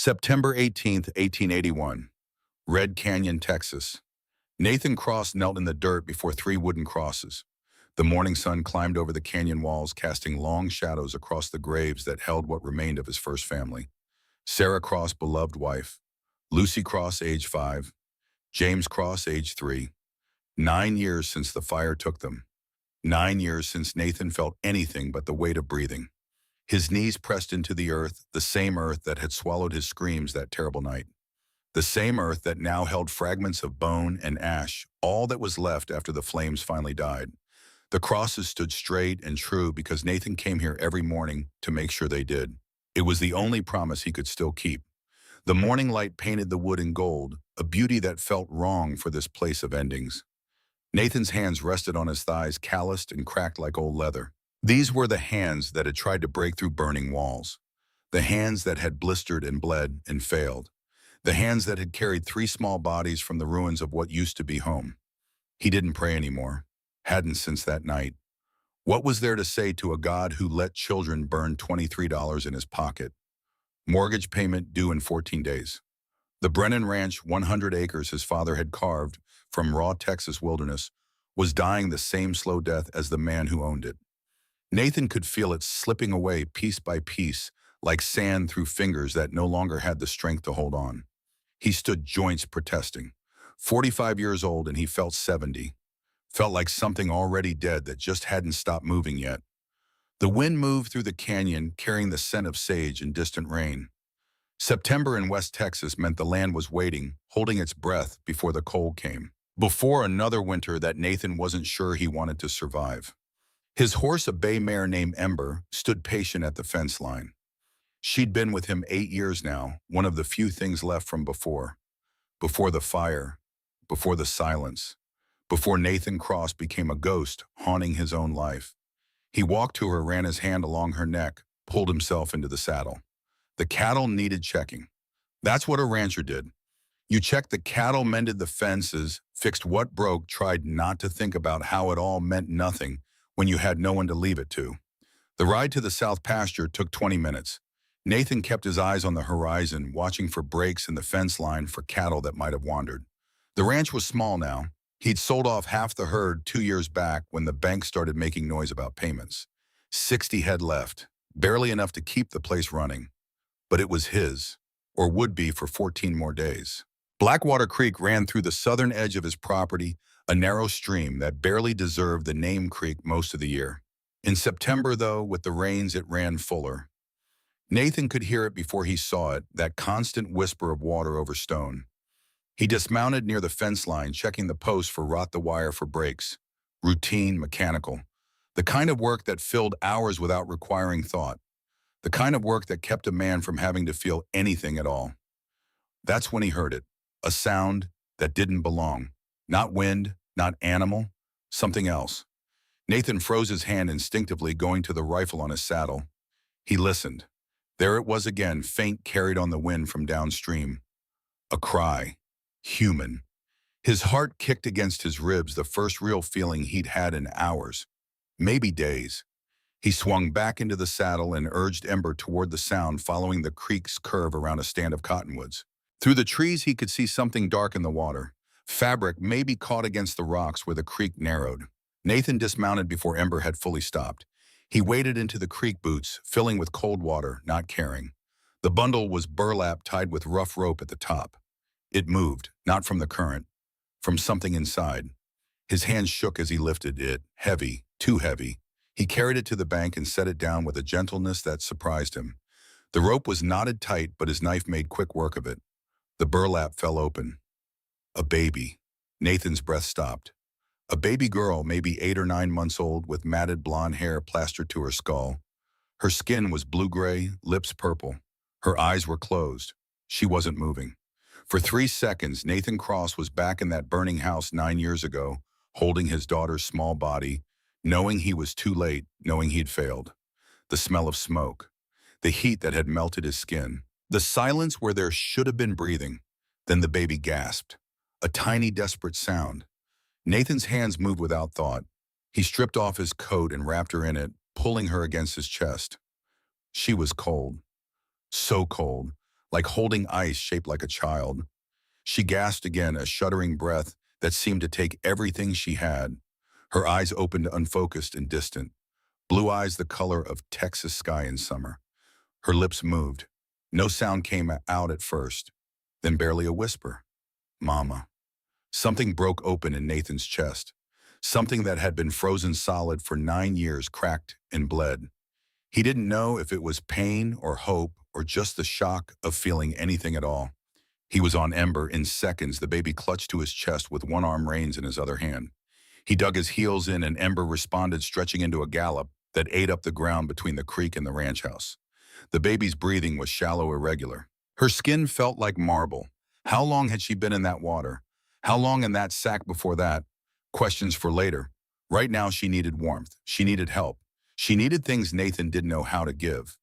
September 18th, 1881. Red Canyon, Texas. Nathan Cross knelt in the dirt before three wooden crosses. The morning sun climbed over the canyon walls, casting long shadows across the graves that held what remained of his first family. Sarah Cross, beloved wife. Lucy Cross, age 5. James Cross, age 3. 9 years since the fire took them. 9 years since Nathan felt anything but the weight of breathing. His knees pressed into the same earth that had swallowed his screams that terrible night. The same earth that now held fragments of bone and ash, all that was left after the flames finally died. The crosses stood straight and true because Nathan came here every morning to make sure they did. It was the only promise he could still keep. The morning light painted the wood in gold, a beauty that felt wrong for this place of endings. Nathan's hands rested on his thighs, calloused and cracked like old leather. These were the hands that had tried to break through burning walls. The hands that had blistered and bled and failed. The hands that had carried 3 small bodies from the ruins of what used to be home. He didn't pray anymore. Hadn't since that night. What was there to say to a God who let children burn $23 in his pocket? Mortgage payment due in 14 days. The Brennan Ranch, 100 acres his father had carved from raw Texas wilderness, was dying the same slow death as the man who owned it. Nathan could feel it slipping away piece by piece, like sand through fingers that no longer had the strength to hold on. He stood joints protesting. 45 years old and he felt 70. Felt like something already dead that just hadn't stopped moving yet. The wind moved through the canyon, carrying the scent of sage and distant rain. September in West Texas meant the land was waiting, holding its breath before the cold came. Before another winter that Nathan wasn't sure he wanted to survive. His horse, a bay mare named Ember, stood patient at the fence line. She'd been with him 8 years now, one of the few things left from before. Before the fire, before the silence, before Nathan Cross became a ghost haunting his own life. He walked to her, ran his hand along her neck, pulled himself into the saddle. The cattle needed checking. That's what a rancher did. You checked the cattle, mended the fences, fixed what broke, tried not to think about how it all meant nothing when you had no one to leave it to. The ride to the south pasture took 20 minutes. Nathan kept his eyes on the horizon, watching for breaks in the fence line for cattle that might have wandered. The ranch was small now. He'd sold off half the herd 2 years back when the bank started making noise about payments. 60 head left, barely enough to keep the place running. But it was his, or would be for 14 more days. Blackwater Creek ran through the southern edge of his property, a narrow stream that barely deserved the name creek most of the year. In September, though, with the rains, it ran fuller. Nathan could hear it before he saw it, that constant whisper of water over stone. He dismounted near the fence line, checking the post for rot-the-wire for breaks. Routine, mechanical. The kind of work that filled hours without requiring thought. The kind of work that kept a man from having to feel anything at all. That's when he heard it. A sound that didn't belong. Not wind, not animal, something else. Nathan froze his hand instinctively, going to the rifle on his saddle. He listened. There it was again, faint, carried on the wind from downstream. A cry. Human. His heart kicked against his ribs, the first real feeling he'd had in hours, maybe days. He swung back into the saddle and urged Ember toward the sound, following the creek's curve around a stand of cottonwoods. Through the trees, he could see something dark in the water. Fabric maybe caught against the rocks where the creek narrowed. Nathan dismounted before Ember had fully stopped. He waded into the creek boots, filling with cold water, not caring. The bundle was burlap tied with rough rope at the top. It moved, not from the current, from something inside. His hands shook as he lifted it, heavy, too heavy. He carried it to the bank and set it down with a gentleness that surprised him. The rope was knotted tight, but his knife made quick work of it. The burlap fell open. A baby. Nathan's breath stopped. A baby girl, maybe 8 or 9 months old, with matted blonde hair plastered to her skull. Her skin was blue-gray, lips purple. Her eyes were closed. She wasn't moving. For 3 seconds, Nathan Cross was back in that burning house 9 years ago, holding his daughter's small body, knowing he was too late, knowing he'd failed. The smell of smoke. The heat that had melted his skin. The silence where there should have been breathing. Then the baby gasped. A tiny, desperate sound. Nathan's hands moved without thought. He stripped off his coat and wrapped her in it, pulling her against his chest. She was cold. So cold. like holding ice shaped like a child. She gasped again, a shuddering breath that seemed to take everything she had. Her eyes opened unfocused and distant, blue eyes the color of Texas sky in summer. Her lips moved. No sound came out at first, then barely a whisper. Mama. Something broke open in Nathan's chest. Something that had been frozen solid for 9 years cracked and bled. He didn't know if it was pain or hope or just the shock of feeling anything at all. He was on Ember in seconds, the baby clutched to his chest with one arm reins in his other hand. He dug his heels in and Ember responded, stretching into a gallop that ate up the ground between the creek and the ranch house. The baby's breathing was shallow, irregular. Her skin felt like marble. How long had she been in that water? How long in that sack before that? Questions for later. Right now she needed warmth. She needed help. She needed things Nathan didn't know how to give.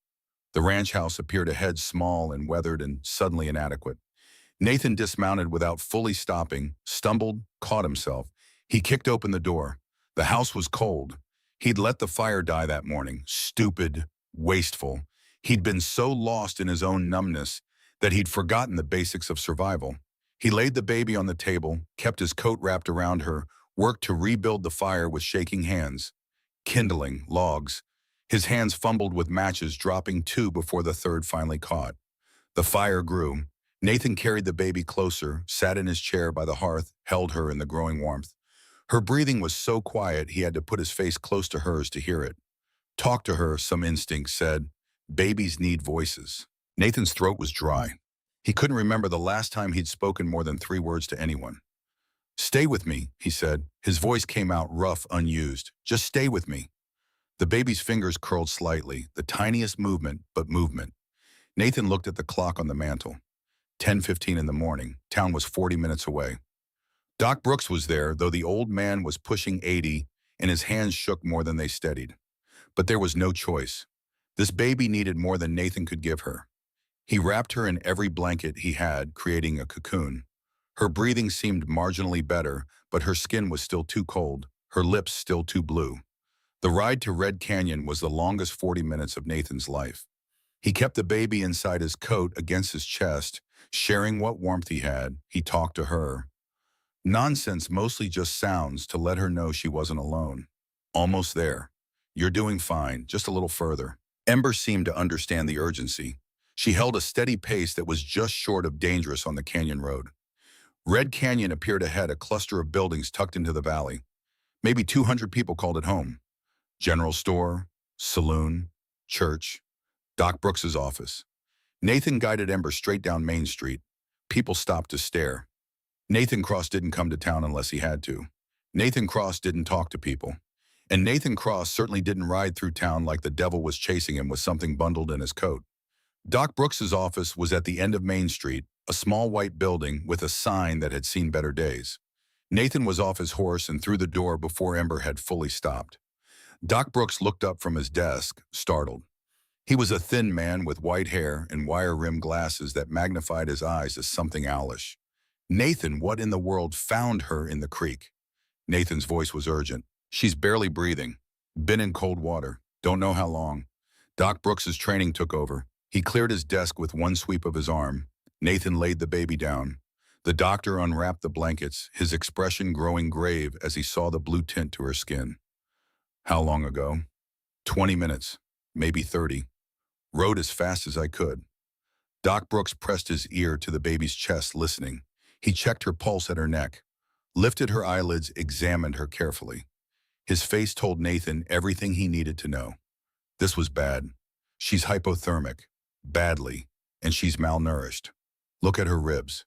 The ranch house appeared ahead, small and weathered and suddenly inadequate. Nathan dismounted without fully stopping, stumbled, caught himself. He kicked open the door. The house was cold. He'd let the fire die that morning. Stupid, wasteful. He'd been so lost in his own numbness that he'd forgotten the basics of survival. He laid the baby on the table, kept his coat wrapped around her, worked to rebuild the fire with shaking hands. Kindling, logs. His hands fumbled with matches, dropping two before the third finally caught. The fire grew. Nathan carried the baby closer, sat in his chair by the hearth, held her in the growing warmth. Her breathing was so quiet he had to put his face close to hers to hear it. Talk to her, some instinct said. Babies need voices. Nathan's throat was dry. He couldn't remember the last time he'd spoken more than 3 words to anyone. Stay with me, he said. His voice came out rough, unused. Just stay with me. The baby's fingers curled slightly, the tiniest movement, but movement. Nathan looked at the clock on the mantel. 10:15 in the morning. Town was 40 minutes away. Doc Brooks was there, though the old man was pushing 80, and his hands shook more than they steadied. But there was no choice. This baby needed more than Nathan could give her. He wrapped her in every blanket he had, creating a cocoon. Her breathing seemed marginally better, but her skin was still too cold, her lips still too blue. The ride to Red Canyon was the longest 40 minutes of Nathan's life. He kept the baby inside his coat against his chest, sharing what warmth he had. He talked to her. Nonsense, mostly just sounds, to let her know she wasn't alone. Almost there. You're doing fine, just a little further. Ember seemed to understand the urgency. She held a steady pace that was just short of dangerous on the canyon road. Red Canyon appeared ahead, a cluster of buildings tucked into the valley. Maybe 200 people called it home. General store, saloon, church, Doc Brooks's office. Nathan guided Ember straight down Main Street. People stopped to stare. Nathan Cross didn't come to town unless he had to. Nathan Cross didn't talk to people. And Nathan Cross certainly didn't ride through town like the devil was chasing him with something bundled in his coat. Doc Brooks's office was at the end of Main Street, a small white building with a sign that had seen better days. Nathan was off his horse and through the door before Ember had fully stopped. Doc Brooks looked up from his desk, startled. He was a thin man with white hair and wire-rimmed glasses that magnified his eyes as something owlish. Nathan, what in the world found her in the creek? Nathan's voice was urgent. She's barely breathing. Been in cold water. Don't know how long. Doc Brooks's training took over. He cleared his desk with one sweep of his arm. Nathan laid the baby down. The doctor unwrapped the blankets, his expression growing grave as he saw the blue tint to her skin. How long ago? 20 minutes, maybe 30. Rode as fast as I could. Doc Brooks pressed his ear to the baby's chest, listening. He checked her pulse at her neck, lifted her eyelids, examined her carefully. His face told Nathan everything he needed to know. This was bad. She's hypothermic, badly, and she's malnourished. Look at her ribs.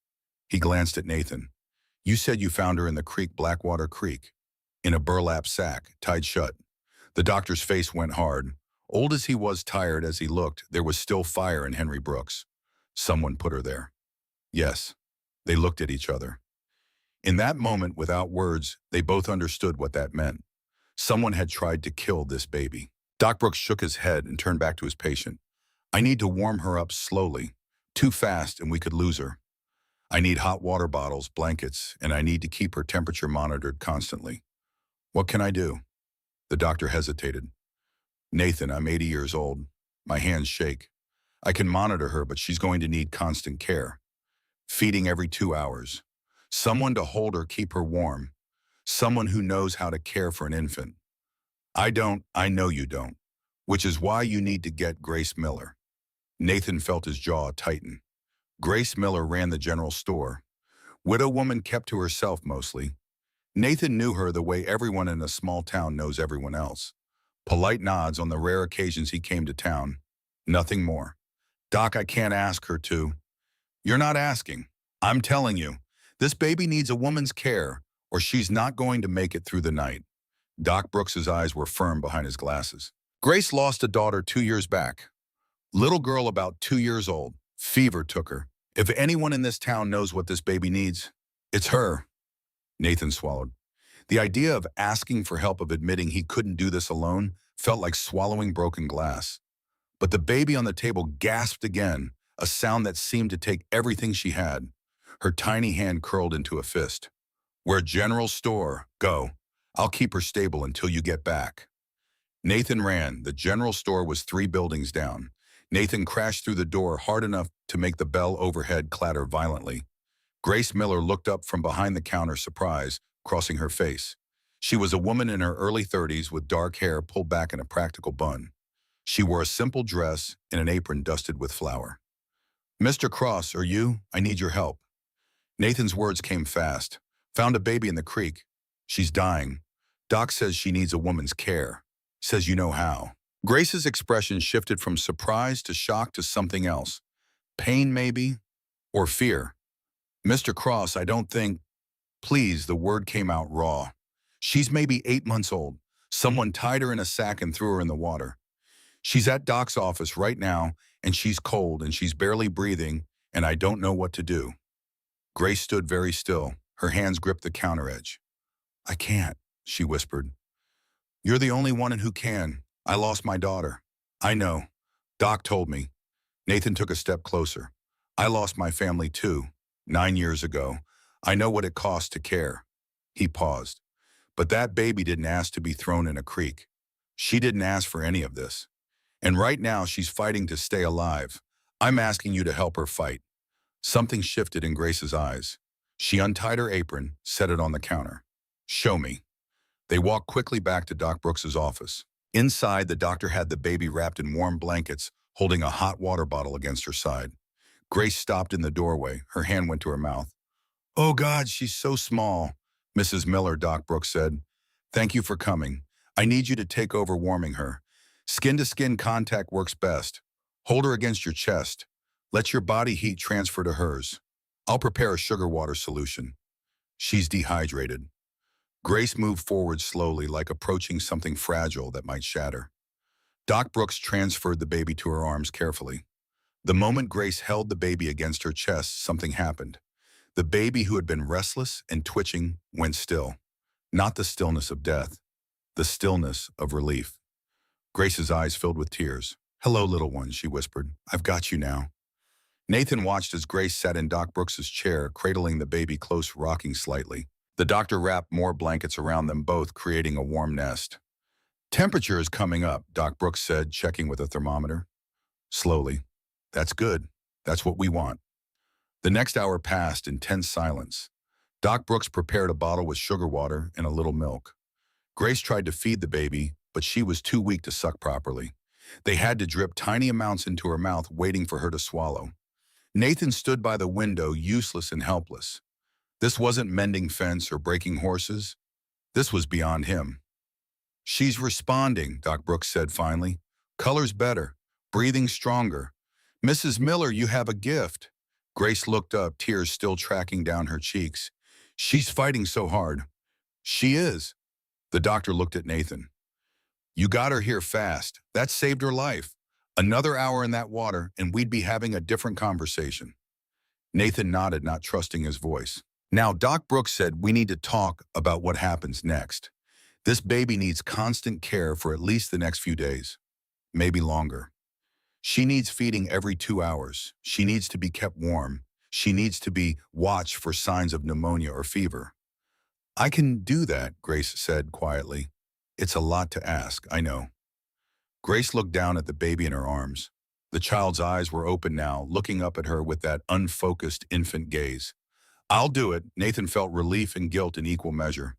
He glanced at Nathan. You said you found her in the creek, Blackwater Creek, in a burlap sack, tied shut. The doctor's face went hard. Old as he was, tired as he looked, there was still fire in Henry Brooks. Someone put her there. Yes. They looked at each other. In that moment, without words, they both understood what that meant. Someone had tried to kill this baby. Doc Brooks shook his head and turned back to his patient. I need to warm her up slowly. Too fast and we could lose her. I need hot water bottles, blankets, and I need to keep her temperature monitored constantly. What can I do? The doctor hesitated. Nathan, I'm 80 years old. My hands shake. I can monitor her, but she's going to need constant care. Feeding every 2 hours. Someone to hold her, keep her warm. Someone who knows how to care for an infant. I know you don't. Which is why you need to get Grace Miller. Nathan felt his jaw tighten. Grace Miller ran the general store. Widow woman kept to herself mostly. Nathan knew her the way everyone in a small town knows everyone else. Polite nods on the rare occasions he came to town. Nothing more. Doc, I can't ask her to. You're not asking. I'm telling you. This baby needs a woman's care, or she's not going to make it through the night. Doc Brooks's eyes were firm behind his glasses. Grace lost a daughter 2 years back. Little girl about 2 years old. Fever took her. If anyone in this town knows what this baby needs, it's her. Nathan swallowed. The idea of asking for help, of admitting he couldn't do this alone, felt like swallowing broken glass. But the baby on the table gasped again, a sound that seemed to take everything she had. Her tiny hand curled into a fist. We're general store. Go. I'll keep her stable until you get back. Nathan ran. The general store was 3 buildings down. Nathan crashed through the door hard enough to make the bell overhead clatter violently. Grace Miller looked up from behind the counter, surprise crossing her face. She was a woman in her early 30s with dark hair pulled back in a practical bun. She wore a simple dress and an apron dusted with flour. Mr. Cross, are you? I need your help. Nathan's words came fast. Found a baby in the creek. She's dying. Doc says she needs a woman's care. Says you know how. Grace's expression shifted from surprise to shock to something else. Pain, maybe? Or fear. Mr. Cross, I don't think... Please, the word came out raw. She's maybe 8 months old. Someone tied her in a sack and threw her in the water. She's at Doc's office right now, and she's cold, and she's barely breathing, and I don't know what to do. Grace stood very still. Her hands gripped the counter edge. I can't, she whispered. You're the only one who can. I lost my daughter. I know. Doc told me. Nathan took a step closer. I lost my family too, 9 years ago. I know what it costs to care. He paused. But that baby didn't ask to be thrown in a creek. She didn't ask for any of this. And right now she's fighting to stay alive. I'm asking you to help her fight. Something shifted in Grace's eyes. She untied her apron, set it on the counter. Show me. They walked quickly back to Doc Brooks's office. Inside, the doctor had the baby wrapped in warm blankets, holding a hot water bottle against her side. Grace stopped in the doorway. Her hand went to her mouth. Oh God, she's so small, Mrs. Miller, Doc Brooks said. Thank you for coming. I need you to take over warming her. Skin-to-skin contact works best. Hold her against your chest. Let your body heat transfer to hers. I'll prepare a sugar water solution. She's dehydrated. Grace moved forward slowly, like approaching something fragile that might shatter. Doc Brooks transferred the baby to her arms carefully. The moment Grace held the baby against her chest, something happened. The baby, who had been restless and twitching, went still. Not the stillness of death, the stillness of relief. Grace's eyes filled with tears. Hello, little one, she whispered. I've got you now. Nathan watched as Grace sat in Doc Brooks's chair, cradling the baby close, rocking slightly. The doctor wrapped more blankets around them both, creating a warm nest. Temperature is coming up, Doc Brooks said, checking with a thermometer. Slowly. That's good. That's what we want. The next hour passed in tense silence. Doc Brooks prepared a bottle with sugar water and a little milk. Grace tried to feed the baby, but she was too weak to suck properly. They had to drip tiny amounts into her mouth, waiting for her to swallow. Nathan stood by the window, useless and helpless. This wasn't mending fence or breaking horses. This was beyond him. She's responding, Doc Brooks said finally. Color's better, breathing stronger. Mrs. Miller, you have a gift. Grace looked up, tears still tracking down her cheeks. She's fighting so hard. She is. The doctor looked at Nathan. You got her here fast. That saved her life. Another hour in that water, and we'd be having a different conversation. Nathan nodded, not trusting his voice. Now, Doc Brooks said we need to talk about what happens next. This baby needs constant care for at least the next few days, maybe longer. She needs feeding every 2 hours. She needs to be kept warm. She needs to be watched for signs of pneumonia or fever. I can do that, Grace said quietly. It's a lot to ask, I know. Grace looked down at the baby in her arms. The child's eyes were open now, looking up at her with that unfocused infant gaze. I'll do it. Nathan felt relief and guilt in equal measure.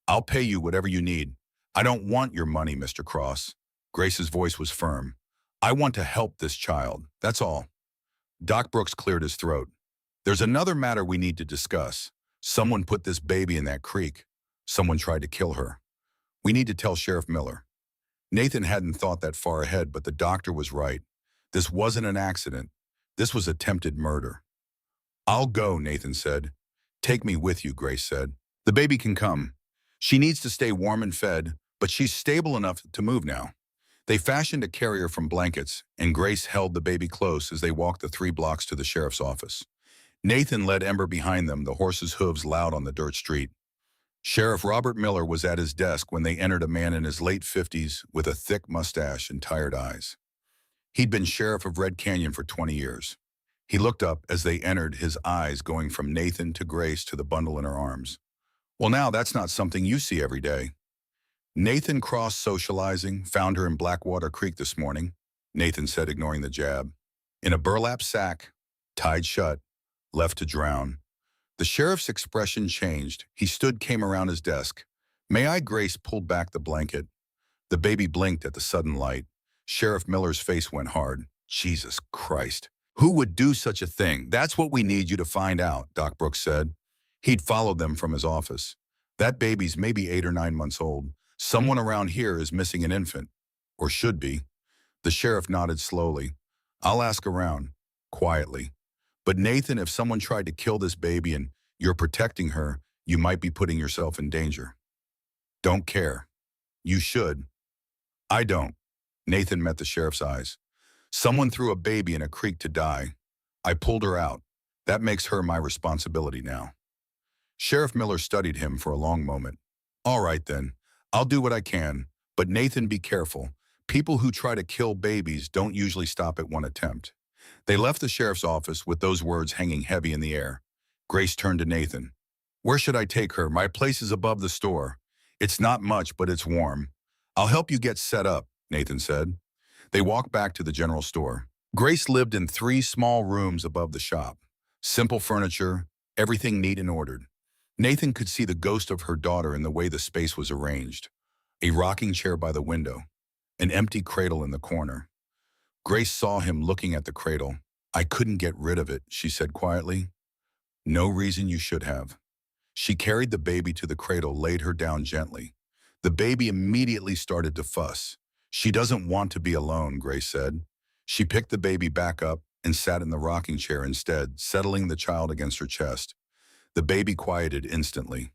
I'll pay you whatever you need. I don't want your money, Mr. Cross. Grace's voice was firm. I want to help this child. That's all. Doc Brooks cleared his throat. There's another matter we need to discuss. Someone put this baby in that creek. Someone tried to kill her. We need to tell Sheriff Miller. Nathan hadn't thought that far ahead, but the doctor was right. This wasn't an accident. This was attempted murder. I'll go, Nathan said. Take me with you, Grace said. The baby can come. She needs to stay warm and fed, but she's stable enough to move now. They fashioned a carrier from blankets, and Grace held the baby close as they walked the 3 blocks to the sheriff's office. Nathan led Ember behind them, the horse's hooves loud on the dirt street. Sheriff Robert Miller was at his desk when they entered, a man in his late 50s with a thick mustache and tired eyes. He'd been sheriff of Red Canyon for 20 years. He looked up as they entered, his eyes going from Nathan to Grace to the bundle in her arms. Well, now that's not something you see every day. Nathan Cross socializing, found her in Blackwater Creek this morning, Nathan said, ignoring the jab. In a burlap sack, tied shut, left to drown. The sheriff's expression changed. He stood, came around his desk. May I? Grace pulled back the blanket. The baby blinked at the sudden light. Sheriff Miller's face went hard. Jesus Christ. Who would do such a thing? That's what we need you to find out, Doc Brooks said. He'd followed them from his office. That baby's maybe 8 or 9 months old. Someone around here is missing an infant. Or should be. The sheriff nodded slowly. I'll ask around. Quietly. But Nathan, if someone tried to kill this baby and you're protecting her, you might be putting yourself in danger. Don't care. You should. I don't. Nathan met the sheriff's eyes. Someone threw a baby in a creek to die. I pulled her out. That makes her my responsibility now. Sheriff Miller studied him for a long moment. All right then. I'll do what I can, but Nathan, be careful. People who try to kill babies don't usually stop at one attempt. They left the sheriff's office with those words hanging heavy in the air. Grace turned to Nathan. Where should I take her? My place is above the store. It's not much, but it's warm. I'll help you get set up, Nathan said. They walked back to the general store. Grace lived in 3 small rooms above the shop. Simple furniture, everything neat and ordered. Nathan could see the ghost of her daughter in the way the space was arranged. A rocking chair by the window, an empty cradle in the corner. Grace saw him looking at the cradle. I couldn't get rid of it, she said quietly. No reason you should have. She carried the baby to the cradle, laid her down gently. The baby immediately started to fuss. She doesn't want to be alone, Grace said. She picked the baby back up and sat in the rocking chair instead, settling the child against her chest. The baby quieted instantly.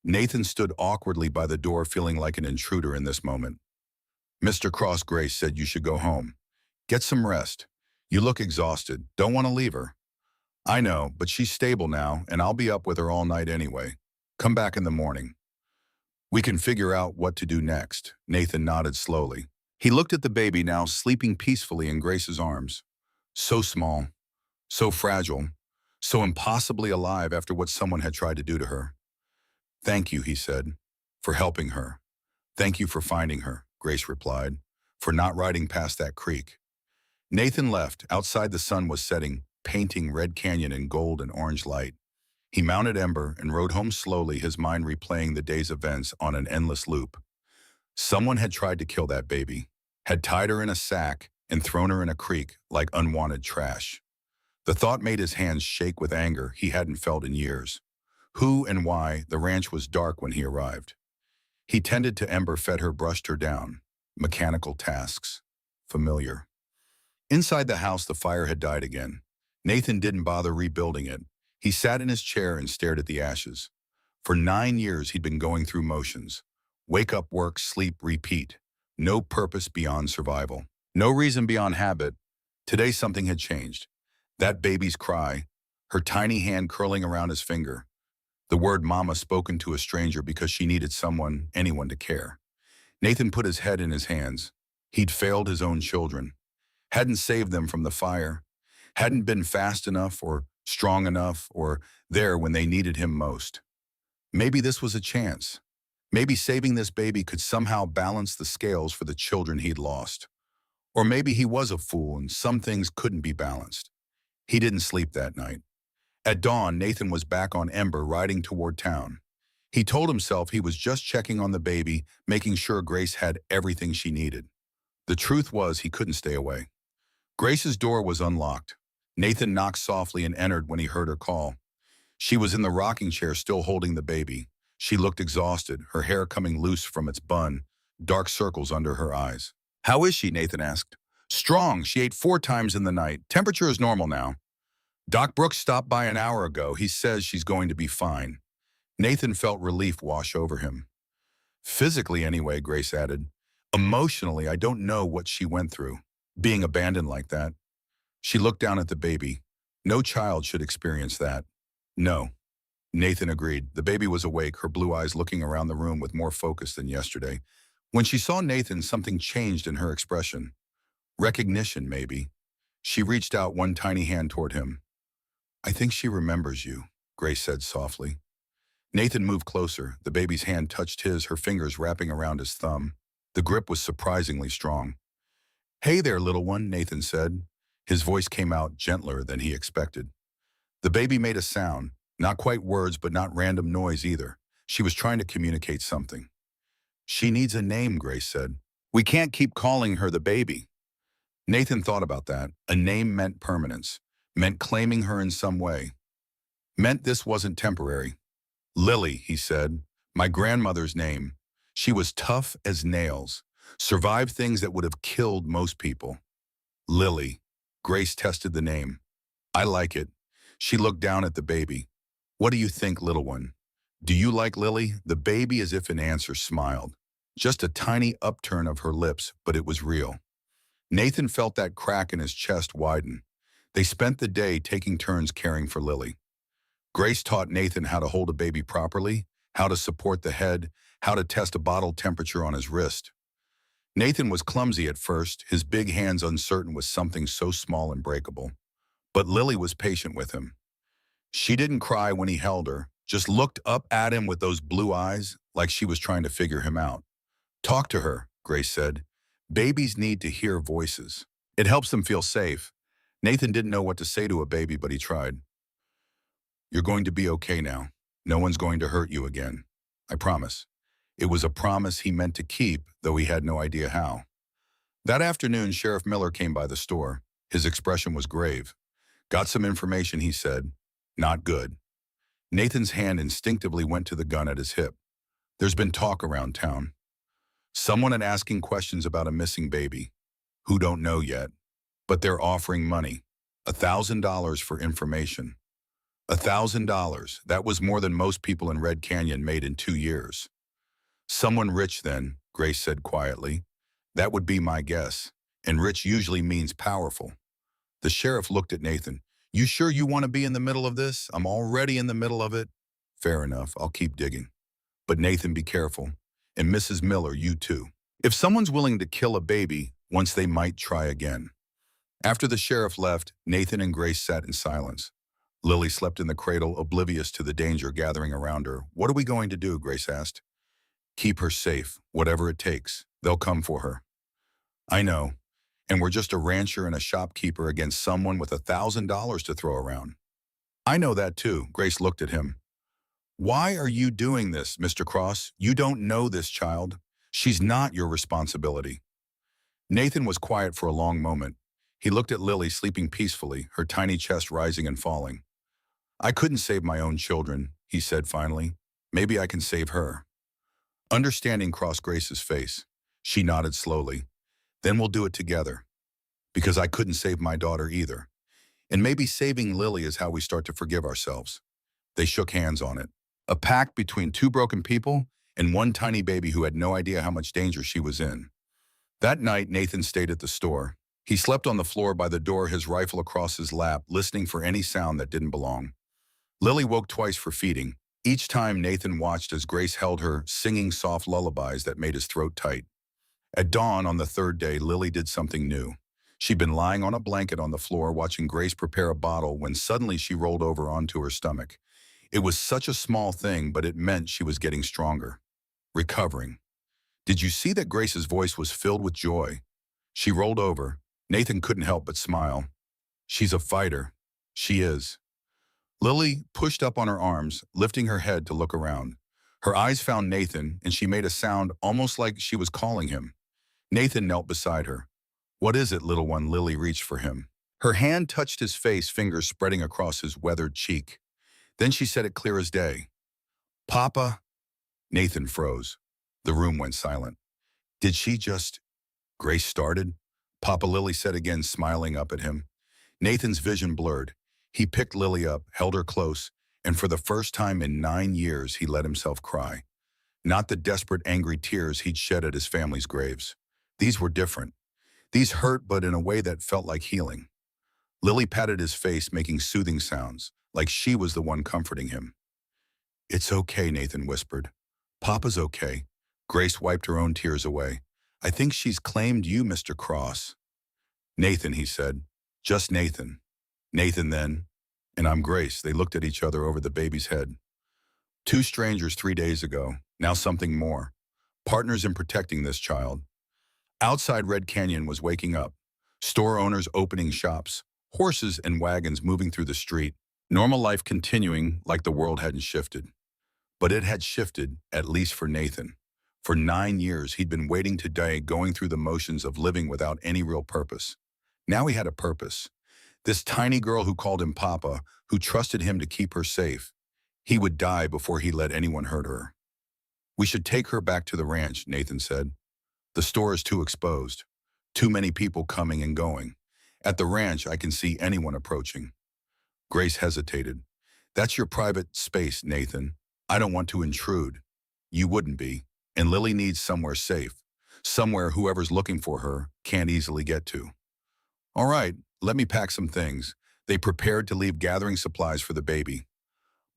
Nathan stood awkwardly by the door, feeling like an intruder in this moment. Mr. Cross, Grace said, you should go home. Get some rest. You look exhausted. Don't want to leave her. I know, but she's stable now, and I'll be up with her all night anyway. Come back in the morning. We can figure out what to do next. Nathan nodded slowly. He looked at the baby now sleeping peacefully in Grace's arms. So small, so fragile, so impossibly alive after what someone had tried to do to her. Thank you, he said, for helping her. Thank you for finding her, Grace replied, for not riding past that creek. Nathan left. Outside the sun was setting, painting Red Canyon in gold and orange light. He mounted Ember and rode home slowly, his mind replaying the day's events on an endless loop. Someone had tried to kill that baby, had tied her in a sack and thrown her in a creek like unwanted trash. The thought made his hands shake with anger he hadn't felt in years. Who and why? The ranch was dark when he arrived. He tended to Ember, fed her, brushed her down. Mechanical tasks. Familiar. Inside the house, the fire had died again. Nathan didn't bother rebuilding it. He sat in his chair and stared at the ashes. For 9 years, he'd been going through motions. Wake up, work, sleep, repeat. No purpose beyond survival. No reason beyond habit. Today, something had changed. That baby's cry, her tiny hand curling around his finger. The word mama spoken to a stranger because she needed someone, anyone to care. Nathan put his head in his hands. He'd failed his own children. Hadn't saved them from the fire. Hadn't been fast enough or strong enough or there when they needed him most. Maybe this was a chance. Maybe saving this baby could somehow balance the scales for the children he'd lost. Or maybe he was a fool and some things couldn't be balanced. He didn't sleep that night. At dawn, Nathan was back on Ember riding toward town. He told himself he was just checking on the baby, making sure Grace had everything she needed. The truth was he couldn't stay away. Grace's door was unlocked. Nathan knocked softly and entered when he heard her call. She was in the rocking chair still holding the baby. She looked exhausted, her hair coming loose from its bun, dark circles under her eyes. "How is she?" Nathan asked. "Strong. She ate 4 times in the night. Temperature is normal now. Doc Brooks stopped by an hour ago. He says she's going to be fine." Nathan felt relief wash over him. "Physically anyway," Grace added. "Emotionally, I don't know what she went through, being abandoned like that." She looked down at the baby. No child should experience that. "No." Nathan agreed. The baby was awake, her blue eyes looking around the room with more focus than yesterday. When she saw Nathan, something changed in her expression. Recognition, maybe. She reached out one tiny hand toward him. "I think she remembers you," Grace said softly. Nathan moved closer. The baby's hand touched his, her fingers wrapping around his thumb. The grip was surprisingly strong. "Hey there, little one," Nathan said. His voice came out gentler than he expected. The baby made a sound, not quite words but not random noise either. She was trying to communicate something. "She needs a name," Grace said. "We can't keep calling her the baby." Nathan thought about that. A name meant permanence, meant claiming her in some way, meant this wasn't temporary. "Lily," he said, "my grandmother's name. She was tough as nails, survived things that would have killed most people." "Lily." Grace tested the name. "I like it." She looked down at the baby. "What do you think, little one? Do you like Lily?" The baby, as if in answer, smiled. Just a tiny upturn of her lips, but it was real. Nathan felt that crack in his chest widen. They spent the day taking turns caring for Lily. Grace taught Nathan how to hold a baby properly, how to support the head, how to test a bottle temperature on his wrist. Nathan was clumsy at first, his big hands uncertain with something so small and breakable. But Lily was patient with him. She didn't cry when he held her, just looked up at him with those blue eyes like she was trying to figure him out. "Talk to her," Grace said. "Babies need to hear voices. It helps them feel safe." Nathan didn't know what to say to a baby, but he tried. "You're going to be okay now. No one's going to hurt you again. I promise." It was a promise he meant to keep, though he had no idea how. That afternoon, Sheriff Miller came by the store. His expression was grave. "Got some information," he said. "Not good." Nathan's hand instinctively went to the gun at his hip. "There's been talk around town. Someone had asking questions about a missing baby. Who don't know yet. But they're offering money. $1,000 for information. $1,000. That was more than most people in Red Canyon made in 2 years. Someone rich then," Grace said quietly. "That would be my guess. And rich usually means powerful." The sheriff looked at Nathan. "You sure you want to be in the middle of this? I'm already in the middle of it." "Fair enough. I'll keep digging. But Nathan, be careful. And Mrs. Miller, you too. If someone's willing to kill a baby, once they might try again." After the sheriff left, Nathan and Grace sat in silence. Lily slept in the cradle, oblivious to the danger gathering around her. "What are we going to do?" Grace asked. "Keep her safe, whatever it takes. They'll come for her." "I know. And we're just a rancher and a shopkeeper against someone with $1,000 to throw around." "I know that too." Grace looked at him. "Why are you doing this, Mr. Cross? You don't know this child. She's not your responsibility." Nathan was quiet for a long moment. He looked at Lily sleeping peacefully, her tiny chest rising and falling. "I couldn't save my own children," he said finally. "Maybe I can save her." Understanding crossed Grace's face. She nodded slowly. "Then we'll do it together. Because I couldn't save my daughter either. And maybe saving Lily is how we start to forgive ourselves." They shook hands on it. A pact between two broken people and one tiny baby who had no idea how much danger she was in. That night, Nathan stayed at the store. He slept on the floor by the door, his rifle across his lap, listening for any sound that didn't belong. Lily woke twice for feeding. Each time, Nathan watched as Grace held her, singing soft lullabies that made his throat tight. At dawn on the third day, Lily did something new. She'd been lying on a blanket on the floor watching Grace prepare a bottle when suddenly she rolled over onto her stomach. It was such a small thing, but it meant she was getting stronger. Recovering. Did you see that Grace's voice was filled with joy? She rolled over. Nathan couldn't help but smile. She's a fighter. She is. Lily pushed up on her arms, lifting her head to look around. Her eyes found Nathan, and she made a sound almost like she was calling him. Nathan knelt beside her. "What is it, little one?" Lily reached for him. Her hand touched his face, fingers spreading across his weathered cheek. Then she said it clear as day. "Papa." Nathan froze. The room went silent. "Did she just—" Grace started. Papa, Lily said again, smiling up at him. Nathan's vision blurred. He picked Lily up, held her close, and for the first time in 9 years, he let himself cry. Not the desperate, angry tears he'd shed at his family's graves. These were different. These hurt, but in a way that felt like healing. Lily patted his face, making soothing sounds, like she was the one comforting him. "It's okay," Nathan whispered. "Papa's okay." Grace wiped her own tears away. "I think she's claimed you, Mr. Cross." "Nathan," he said. "Just Nathan." "Nathan, then." "And I'm Grace." They looked at each other over the baby's head. Two strangers 3 days ago, now something more. Partners in protecting this child. Outside Red Canyon was waking up. Store owners opening shops. Horses and wagons moving through the street. Normal life continuing like the world hadn't shifted. But it had shifted, at least for Nathan. For 9 years, he'd been waiting to die, going through the motions of living without any real purpose. Now he had a purpose. This tiny girl who called him Papa, who trusted him to keep her safe. He would die before he let anyone hurt her. "We should take her back to the ranch," Nathan said. "The store is too exposed. Too many people coming and going. At the ranch, I can see anyone approaching." Grace hesitated. "That's your private space, Nathan. I don't want to intrude." "You wouldn't be. And Lily needs somewhere safe. Somewhere whoever's looking for her can't easily get to." "All right, let me pack some things." They prepared to leave, gathering supplies for the baby.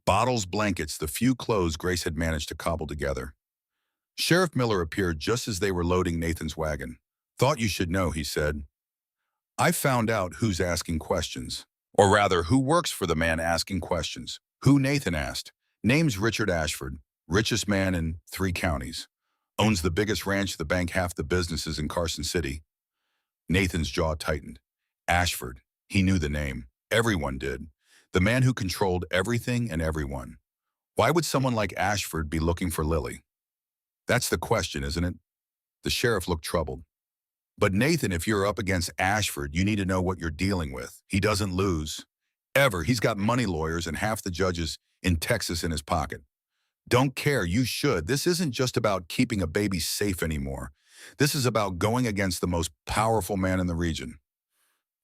Bottles, blankets, the few clothes Grace had managed to cobble together. Sheriff Miller appeared just as they were loading Nathan's wagon. "Thought you should know," he said. "I found out who's asking questions. Or rather, who works for the man asking questions." "Who?" Nathan asked. "Name's Richard Ashford. Richest man in 3 counties. Owns the biggest ranch, the bank, half the businesses in Carson City." Nathan's jaw tightened. Ashford. He knew the name. Everyone did. The man who controlled everything and everyone. Why would someone like Ashford be looking for Lily? That's the question, isn't it? The sheriff looked troubled. "But Nathan, if you're up against Ashford, you need to know what you're dealing with. He doesn't lose. Ever. He's got money lawyers and half the judges in Texas in his pocket. Don't care, you should. This isn't just about keeping a baby safe anymore. This is about going against the most powerful man in the region."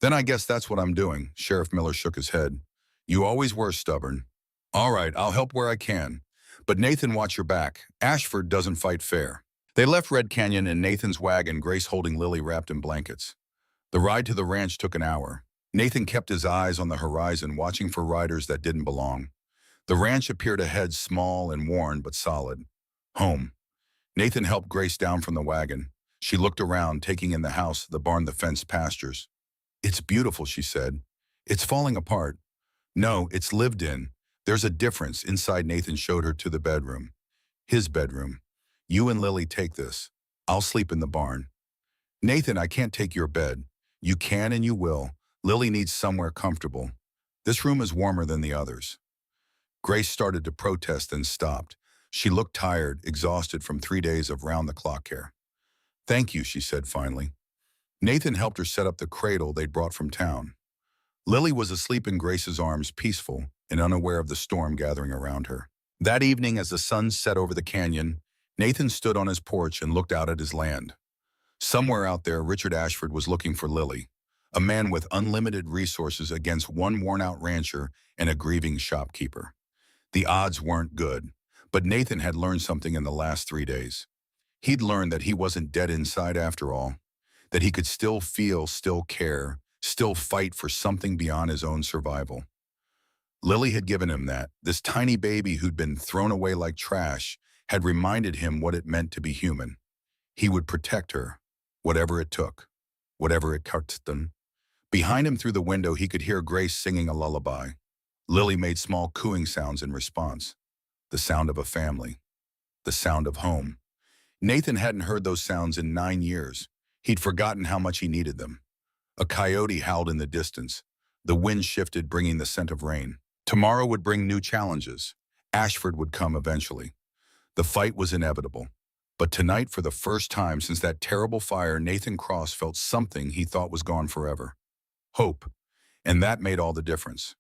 "Then I guess that's what I'm doing." Sheriff Miller shook his head. "You always were stubborn." "All right, I'll help where I can. But Nathan, watch your back. Ashford doesn't fight fair." They left Red Canyon in Nathan's wagon, Grace holding Lily wrapped in blankets. The ride to the ranch took an hour. Nathan kept his eyes on the horizon, watching for riders that didn't belong. The ranch appeared ahead, small and worn, but solid. Home. Nathan helped Grace down from the wagon. She looked around, taking in the house, the barn, the fenced pastures. "It's beautiful," she said. "It's falling apart." "No, it's lived in. There's a difference." Inside, Nathan showed her to the bedroom. His bedroom. "You and Lily take this. I'll sleep in the barn." "Nathan, I can't take your bed." "You can and you will. Lily needs somewhere comfortable. This room is warmer than the others." Grace started to protest, then stopped. She looked tired, exhausted from 3 days of round-the-clock care. "Thank you," she said finally. Nathan helped her set up the cradle they'd brought from town. Lily was asleep in Grace's arms, peaceful and unaware of the storm gathering around her. That evening, as the sun set over the canyon, Nathan stood on his porch and looked out at his land. Somewhere out there, Richard Ashford was looking for Lily, a man with unlimited resources against one worn-out rancher and a grieving shopkeeper. The odds weren't good, but Nathan had learned something in the last 3 days. He'd learned that he wasn't dead inside after all, that he could still feel, still care, still fight for something beyond his own survival. Lily had given him that. This tiny baby who'd been thrown away like trash had reminded him what it meant to be human. He would protect her, whatever it took, whatever it cost them. Behind him through the window, he could hear Grace singing a lullaby. Lily made small cooing sounds in response. The sound of a family. The sound of home. Nathan hadn't heard those sounds in 9 years. He'd forgotten how much he needed them. A coyote howled in the distance. The wind shifted, bringing the scent of rain. Tomorrow would bring new challenges. Ashford would come eventually. The fight was inevitable. But tonight, for the first time since that terrible fire, Nathan Cross felt something he thought was gone forever. Hope. And that made all the difference.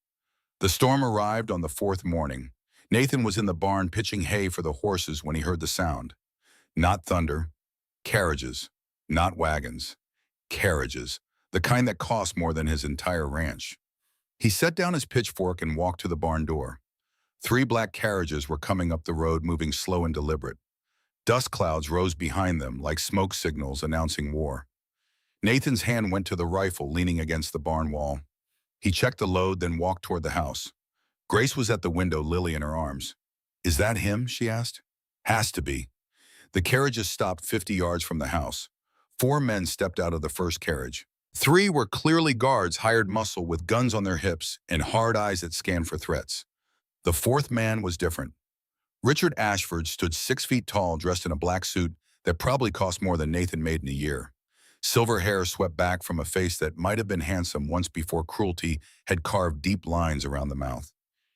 The storm arrived on the fourth morning. Nathan was in the barn pitching hay for the horses when he heard the sound. Not thunder. Carriages. Not wagons. Carriages. The kind that cost more than his entire ranch. He set down his pitchfork and walked to the barn door. 3 black carriages were coming up the road, moving slow and deliberate. Dust clouds rose behind them like smoke signals announcing war. Nathan's hand went to the rifle leaning against the barn wall. He checked the load, then walked toward the house. Grace was at the window, Lily in her arms. "Is that him?" she asked. "Has to be." The carriages stopped 50 yards from the house. 4 men stepped out of the first carriage. 3 were clearly guards, hired muscle with guns on their hips and hard eyes that scanned for threats. The 4th man was different. Richard Ashford stood 6 feet tall, dressed in a black suit that probably cost more than Nathan made in a year. Silver hair swept back from a face that might have been handsome once before cruelty had carved deep lines around the mouth.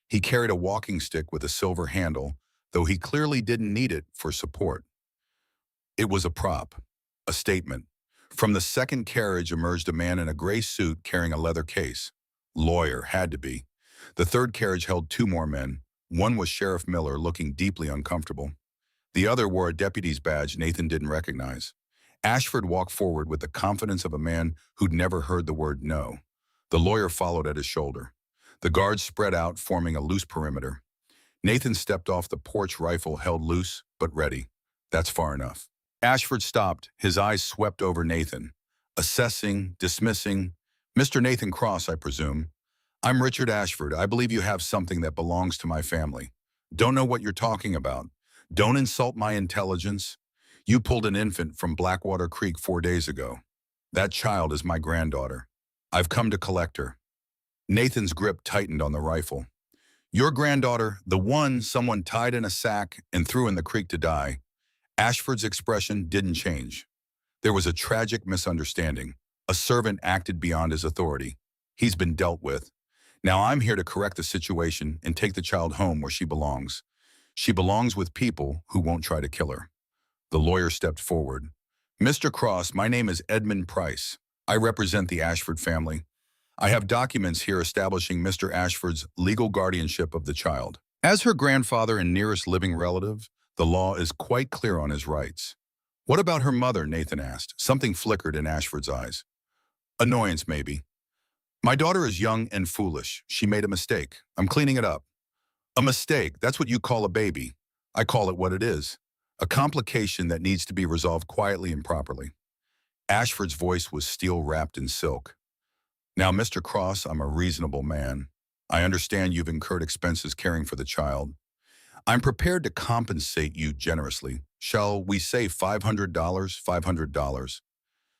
He carried a walking stick with a silver handle, though he clearly didn't need it for support. It was a prop, a statement. From the second carriage emerged a man in a gray suit carrying a leather case. Lawyer, had to be. The third carriage held 2 more men. One was Sheriff Miller, looking deeply uncomfortable. The other wore a deputy's badge Nathan didn't recognize. Ashford walked forward with the confidence of a man who'd never heard the word no. The lawyer followed at his shoulder. The guards spread out, forming a loose perimeter. Nathan stepped off the porch, rifle held loose, but ready. That's far enough. Ashford stopped, his eyes swept over Nathan. Assessing, dismissing. "Mr. Nathan Cross, I presume." "I'm Richard Ashford. I believe you have something that belongs to my family." "Don't know what you're talking about." "Don't insult my intelligence." "You pulled an infant from Blackwater Creek 4 days ago." "That child is my granddaughter. I've come to collect her." Nathan's grip tightened on the rifle. "Your granddaughter, the one someone tied in a sack and threw in the creek to die." Ashford's expression didn't change. There was a tragic misunderstanding. A servant acted beyond his authority. He's been dealt with. Now I'm here to correct the situation and take the child home where she belongs. She belongs with people who won't try to kill her. The lawyer stepped forward. "Mr. Cross, my name is Edmund Price. I represent the Ashford family. I have documents here establishing Mr. Ashford's legal guardianship of the child. As her grandfather and nearest living relative, the law is quite clear on his rights." "What about her mother?" Nathan asked. Something flickered in Ashford's eyes. "Annoyance, maybe." "My daughter is young and foolish. She made a mistake. I'm cleaning it up." "A mistake? That's what you call a baby." "I call it what it is. A complication that needs to be resolved quietly and properly." Ashford's voice was steel wrapped in silk. "Now, Mr. Cross, I'm a reasonable man. I understand you've incurred expenses caring for the child. I'm prepared to compensate you generously. Shall we say $500? $500.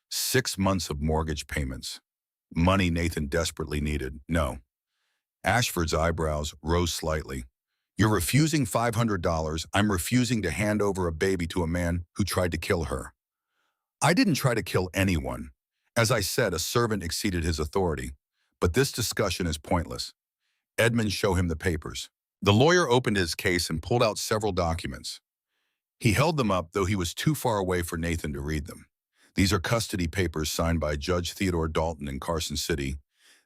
6 months of mortgage payments. Money Nathan desperately needed. No. Ashford's eyebrows rose slightly. "You're refusing $500. I'm refusing to hand over a baby to a man who tried to kill her." "I didn't try to kill anyone. As I said, a servant exceeded his authority. But this discussion is pointless." Edmund showed him the papers. The lawyer opened his case and pulled out several documents. He held them up, though he was too far away for Nathan to read them. "These are custody papers signed by Judge Theodore Dalton in Carson City.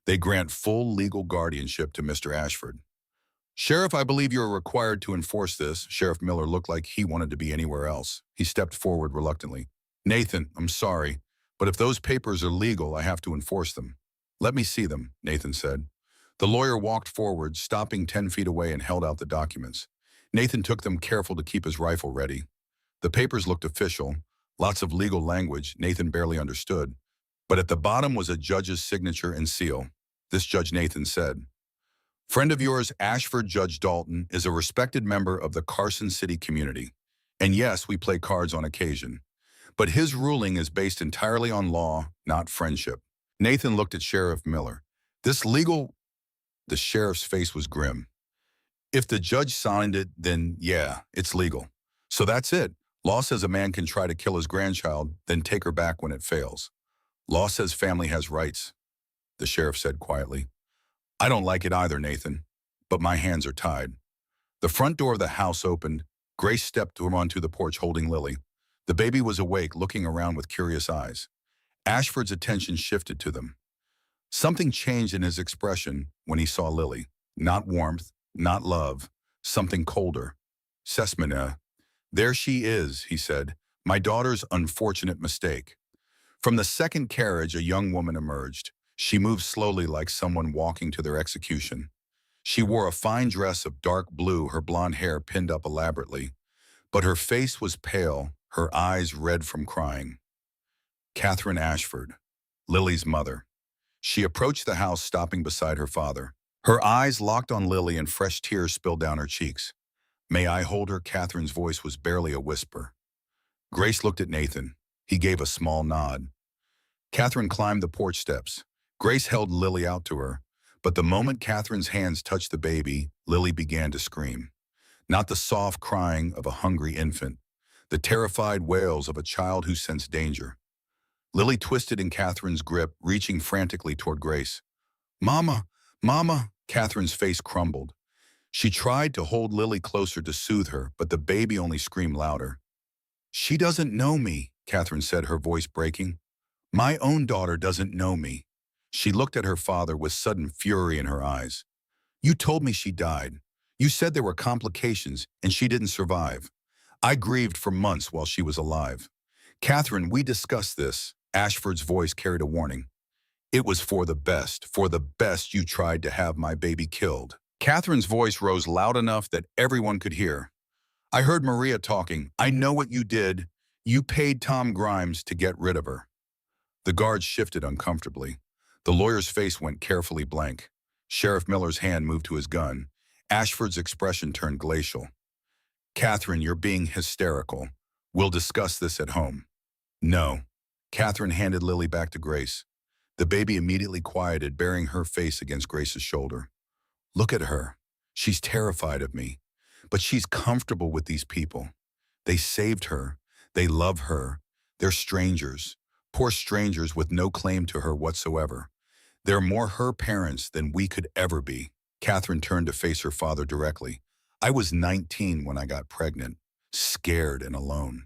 They grant full legal guardianship to Mr. Ashford." "Sheriff, I believe you are required to enforce this." Sheriff Miller looked like he wanted to be anywhere else. He stepped forward reluctantly. "Nathan, I'm sorry, but if those papers are legal, I have to enforce them." "Let me see them," Nathan said. The lawyer walked forward, stopping 10 feet away, and held out the documents. Nathan took them, careful to keep his rifle ready. The papers looked official, lots of legal language Nathan barely understood. But at the bottom was a judge's signature and seal. This Judge Nathan said, "Friend of yours, Ashford Judge Dalton, is a respected member of the Carson City community. And yes, we play cards on occasion. But his ruling is based entirely on law, not friendship." Nathan looked at Sheriff Miller. "This legal..." The sheriff's face was grim. "If the judge signed it, then yeah, it's legal. So that's it. Law says a man can try to kill his grandchild, then take her back when it fails. Law says family has rights, the sheriff said quietly. I don't like it either, Nathan, but my hands are tied. The front door of the house opened. Grace stepped onto the porch holding Lily. The baby was awake, looking around with curious eyes. Ashford's attention shifted to them. Something changed in his expression when he saw Lily. Not warmth, not love, something colder. Sesmina. There she is, he said. My daughter's unfortunate mistake. From the second carriage, a young woman emerged. She moved slowly like someone walking to their execution. She wore a fine dress of dark blue, her blonde hair pinned up elaborately. But her face was pale, her eyes red from crying. Catherine Ashford, Lily's mother. She approached the house, stopping beside her father. Her eyes locked on Lily and fresh tears spilled down her cheeks. May I hold her? Catherine's voice was barely a whisper. Grace looked at Nathan. He gave a small nod. Catherine climbed the porch steps. Grace held Lily out to her, but the moment Catherine's hands touched the baby, Lily began to scream. Not the soft crying of a hungry infant, the terrified wails of a child who sensed danger. Lily twisted in Catherine's grip, reaching frantically toward Grace. Mama, Mama! Catherine's face crumbled. She tried to hold Lily closer to soothe her, but the baby only screamed louder. She doesn't know me, Catherine said, her voice breaking. My own daughter doesn't know me. She looked at her father with sudden fury in her eyes. You told me she died. You said there were complications and she didn't survive. I grieved for months while she was alive. Catherine, we discussed this. Ashford's voice carried a warning. It was for the best. For the best you tried to have my baby killed. Catherine's voice rose loud enough that everyone could hear. I heard Maria talking. I know what you did. You paid Tom Grimes to get rid of her. The guards shifted uncomfortably. The lawyer's face went carefully blank. Sheriff Miller's hand moved to his gun. Ashford's expression turned glacial. Catherine, you're being hysterical. We'll discuss this at home. No. Catherine handed Lily back to Grace. The baby immediately quieted, burying her face against Grace's shoulder. Look at her. She's terrified of me. But she's comfortable with these people. They saved her. They love her. They're strangers. Poor strangers with no claim to her whatsoever. They're more her parents than we could ever be. Catherine turned to face her father directly. I was 19 when I got pregnant, scared and alone.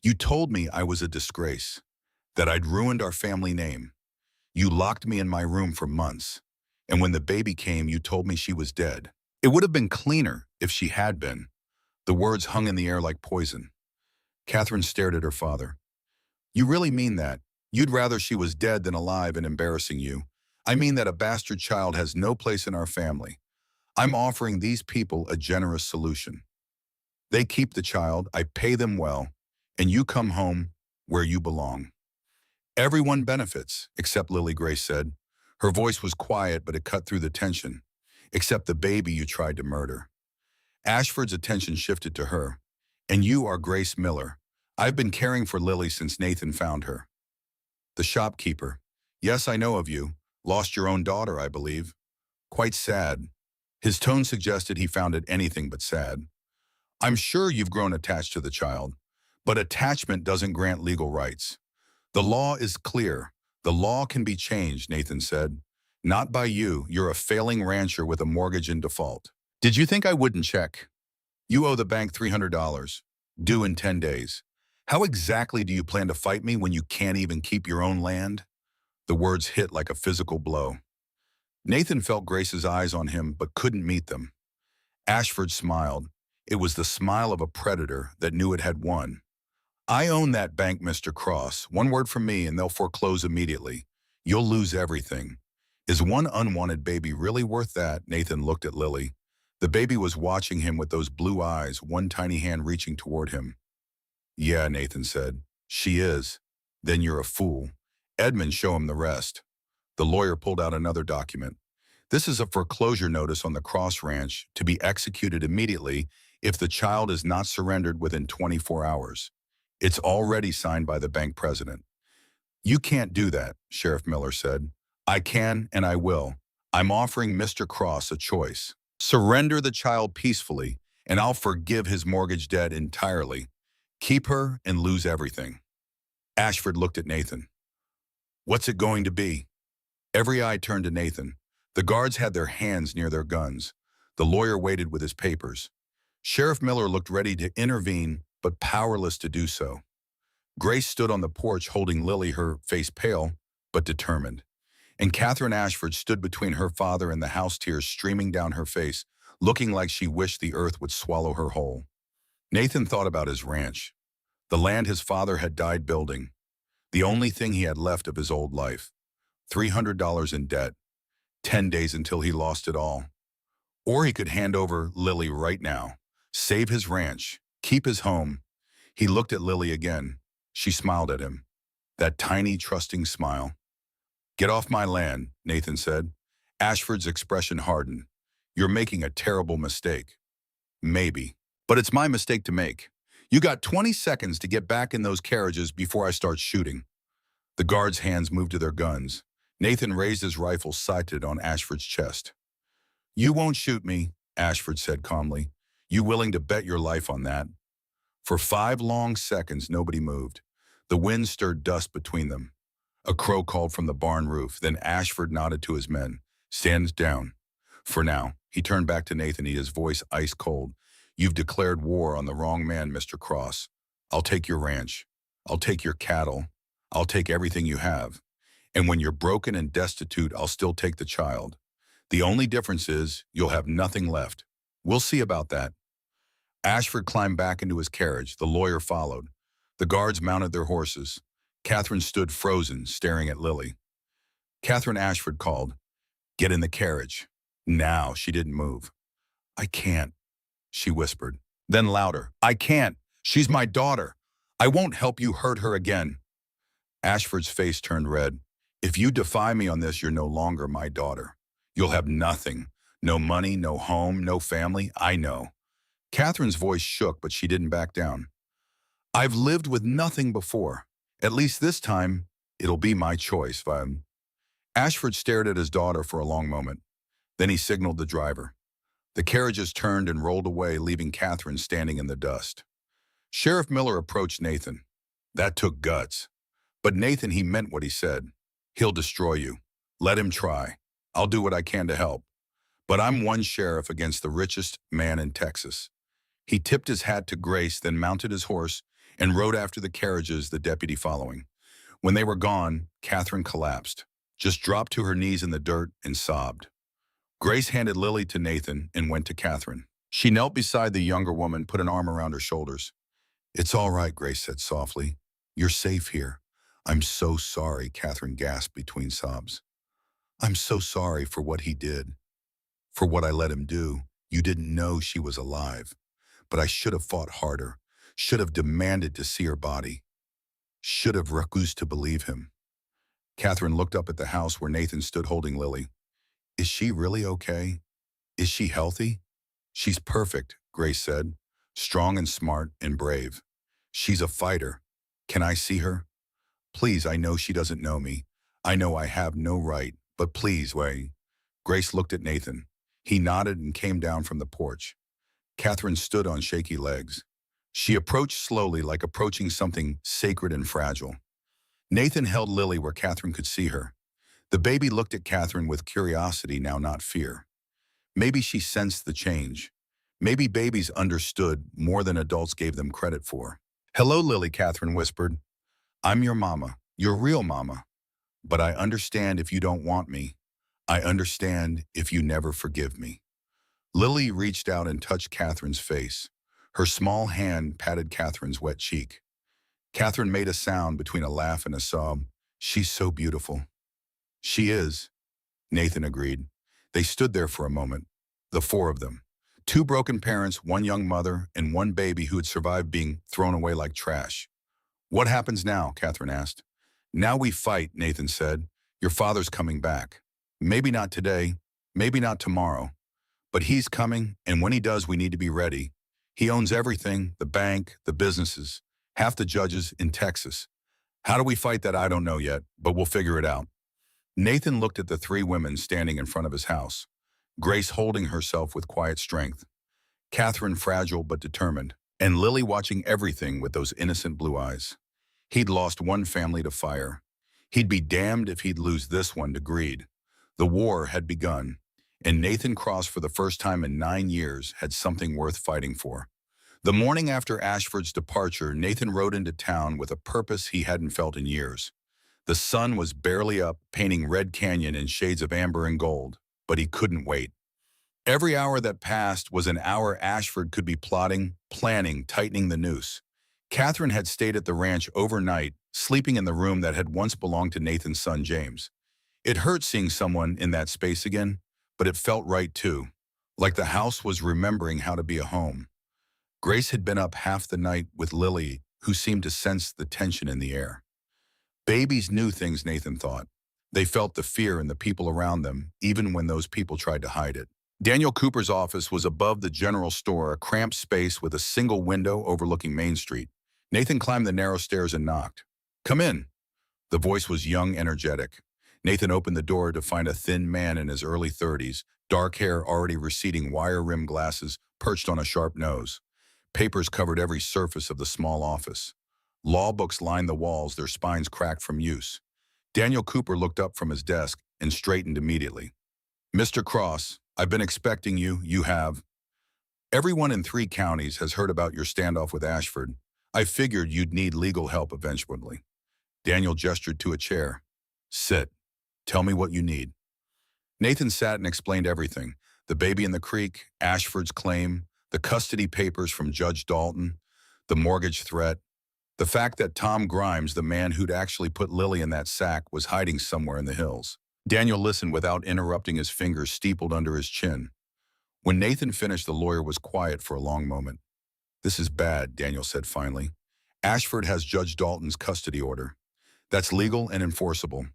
You told me I was a disgrace, that I'd ruined our family name. You locked me in my room for months. And when the baby came, you told me she was dead. It would have been cleaner if she had been. The words hung in the air like poison. Catherine stared at her father. You really mean that? You'd rather she was dead than alive and embarrassing you. I mean that a bastard child has no place in our family. I'm offering these people a generous solution. They keep the child, I pay them well, and you come home where you belong. Everyone benefits, except Lily, Grace said. Her voice was quiet, but it cut through the tension. Except the baby you tried to murder. Ashford's attention shifted to her. And you are Grace Miller. I've been caring for Lily since Nathan found her. The shopkeeper. Yes, I know of you. Lost your own daughter, I believe. Quite sad. His tone suggested he found it anything but sad. I'm sure you've grown attached to the child, but attachment doesn't grant legal rights. The law is clear. The law can be changed, Nathan said. Not by you. You're a failing rancher with a mortgage in default. Did you think I wouldn't check? You owe the bank $300, due in 10 days. How exactly do you plan to fight me when you can't even keep your own land? The words hit like a physical blow. Nathan felt Grace's eyes on him but couldn't meet them. Ashford smiled. It was the smile of a predator that knew it had won. I own that bank, Mr. Cross. One word from me and they'll foreclose immediately. You'll lose everything. Is one unwanted baby really worth that? Nathan looked at Lily. The baby was watching him with those blue eyes, one tiny hand reaching toward him. Yeah, Nathan said. She is. Then you're a fool. Edmund, show him the rest. The lawyer pulled out another document. This is a foreclosure notice on the Cross Ranch to be executed immediately if the child is not surrendered within 24 hours. It's already signed by the bank president. You can't do that, Sheriff Miller said. I can and I will. I'm offering Mr. Cross a choice. Surrender the child peacefully, and I'll forgive his mortgage debt entirely. Keep her and lose everything. Ashford looked at Nathan. What's it going to be? Every eye turned to Nathan. The guards had their hands near their guns. The lawyer waited with his papers. Sheriff Miller looked ready to intervene, but powerless to do so. Grace stood on the porch holding Lily, her face pale, but determined. And Catherine Ashford stood between her father and the house, tears streaming down her face, looking like she wished the earth would swallow her whole. Nathan thought about his ranch, the land his father had died building, the only thing he had left of his old life. $300 in debt, 10 days until he lost it all. Or he could hand over Lily right now, save his ranch, keep his home. He looked at Lily again. She smiled at him. That tiny, trusting smile. Get off my land, Nathan said. Ashford's expression hardened. You're making a terrible mistake. Maybe. But it's my mistake to make. You got 20 seconds to get back in those carriages before I start shooting. The guards' hands moved to their guns. Nathan raised his rifle, sighted on Ashford's chest. You won't shoot me, Ashford said calmly. You willing to bet your life on that? For 5 long seconds, nobody moved. The wind stirred dust between them. A crow called from the barn roof. Then Ashford nodded to his men. Stand down. For now, he turned back to Nathan, his voice ice cold. You've declared war on the wrong man, Mr. Cross. I'll take your ranch. I'll take your cattle. I'll take everything you have. And when you're broken and destitute, I'll still take the child. The only difference is you'll have nothing left. We'll see about that. Ashford climbed back into his carriage. The lawyer followed. The guards mounted their horses. Catherine stood frozen, staring at Lily. Catherine Ashford called, Get in the carriage. Now. She didn't move. I can't, she whispered. Then louder, I can't. She's my daughter. I won't help you hurt her again. Ashford's face turned red. If you defy me on this, you're no longer my daughter. You'll have nothing. No money, no home, no family. I know. Catherine's voice shook, but she didn't back down. I've lived with nothing before. At least this time, it'll be my choice. Ashford stared at his daughter for a long moment. Then he signaled the driver. The carriages turned and rolled away, leaving Catherine standing in the dust. Sheriff Miller approached Nathan. That took guts. But Nathan, he meant what he said. He'll destroy you. Let him try. I'll do what I can to help. But I'm one sheriff against the richest man in Texas. He tipped his hat to Grace, then mounted his horse and rode after the carriages, the deputy following. When they were gone, Catherine collapsed, just dropped to her knees in the dirt and sobbed. Grace handed Lily to Nathan and went to Catherine. She knelt beside the younger woman, put an arm around her shoulders. It's all right, Grace said softly. You're safe here. I'm so sorry, Catherine gasped between sobs. I'm so sorry for what he did, for what I let him do. You didn't know she was alive, but I should have fought harder, should have demanded to see her body, should have refused to believe him. Catherine looked up at the house where Nathan stood holding Lily. Is she really okay? Is she healthy? She's perfect, Grace said, strong and smart and brave. She's a fighter. Can I see her? Please, I know she doesn't know me. I know I have no right, but please, wait. Grace looked at Nathan. He nodded and came down from the porch. Catherine stood on shaky legs. She approached slowly, like approaching something sacred and fragile. Nathan held Lily where Catherine could see her. The baby looked at Catherine with curiosity, now not fear. Maybe she sensed the change. Maybe babies understood more than adults gave them credit for. Hello, Lily, Catherine whispered. I'm your mama, your real mama. But I understand if you don't want me. I understand if you never forgive me. Lily reached out and touched Catherine's face. Her small hand patted Catherine's wet cheek. Catherine made a sound between a laugh and a sob. She's so beautiful. She is, Nathan agreed. They stood there for a moment, the 4 of them. 2 broken parents, 1 young mother, and 1 baby who had survived being thrown away like trash. What happens now? Catherine asked. Now we fight, Nathan said. Your father's coming back. Maybe not today, maybe not tomorrow. But he's coming, and when he does, we need to be ready. He owns everything, the bank, the businesses, half the judges in Texas. How do we fight that? I don't know yet, but we'll figure it out. Nathan looked at the 3 women standing in front of his house. Grace holding herself with quiet strength. Catherine fragile but determined. And Lily watching everything with those innocent blue eyes. He'd lost one family to fire. He'd be damned if he'd lose this one to greed. The war had begun, and Nathan Cross, for the first time in 9 years, had something worth fighting for. The morning after Ashford's departure, Nathan rode into town with a purpose he hadn't felt in years. The sun was barely up, painting Red Canyon in shades of amber and gold, but he couldn't wait. Every hour that passed was an hour Ashford could be plotting, planning, tightening the noose. Catherine had stayed at the ranch overnight, sleeping in the room that had once belonged to Nathan's son James. It hurt seeing someone in that space again, but it felt right too, like the house was remembering how to be a home. Grace had been up half the night with Lily, who seemed to sense the tension in the air. Babies knew things, Nathan thought. They felt the fear in the people around them, even when those people tried to hide it. Daniel Cooper's office was above the general store, a cramped space with a single window overlooking Main Street. Nathan climbed the narrow stairs and knocked. "Come in." The voice was young, energetic. Nathan opened the door to find a thin man in his early 30s, dark hair already receding, wire-rimmed glasses perched on a sharp nose. Papers covered every surface of the small office. Law books lined the walls, their spines cracked from use. Daniel Cooper looked up from his desk and straightened immediately. "Mr. Cross, I've been expecting you. You have. Everyone in 3 counties has heard about your standoff with Ashford. I figured you'd need legal help eventually." Daniel gestured to a chair. "Sit. Tell me what you need." Nathan sat and explained everything. The baby in the creek, Ashford's claim, the custody papers from Judge Dalton, the mortgage threat, the fact that Tom Grimes, the man who'd actually put Lily in that sack, was hiding somewhere in the hills. Daniel listened without interrupting, his fingers steepled under his chin. When Nathan finished, the lawyer was quiet for a long moment. "This is bad," Daniel said finally. "Ashford has Judge Dalton's custody order. That's legal and enforceable.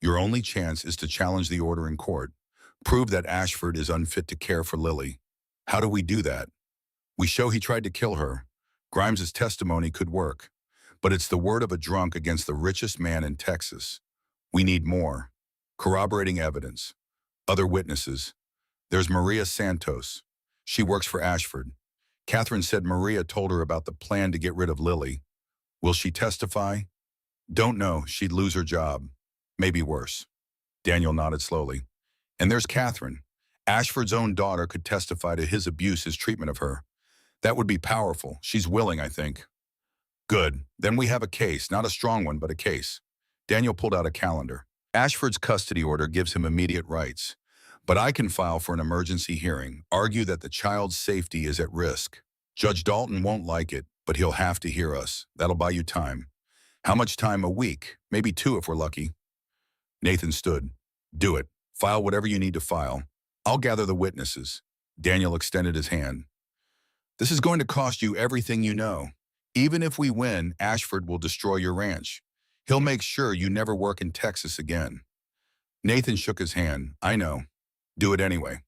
Your only chance is to challenge the order in court. Prove that Ashford is unfit to care for Lily." "How do we do that?" "We show he tried to kill her. Grimes's testimony could work. But it's the word of a drunk against the richest man in Texas. We need more. Corroborating evidence. Other witnesses. There's Maria Santos. She works for Ashford. Catherine said Maria told her about the plan to get rid of Lily. Will she testify?" "Don't know. She'd lose her job. Maybe worse." Daniel nodded slowly. "And there's Catherine. Ashford's own daughter could testify to his abuse, his treatment of her. That would be powerful. She's willing, I think." "Good. Then we have a case. Not a strong one, but a case." Daniel pulled out a calendar. "Ashford's custody order gives him immediate rights. But I can file for an emergency hearing, argue that the child's safety is at risk. Judge Dalton won't like it, but he'll have to hear us. That'll buy you time." "How much time? A week? Maybe 2 if we're lucky." Nathan stood. "Do it. File whatever you need to file. I'll gather the witnesses." Daniel extended his hand. "This is going to cost you everything you know. Even if we win, Ashford will destroy your ranch. He'll make sure you never work in Texas again." Nathan shook his hand. "I know. Do it anyway."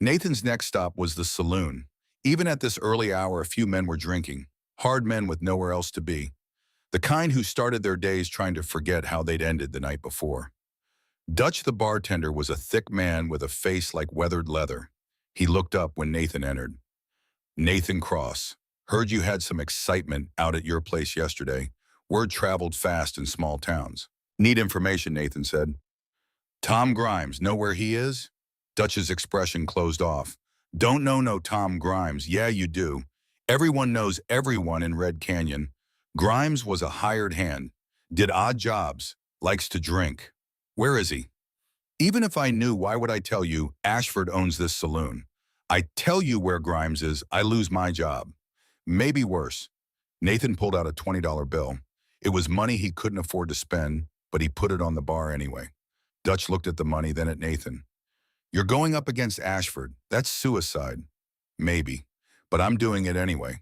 Nathan's next stop was the saloon. Even at this early hour, a few men were drinking. Hard men with nowhere else to be. The kind who started their days trying to forget how they'd ended the night before. Dutch, the bartender, was a thick man with a face like weathered leather. He looked up when Nathan entered. "Nathan Cross. Heard you had some excitement out at your place yesterday. Word traveled fast in small towns." "Need information," Nathan said. "Tom Grimes. Know where he is?" Dutch's expression closed off. "Don't know no Tom Grimes. Yeah, you do. Everyone knows everyone in Red Canyon. Grimes was a hired hand. Did odd jobs. Likes to drink. Where is he?" "Even if I knew, why would I tell you? Ashford owns this saloon. I tell you where Grimes is, I lose my job. Maybe worse." Nathan pulled out a $20 bill. It was money he couldn't afford to spend, but he put it on the bar anyway. Dutch looked at the money, then at Nathan. "You're going up against Ashford. That's suicide." "Maybe, but I'm doing it anyway."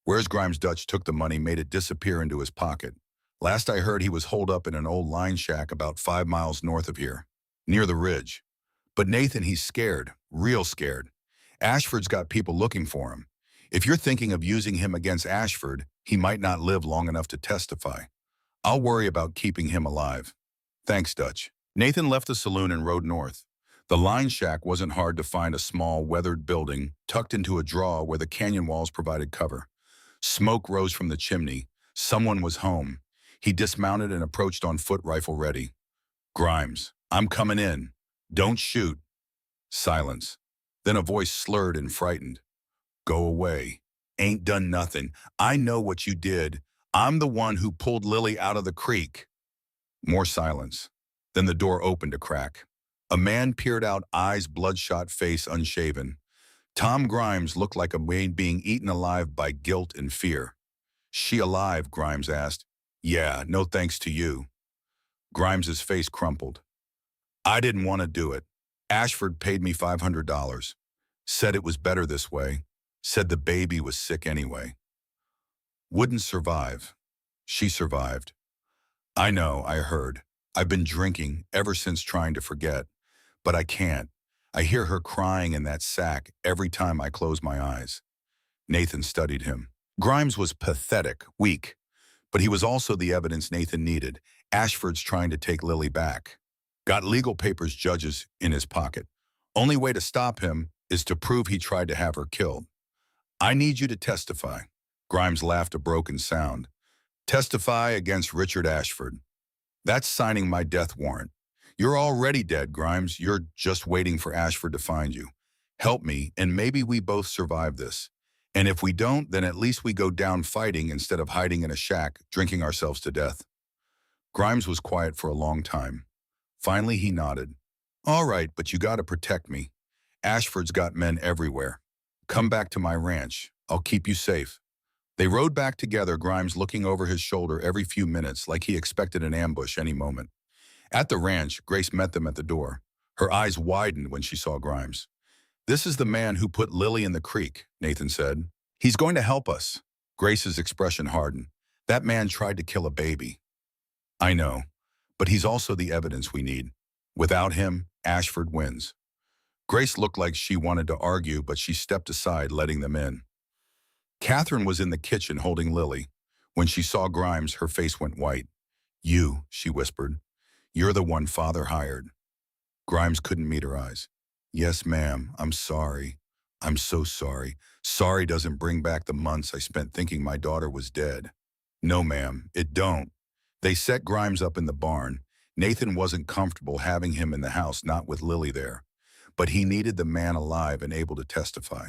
"Where's Grimes?" Dutch took the money, made it disappear into his pocket. "Last I heard, he was holed up in an old line shack about 5 miles north of here, near the ridge. But Nathan, he's scared, real scared. Ashford's got people looking for him. If you're thinking of using him against Ashford, he might not live long enough to testify. I'll worry about keeping him alive." "Thanks, Dutch." Nathan left the saloon and rode north. The line shack wasn't hard to find, a small, weathered building tucked into a draw where the canyon walls provided cover. Smoke rose from the chimney. Someone was home. He dismounted and approached on foot, rifle ready. Grimes, I'm coming in. Don't shoot. Silence. Then a voice slurred and frightened. Go away. Ain't done nothing. I know what you did. I'm the one who pulled Lily out of the creek. More silence. Then the door opened a crack. A man peered out, eyes bloodshot, face unshaven. Tom Grimes looked like a man being eaten alive by guilt and fear. She alive? Grimes asked. Yeah, no thanks to you. Grimes's face crumpled. I didn't want to do it. Ashford paid me $500. Said it was better this way. Said the baby was sick anyway. Wouldn't survive. She survived. I know, I heard. I've been drinking ever since, trying to forget. But I can't. I hear her crying in that sack every time I close my eyes. Nathan studied him. Grimes was pathetic, weak. But he was also the evidence Nathan needed. Ashford's trying to take Lily back. Got legal papers, judges in his pocket. Only way to stop him is to prove he tried to have her killed. I need you to testify. Grimes laughed a broken sound. Testify against Richard Ashford. That's signing my death warrant. You're already dead, Grimes. You're just waiting for Ashford to find you. Help me, and maybe we both survive this. And if we don't, then at least we go down fighting instead of hiding in a shack, drinking ourselves to death. Grimes was quiet for a long time. Finally, he nodded. All right, but you gotta protect me. Ashford's got men everywhere. Come back to my ranch. I'll keep you safe. They rode back together, Grimes looking over his shoulder every few minutes like he expected an ambush any moment. At the ranch, Grace met them at the door. Her eyes widened when she saw Grimes. This is the man who put Lily in the creek, Nathan said. He's going to help us. Grace's expression hardened. That man tried to kill a baby. I know, but he's also the evidence we need. Without him, Ashford wins. Grace looked like she wanted to argue, but she stepped aside, letting them in. Catherine was in the kitchen holding Lily. When she saw Grimes, her face went white. You, she whispered. You're the one Father hired. Grimes couldn't meet her eyes. Yes, ma'am, I'm sorry. I'm so sorry. Sorry doesn't bring back the months I spent thinking my daughter was dead. No, ma'am, it don't. They set Grimes up in the barn. Nathan wasn't comfortable having him in the house, not with Lily there. But he needed the man alive and able to testify.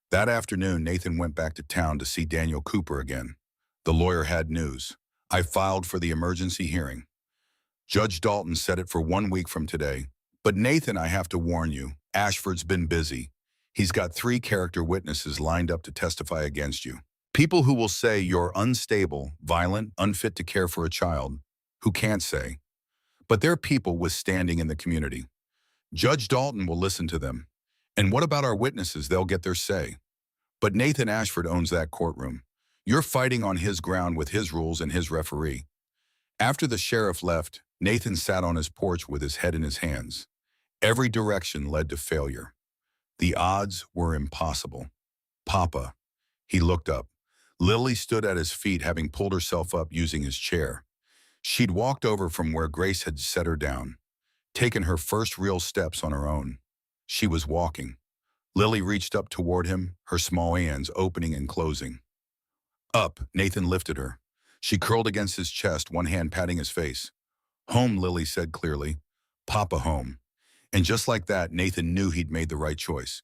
That afternoon, Nathan went back to town to see Daniel Cooper again. The lawyer had news. I filed for the emergency hearing. Judge Dalton set it for 1 week from today. But Nathan, I have to warn you, Ashford's been busy. He's got 3 character witnesses lined up to testify against you. People who will say you're unstable, violent, unfit to care for a child, who can't say. But they're people with standing in the community. Judge Dalton will listen to them. And what about our witnesses? They'll get their say. But Nathan Ashford owns that courtroom. You're fighting on his ground with his rules and his referee. After the sheriff left, Nathan sat on his porch with his head in his hands. Every direction led to failure. The odds were impossible. Papa. He looked up. Lily stood at his feet, having pulled herself up using his chair. She'd walked over from where Grace had set her down, taken her first real steps on her own. She was walking. Lily reached up toward him, her small hands opening and closing. Up, Nathan lifted her. She curled against his chest, one hand patting his face. Home, Lily said clearly. Papa home. And just like that, Nathan knew he'd made the right choice.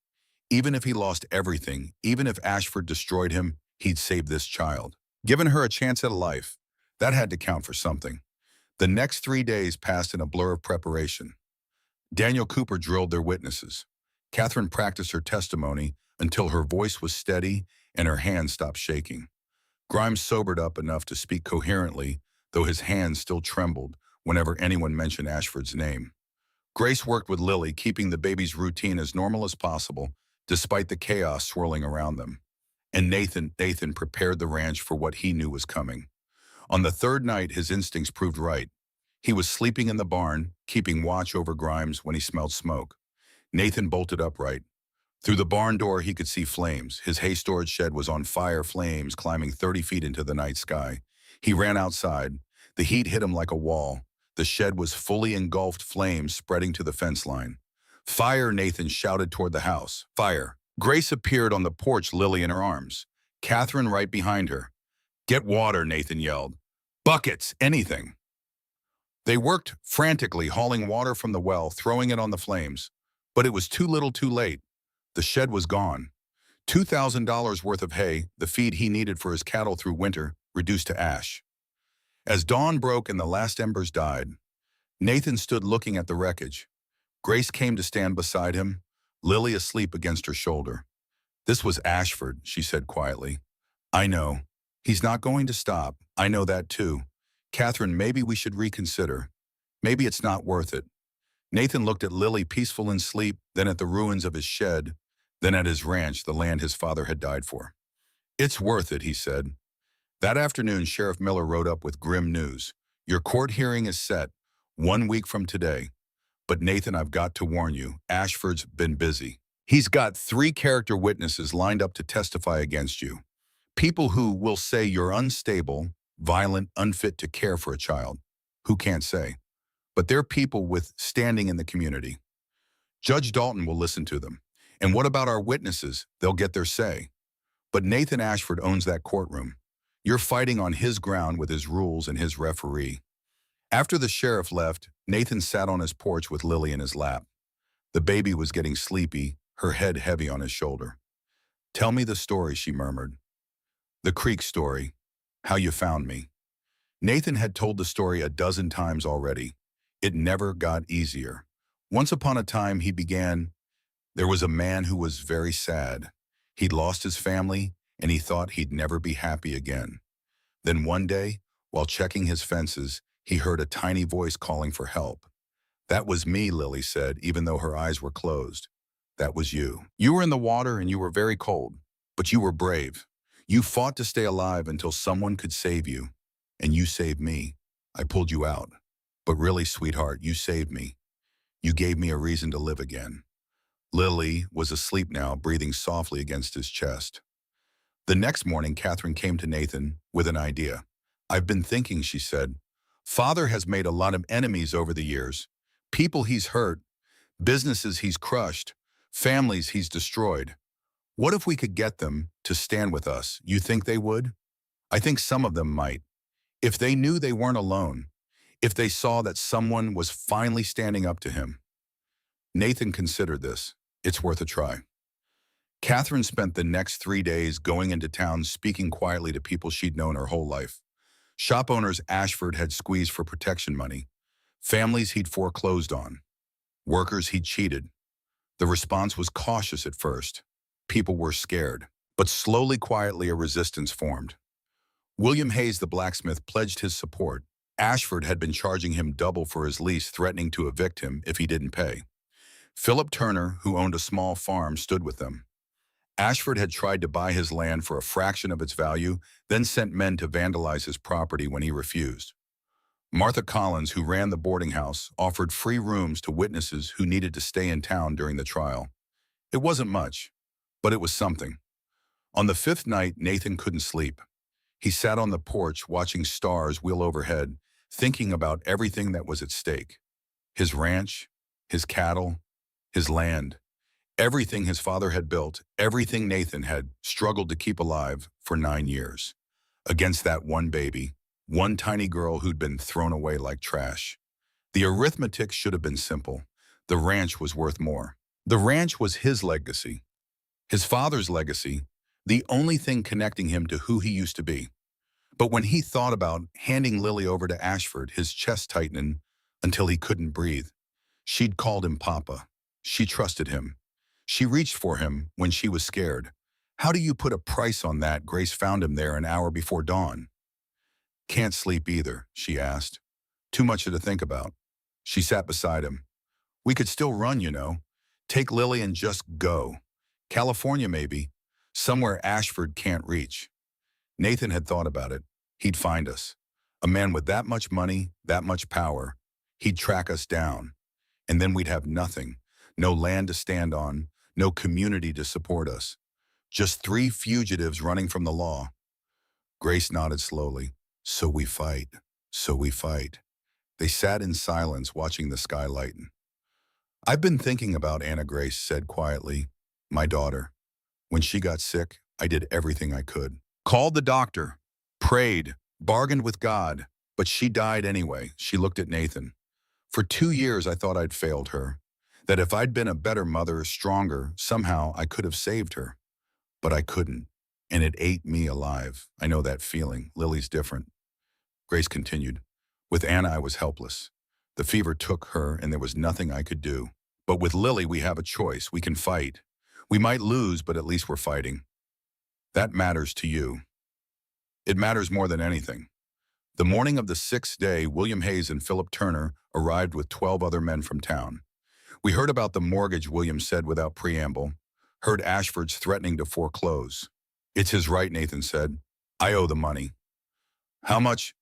Even if he lost everything, even if Ashford destroyed him, he'd save this child. Given her a chance at a life, that had to count for something. The next 3 days passed in a blur of preparation. Daniel Cooper drilled their witnesses. Catherine practiced her testimony until her voice was steady and her hands stopped shaking. Grimes sobered up enough to speak coherently, though his hands still trembled whenever anyone mentioned Ashford's name. Grace worked with Lily, keeping the baby's routine as normal as possible, despite the chaos swirling around them. And Nathan prepared the ranch for what he knew was coming. On the 3rd night, his instincts proved right. He was sleeping in the barn, keeping watch over Grimes when he smelled smoke. Nathan bolted upright. Through the barn door, he could see flames. His hay storage shed was on fire, flames climbing 30 feet into the night sky. He ran outside. The heat hit him like a wall. The shed was fully engulfed, flames spreading to the fence line. Fire, Nathan shouted toward the house. Fire. Grace appeared on the porch, Lily in her arms. Catherine right behind her. Get water, Nathan yelled. Buckets, anything. They worked frantically, hauling water from the well, throwing it on the flames. But it was too little too late. The shed was gone. $2,000 worth of hay, the feed he needed for his cattle through winter, reduced to ash. As dawn broke and the last embers died, Nathan stood looking at the wreckage. Grace came to stand beside him, Lily asleep against her shoulder. This was Ashford, she said quietly. I know. He's not going to stop. I know that too. Catherine, maybe we should reconsider. Maybe it's not worth it. Nathan looked at Lily peaceful in sleep, then at the ruins of his shed, then at his ranch, the land his father had died for. It's worth it, he said. That afternoon, Sheriff Miller rode up with grim news. Your court hearing is set, 1 week from today. But Nathan, I've got to warn you, Ashford's been busy. He's got 3 character witnesses lined up to testify against you. People who will say you're unstable, violent, unfit to care for a child. Who can't say? But they're people with standing in the community. Judge Dalton will listen to them. And what about our witnesses? They'll get their say. But Nathan Ashford owns that courtroom. You're fighting on his ground with his rules and his referee. After the sheriff left, Nathan sat on his porch with Lily in his lap. The baby was getting sleepy, her head heavy on his shoulder. Tell me the story, she murmured. The creek story. How you found me. Nathan had told the story a dozen times already. It never got easier. Once upon a time, he began, there was a man who was very sad. He'd lost his family, and he thought he'd never be happy again. Then one day, while checking his fences, he heard a tiny voice calling for help. That was me, Lily said, even though her eyes were closed. That was you. You were in the water and you were very cold, but you were brave. You fought to stay alive until someone could save you. And you saved me. I pulled you out. But really, sweetheart, you saved me. You gave me a reason to live again. Lily was asleep now, breathing softly against his chest. The next morning, Catherine came to Nathan with an idea. I've been thinking, she said. Father has made a lot of enemies over the years. People he's hurt, businesses he's crushed, families he's destroyed. What if we could get them to stand with us? You think they would? I think some of them might. If they knew they weren't alone, if they saw that someone was finally standing up to him. Nathan considered this. It's worth a try. Catherine spent the next 3 days going into town speaking quietly to people she'd known her whole life. Shop owners Ashford had squeezed for protection money. Families he'd foreclosed on. Workers he'd cheated. The response was cautious at first. People were scared. But slowly, quietly, a resistance formed. William Hayes, the blacksmith, pledged his support. Ashford had been charging him double for his lease, threatening to evict him if he didn't pay. Philip Turner, who owned a small farm, stood with them. Ashford had tried to buy his land for a fraction of its value, then sent men to vandalize his property when he refused. Martha Collins, who ran the boarding house, offered free rooms to witnesses who needed to stay in town during the trial. It wasn't much, but it was something. On the 5th night, Nathan couldn't sleep. He sat on the porch watching stars wheel overhead, thinking about everything that was at stake. His ranch, his cattle, his land. Everything his father had built, everything Nathan had struggled to keep alive for 9 years. Against that one baby, one tiny girl who'd been thrown away like trash. The arithmetic should have been simple. The ranch was worth more. The ranch was his legacy. His father's legacy, the only thing connecting him to who he used to be. But when he thought about handing Lily over to Ashford, his chest tightened until he couldn't breathe. She'd called him Papa. She trusted him. She reached for him when she was scared. How do you put a price on that? Grace found him there an hour before dawn. Can't sleep either, she asked. Too much to think about. She sat beside him. We could still run, you know. Take Lily and just go. California, maybe. Somewhere Ashford can't reach. Nathan had thought about it. He'd find us. A man with that much money, that much power. He'd track us down. And then we'd have nothing. No land to stand on. No community to support us. Just 3 fugitives running from the law. Grace nodded slowly. So we fight. So we fight. They sat in silence, watching the sky lighten. I've been thinking about Anna, Grace said quietly. My daughter. When she got sick, I did everything I could. Called the doctor, prayed, bargained with God, but she died anyway. She looked at Nathan. For 2 years, I thought I'd failed her. That if I'd been a better mother, stronger, somehow I could have saved her. But I couldn't. And it ate me alive. I know that feeling. Lily's different. Grace continued. With Anna, I was helpless. The fever took her, and there was nothing I could do. But with Lily, we have a choice. We can fight. We might lose, but at least we're fighting. That matters to you. It matters more than anything. The morning of the 6th day, William Hayes and Philip Turner arrived with 12 other men from town. We heard about the mortgage, William said without preamble. Heard Ashford's threatening to foreclose. It's his right, Nathan said. I owe the money. How much?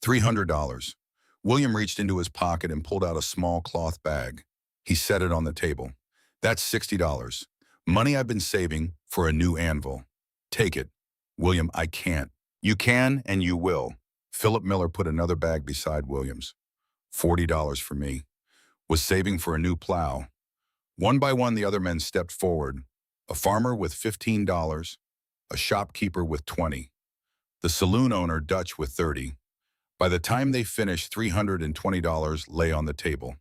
$300. William reached into his pocket and pulled out a small cloth bag. He set it on the table. That's $60. Money I've been saving for a new anvil. Take it. William, I can't. You can and you will. Philip Miller put another bag beside William's. $40 for me. Was saving for a new plow. One by one, the other men stepped forward. A farmer with $15, a shopkeeper with $20, the saloon owner, Dutch, with $30. By the time they finished, $320 lay on the table.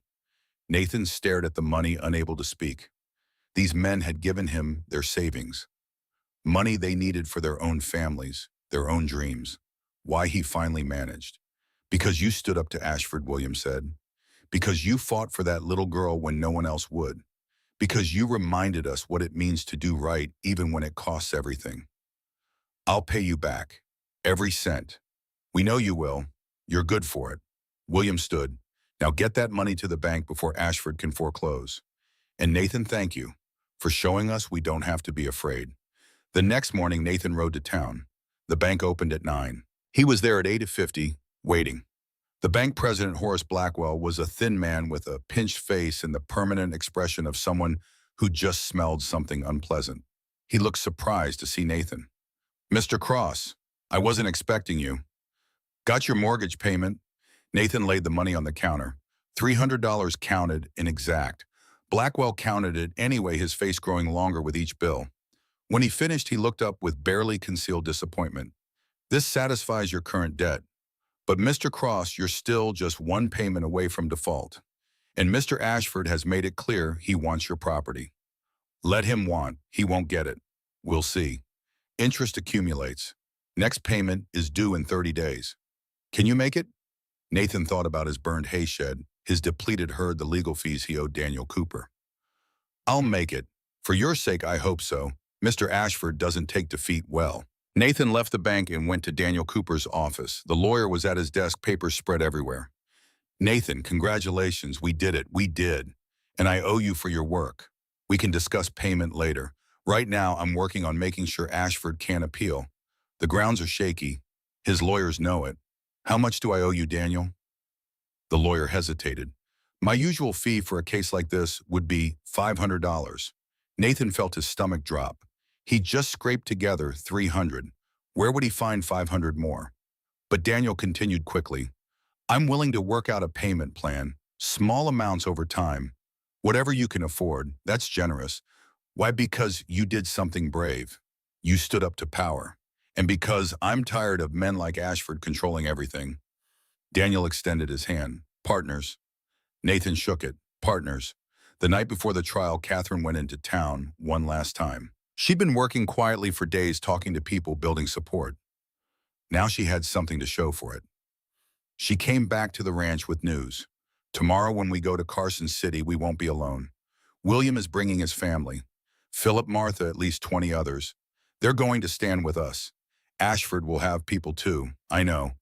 Nathan stared at the money, unable to speak. These men had given him their savings. Money they needed for their own families, their own dreams. Why he finally managed. Because you stood up to Ashford, William said. Because you fought for that little girl when no one else would. Because you reminded us what it means to do right even when it costs everything. I'll pay you back. Every cent. We know you will. You're good for it. William stood. Now get that money to the bank before Ashford can foreclose. And Nathan, thank you for showing us we don't have to be afraid. The next morning, Nathan rode to town. The bank opened at 9. He was there at 8:50, waiting. The bank president, Horace Blackwell, was a thin man with a pinched face and the permanent expression of someone who just smelled something unpleasant. He looked surprised to see Nathan. Mr. Cross, I wasn't expecting you. Got your mortgage payment? Nathan laid the money on the counter. $300 counted and exact. Blackwell counted it anyway, his face growing longer with each bill. When he finished, he looked up with barely concealed disappointment. This satisfies your current debt. But Mr. Cross, you're still just one payment away from default. And Mr. Ashford has made it clear he wants your property. Let him want, he won't get it. We'll see. Interest accumulates. Next payment is due in 30 days. Can you make it? Nathan thought about his burned hay shed, his depleted herd, the legal fees he owed Daniel Cooper. I'll make it. For your sake, I hope so. Mr. Ashford doesn't take defeat well. Nathan left the bank and went to Daniel Cooper's office. The lawyer was at his desk, papers spread everywhere. Nathan, congratulations, we did it, we did. And I owe you for your work. We can discuss payment later. Right now, I'm working on making sure Ashford can't appeal. The grounds are shaky. His lawyers know it. How much do I owe you, Daniel? The lawyer hesitated. My usual fee for a case like this would be $500. Nathan felt his stomach drop. He just scraped together $300. Where would he find $500 more? But Daniel continued quickly. I'm willing to work out a payment plan, small amounts over time. Whatever you can afford, that's generous. Why? Because you did something brave. You stood up to power. And because I'm tired of men like Ashford controlling everything. Daniel extended his hand. Partners. Nathan shook it. Partners. The night before the trial, Catherine went into town one last time. She'd been working quietly for days, talking to people, building support. Now she had something to show for it. She came back to the ranch with news. Tomorrow when we go to Carson City, we won't be alone. William is bringing his family. Philip, Martha, at least 20 others. They're going to stand with us. Ashford will have people too, I know.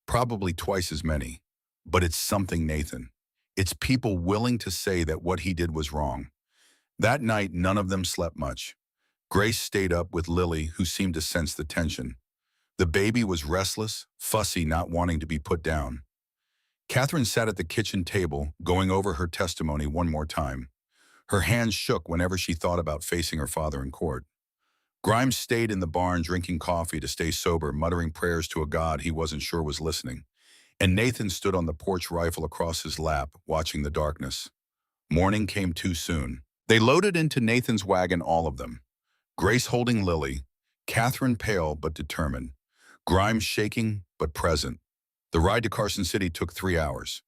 Probably twice as many. But it's something, Nathan. It's people willing to say that what he did was wrong. That night, none of them slept much. Grace stayed up with Lily, who seemed to sense the tension. The baby was restless, fussy, not wanting to be put down. Catherine sat at the kitchen table, going over her testimony one more time. Her hands shook whenever she thought about facing her father in court. Grimes stayed in the barn drinking coffee to stay sober, muttering prayers to a God he wasn't sure was listening. And Nathan stood on the porch, rifle across his lap, watching the darkness. Morning came too soon. They loaded into Nathan's wagon, all of them. Grace holding Lily, Catherine pale but determined, Grimes shaking but present. The ride to Carson City took 3 hours.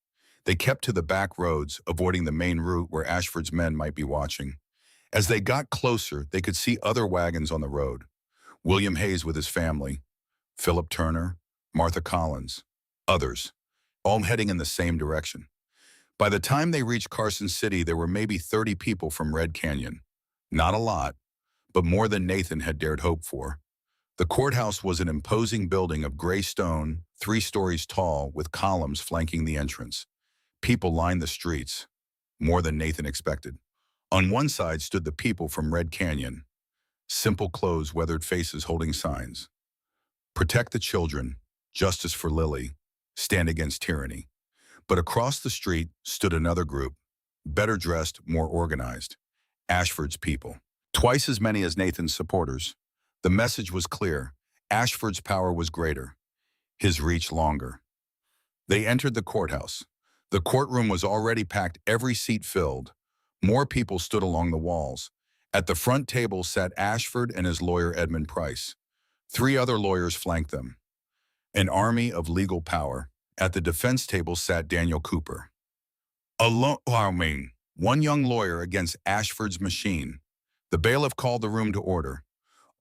They kept to the back roads, avoiding the main route where Ashford's men might be watching. As they got closer, they could see other wagons on the road. William Hayes with his family, Philip Turner, Martha Collins, others, all heading in the same direction. By the time they reached Carson City, there were maybe 30 people from Red Canyon. Not a lot, but more than Nathan had dared hope for. The courthouse was an imposing building of gray stone, 3 stories tall, with columns flanking the entrance. People lined the streets, more than Nathan expected. On one side stood the people from Red Canyon, simple clothes, weathered faces holding signs. Protect the children, justice for Lily, stand against tyranny. But across the street stood another group, better dressed, more organized. Ashford's people. Twice as many as Nathan's supporters. The message was clear. Ashford's power was greater, his reach longer. They entered the courthouse. The courtroom was already packed, every seat filled. More people stood along the walls. At the front table sat Ashford and his lawyer Edmund Price. 3 other lawyers flanked them. An army of legal power. At the defense table sat Daniel Cooper. One young lawyer against Ashford's machine. The bailiff called the room to order.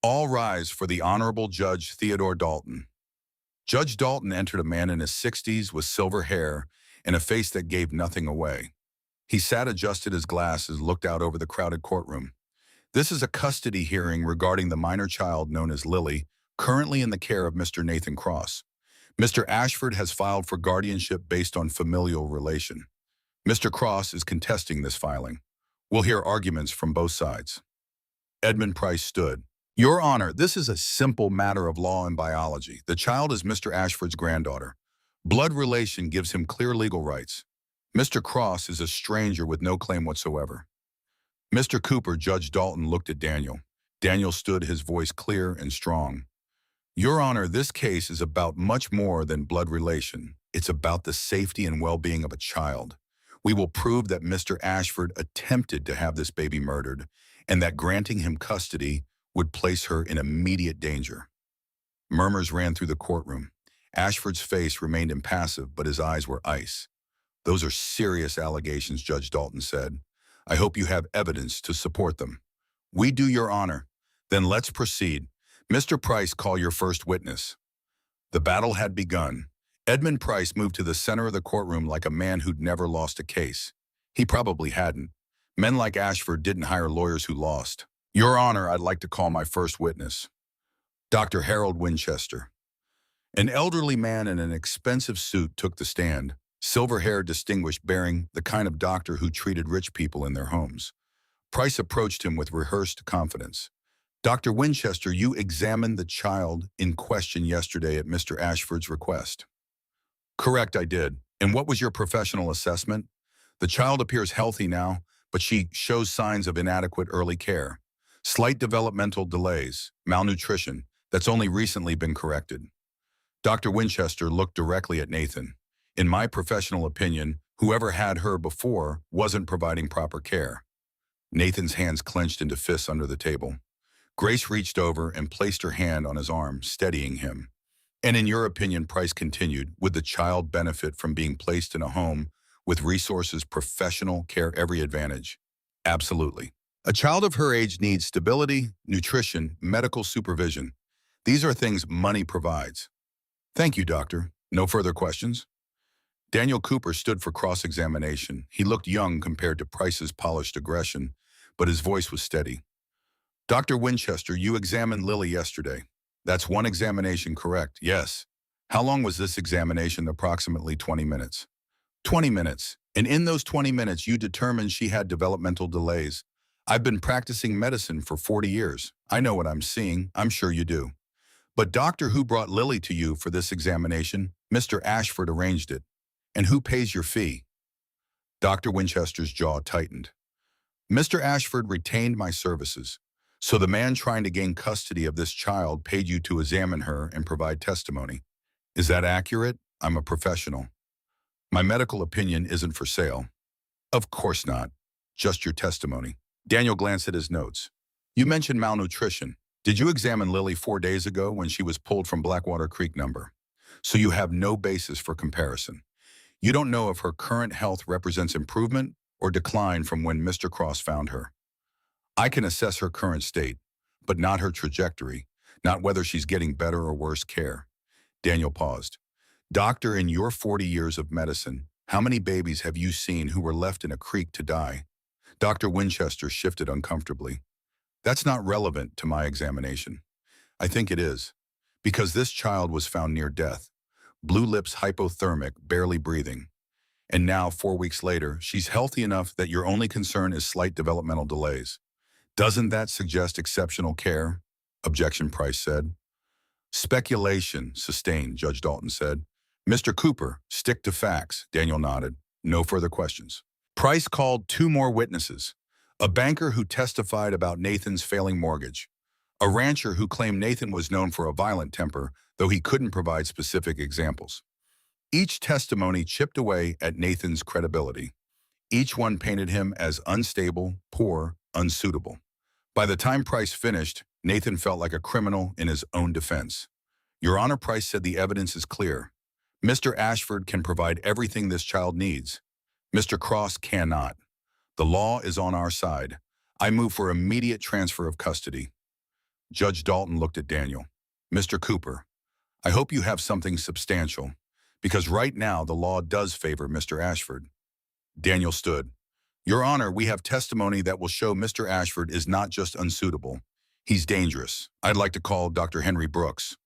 All rise for the Honorable Judge Theodore Dalton. Judge Dalton entered, a man in his 60s with silver hair and a face that gave nothing away. He sat, adjusted his glasses, looked out over the crowded courtroom. This is a custody hearing regarding the minor child known as Lily, currently in the care of Mr. Nathan Cross. Mr. Ashford has filed for guardianship based on familial relation. Mr. Cross is contesting this filing. We'll hear arguments from both sides. Edmund Price stood. Your Honor, this is a simple matter of law and biology. The child is Mr. Ashford's granddaughter. Blood relation gives him clear legal rights. Mr. Cross is a stranger with no claim whatsoever. Mr. Cooper, Judge Dalton looked at Daniel. Daniel stood, his voice clear and strong. Your Honor, this case is about much more than blood relation. It's about the safety and well-being of a child. We will prove that Mr. Ashford attempted to have this baby murdered, and that granting him custody would place her in immediate danger. Murmurs ran through the courtroom. Ashford's face remained impassive, but his eyes were ice. Those are serious allegations, Judge Dalton said. I hope you have evidence to support them. We do, Your Honor. Then let's proceed. Mr. Price, call your first witness. The battle had begun. Edmund Price moved to the center of the courtroom like a man who'd never lost a case. He probably hadn't. Men like Ashford didn't hire lawyers who lost. Your Honor, I'd like to call my first witness. Dr. Harold Winchester. An elderly man in an expensive suit took the stand, silver-haired, distinguished, bearing the kind of doctor who treated rich people in their homes. Price approached him with rehearsed confidence. Dr. Winchester, you examined the child in question yesterday at Mr. Ashford's request. Correct, I did. And what was your professional assessment? The child appears healthy now, but she shows signs of inadequate early care. Slight developmental delays, malnutrition, that's only recently been corrected. Dr. Winchester looked directly at Nathan. In my professional opinion, whoever had her before wasn't providing proper care. Nathan's hands clenched into fists under the table. Grace reached over and placed her hand on his arm, steadying him. And in your opinion, Price continued, would the child benefit from being placed in a home with resources, professional care, every advantage? Absolutely. A child of her age needs stability, nutrition, medical supervision. These are things money provides. Thank you, doctor. No further questions? Daniel Cooper stood for cross-examination. He looked young compared to Price's polished aggression, but his voice was steady. Dr. Winchester, you examined Lily yesterday. That's one examination, correct? Yes. How long was this examination? Approximately 20 minutes. 20 minutes. And in those 20 minutes, you determined she had developmental delays. I've been practicing medicine for 40 years. I know what I'm seeing. I'm sure you do. But doctor, who brought Lily to you for this examination? Mr. Ashford arranged it. And who pays your fee? Dr. Winchester's jaw tightened. Mr. Ashford retained my services. So the man trying to gain custody of this child paid you to examine her and provide testimony. Is that accurate? I'm a professional. My medical opinion isn't for sale. Of course not. Just your testimony. Daniel glanced at his notes. You mentioned malnutrition. Did you examine Lily 4 days ago when she was pulled from Blackwater Creek number? So you have no basis for comparison. You don't know if her current health represents improvement or decline from when Mr. Cross found her. I can assess her current state, but not her trajectory, not whether she's getting better or worse care. Daniel paused. Doctor, in your 40 years of medicine, how many babies have you seen who were left in a creek to die? Dr. Winchester shifted uncomfortably. That's not relevant to my examination. I think it is, because this child was found near death, blue lips hypothermic, barely breathing. And now, 4 weeks later, she's healthy enough that your only concern is slight developmental delays. Doesn't that suggest exceptional care? Objection, Price said. Speculation, sustained, Judge Dalton said. Mr. Cooper, stick to facts, Daniel nodded. No further questions. Price called 2 more witnesses. A banker who testified about Nathan's failing mortgage. A rancher who claimed Nathan was known for a violent temper, though he couldn't provide specific examples. Each testimony chipped away at Nathan's credibility. Each one painted him as unstable, poor, unsuitable. By the time Price finished, Nathan felt like a criminal in his own defense. Your Honor, Price said, the evidence is clear. Mr. Ashford can provide everything this child needs. Mr. Cross cannot. The law is on our side. I move for immediate transfer of custody. Judge Dalton looked at Daniel. Mr. Cooper, I hope you have something substantial, because right now the law does favor Mr. Ashford. Daniel stood. Your Honor, we have testimony that will show Mr. Ashford is not just unsuitable. He's dangerous. I'd like to call Dr. Henry Brooks.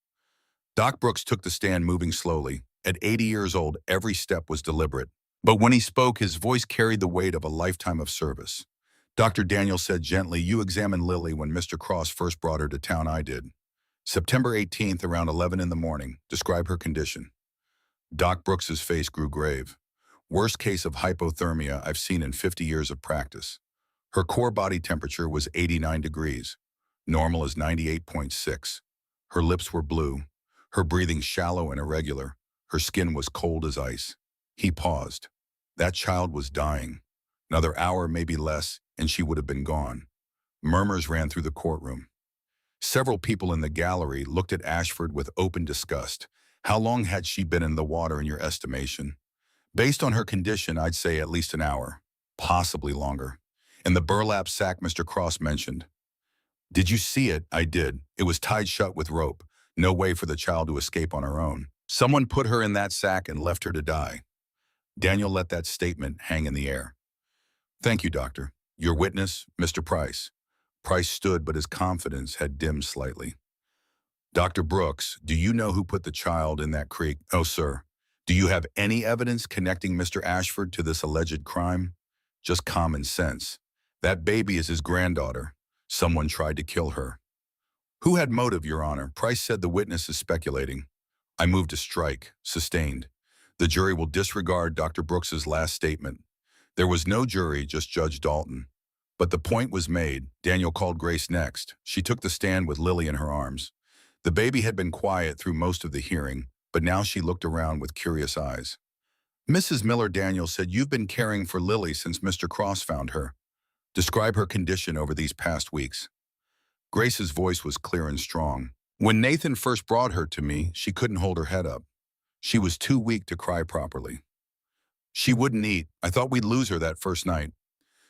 Doc Brooks took the stand, moving slowly. At 80 years old, every step was deliberate. But when he spoke, his voice carried the weight of a lifetime of service. Dr. Daniel said gently, you examined Lily when Mr. Cross first brought her to town. I did. September 18th, around 11 in the morning. Describe her condition. Doc Brooks's face grew grave. Worst case of hypothermia I've seen in 50 years of practice. Her core body temperature was 89 degrees. Normal is 98.6. Her lips were blue. Her breathing shallow and irregular. Her skin was cold as ice. He paused. That child was dying. Another hour, maybe less, and she would have been gone. Murmurs ran through the courtroom. Several people in the gallery looked at Ashford with open disgust. How long had she been in the water in your estimation? Based on her condition, I'd say at least an hour, possibly longer. And the burlap sack Mr. Cross mentioned. Did you see it? I did. It was tied shut with rope. No way for the child to escape on her own. Someone put her in that sack and left her to die. Daniel let that statement hang in the air. Thank you, Doctor. Your witness, Mr. Price. Price stood, but his confidence had dimmed slightly. Dr. Brooks, do you know who put the child in that creek? Oh, sir. Do you have any evidence connecting Mr. Ashford to this alleged crime? Just common sense. That baby is his granddaughter. Someone tried to kill her. Who had motive, Your Honor? Price said the witness is speculating. I move to strike. Sustained. The jury will disregard Dr. Brooks's last statement. There was no jury, just Judge Dalton. But the point was made. Daniel called Grace next. She took the stand with Lily in her arms. The baby had been quiet through most of the hearing, but now she looked around with curious eyes. Mrs. Miller, Daniel said, you've been caring for Lily since Mr. Cross found her. Describe her condition over these past weeks. Grace's voice was clear and strong. When Nathan first brought her to me, she couldn't hold her head up. She was too weak to cry properly. She wouldn't eat. I thought we'd lose her that first night.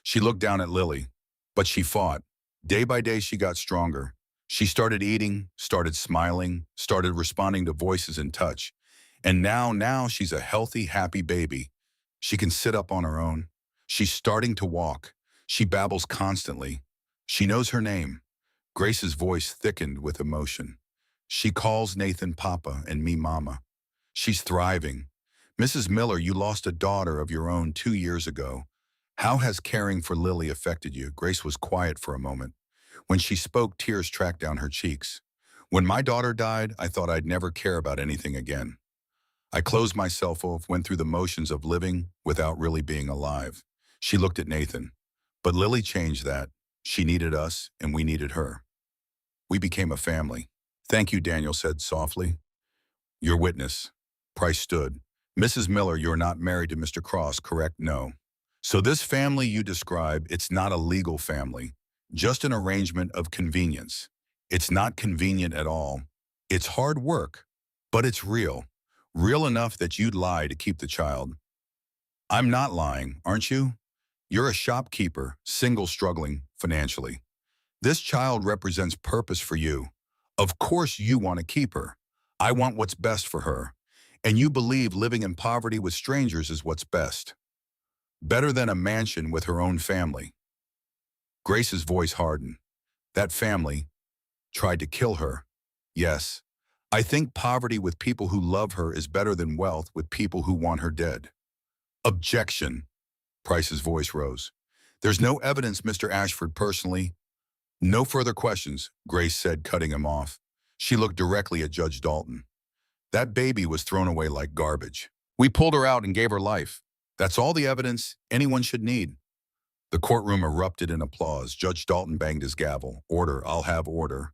She looked down at Lily, but she fought. Day by day, she got stronger. She started eating, started smiling, started responding to voices and touch. And now she's a healthy, happy baby. She can sit up on her own. She's starting to walk. She babbles constantly. She knows her name. Grace's voice thickened with emotion. She calls Nathan Papa and me Mama. She's thriving. Mrs. Miller, you lost a daughter of your own 2 years ago. How has caring for Lily affected you? Grace was quiet for a moment. When she spoke, tears tracked down her cheeks. When my daughter died, I thought I'd never care about anything again. I closed myself off, went through the motions of living without really being alive. She looked at Nathan. But Lily changed that. She needed us, and we needed her. We became a family. Thank you, Daniel said softly. Your witness. Price stood. Mrs. Miller, you're not married to Mr. Cross, correct? No. So this family you describe, it's not a legal family, just an arrangement of convenience. It's not convenient at all. It's hard work, but it's real. Real enough that you'd lie to keep the child. I'm not lying, aren't you? You're a shopkeeper, single struggling financially. This child represents purpose for you. Of course you want to keep her. I want what's best for her. And you believe living in poverty with strangers is what's best. Better than a mansion with her own family. Grace's voice hardened. That family tried to kill her. Yes, I think poverty with people who love her is better than wealth with people who want her dead. Objection. Price's voice rose. There's no evidence, Mr. Ashford, personally. No further questions, Grace said, cutting him off. She looked directly at Judge Dalton. That baby was thrown away like garbage. We pulled her out and gave her life. That's all the evidence anyone should need. The courtroom erupted in applause. Judge Dalton banged his gavel. Order, I'll have order.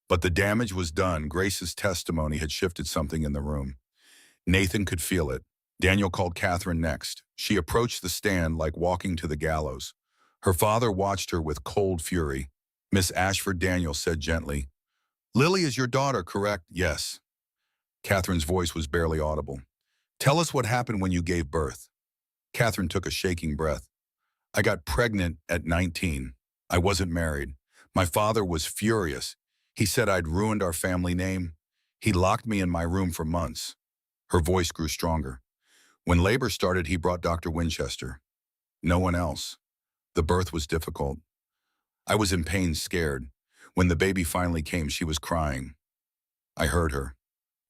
But the damage was done. Grace's testimony had shifted something in the room. Nathan could feel it. Daniel called Catherine next. She approached the stand like walking to the gallows. Her father watched her with cold fury. Miss Ashford, Daniel said gently. Lily is your daughter, correct? Yes. Catherine's voice was barely audible. Tell us what happened when you gave birth. Catherine took a shaking breath. I got pregnant at 19. I wasn't married. My father was furious. He said I'd ruined our family name. He locked me in my room for months. Her voice grew stronger. When labor started, he brought Dr. Winchester. No one else. The birth was difficult. I was in pain, scared. When the baby finally came, she was crying. I heard her.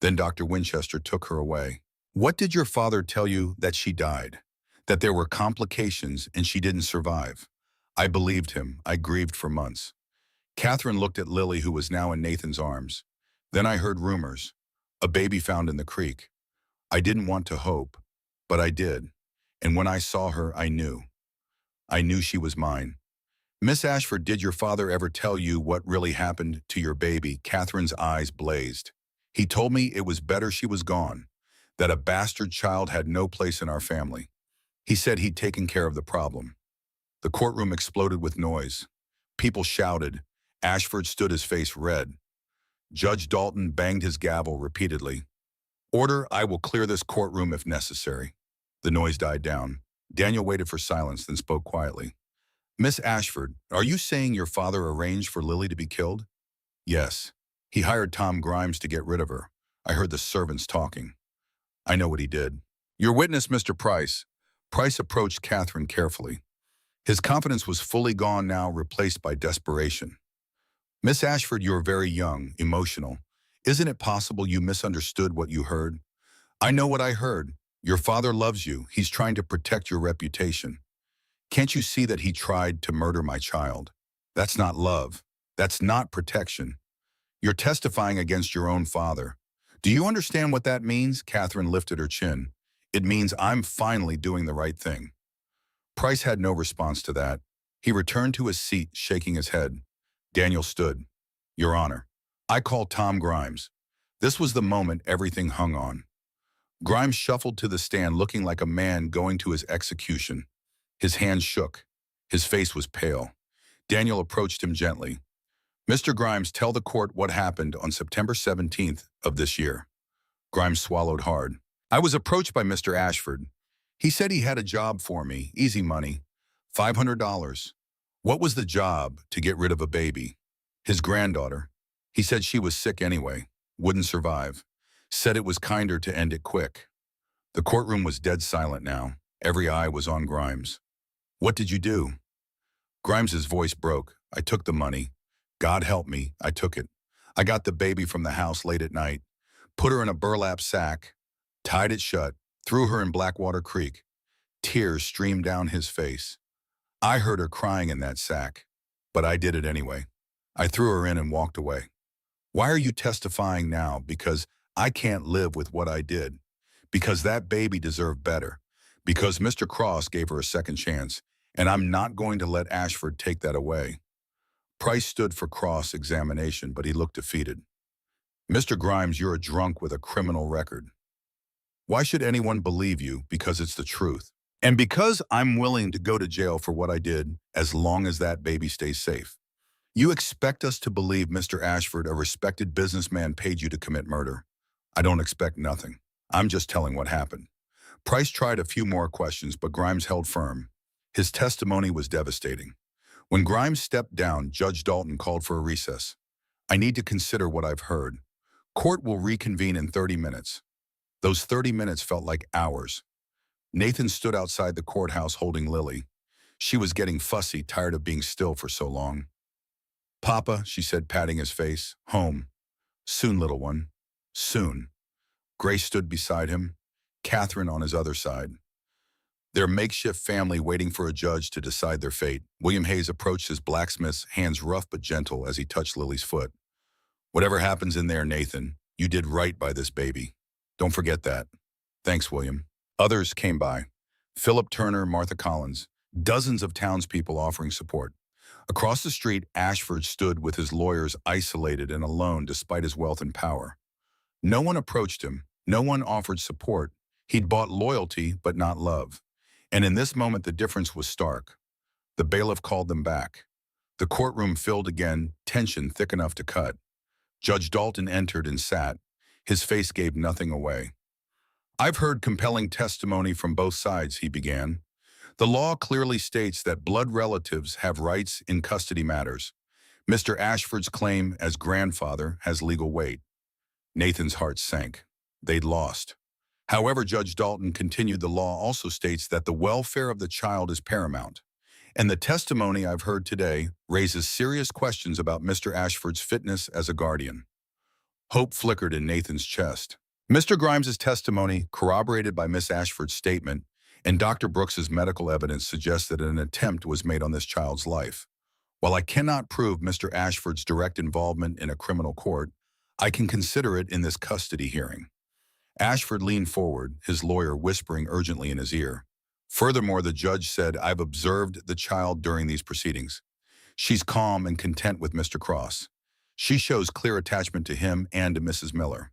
Then Dr. Winchester took her away. What did your father tell you that she died? That there were complications and she didn't survive? I believed him. I grieved for months. Catherine looked at Lily, who was now in Nathan's arms. Then I heard rumors. A baby found in the creek. I didn't want to hope, but I did. And when I saw her, I knew. I knew she was mine. Miss Ashford, did your father ever tell you what really happened to your baby? Catherine's eyes blazed. He told me it was better she was gone, that a bastard child had no place in our family. He said he'd taken care of the problem. The courtroom exploded with noise. People shouted. Ashford stood, his face red. Judge Dalton banged his gavel repeatedly. Order, I will clear this courtroom if necessary. The noise died down. Daniel waited for silence, then spoke quietly. Miss Ashford, are you saying your father arranged for Lily to be killed? Yes. He hired Tom Grimes to get rid of her. I heard the servants talking. I know what he did. Your witness, Mr. Price. Price approached Catherine carefully. His confidence was fully gone now, replaced by desperation. Miss Ashford, you're very young, emotional. Isn't it possible you misunderstood what you heard? I know what I heard. Your father loves you. He's trying to protect your reputation. Can't you see that he tried to murder my child? That's not love. That's not protection. You're testifying against your own father. Do you understand what that means? Catherine lifted her chin. It means I'm finally doing the right thing. Price had no response to that. He returned to his seat, shaking his head. Daniel stood. Your Honor, I call Tom Grimes. This was the moment everything hung on. Grimes shuffled to the stand, looking like a man going to his execution. His hands shook. His face was pale. Daniel approached him gently. Mr. Grimes, tell the court what happened on September 17th of this year. Grimes swallowed hard. I was approached by Mr. Ashford. He said he had a job for me, easy money, $500. What was the job? To get rid of a baby. His granddaughter. He said she was sick anyway, wouldn't survive. Said it was kinder to end it quick. The courtroom was dead silent now. Every eye was on Grimes. What did you do? Grimes's voice broke. I took the money. God help me, I took it. I got the baby from the house late at night, put her in a burlap sack, tied it shut, threw her in Blackwater Creek. Tears streamed down his face. I heard her crying in that sack, but I did it anyway. I threw her in and walked away. Why are you testifying now? Because I can't live with what I did. Because that baby deserved better. Because Mr. Cross gave her a second chance, and I'm not going to let Ashford take that away. Price stood for cross-examination, but he looked defeated. Mr. Grimes, you're a drunk with a criminal record. Why should anyone believe you? Because it's the truth. And because I'm willing to go to jail for what I did, as long as that baby stays safe. You expect us to believe Mr. Ashford, a respected businessman, paid you to commit murder. I don't expect nothing. I'm just telling what happened. Price tried a few more questions, but Grimes held firm. His testimony was devastating. When Grimes stepped down, Judge Dalton called for a recess. I need to consider what I've heard. Court will reconvene in 30 minutes. Those 30 minutes felt like hours. Nathan stood outside the courthouse holding Lily. She was getting fussy, tired of being still for so long. Papa, she said, patting his face. Home. Soon, little one. Soon. Grace stood beside him, Catherine on his other side. Their makeshift family waiting for a judge to decide their fate. William Hayes approached his blacksmith's, hands rough but gentle, as he touched Lily's foot. Whatever happens in there, Nathan, you did right by this baby. Don't forget that. Thanks, William. Others came by. Philip Turner, Martha Collins, dozens of townspeople offering support. Across the street, Ashford stood with his lawyers, isolated and alone despite his wealth and power. No one approached him. No one offered support. He'd bought loyalty, but not love. And in this moment, the difference was stark. The bailiff called them back. The courtroom filled again, tension thick enough to cut. Judge Dalton entered and sat. His face gave nothing away. I've heard compelling testimony from both sides, he began. The law clearly states that blood relatives have rights in custody matters. Mr. Ashford's claim as grandfather has legal weight. Nathan's heart sank. They'd lost. However, Judge Dalton continued, the law also states that the welfare of the child is paramount. And the testimony I've heard today raises serious questions about Mr. Ashford's fitness as a guardian. Hope flickered in Nathan's chest. Mr. Grimes's testimony, corroborated by Miss Ashford's statement, and Dr. Brooks's medical evidence, suggests that an attempt was made on this child's life. While I cannot prove Mr. Ashford's direct involvement in a criminal court, I can consider it in this custody hearing. Ashford leaned forward, his lawyer whispering urgently in his ear. Furthermore, the judge said, I've observed the child during these proceedings. She's calm and content with Mr. Cross. She shows clear attachment to him and to Mrs. Miller.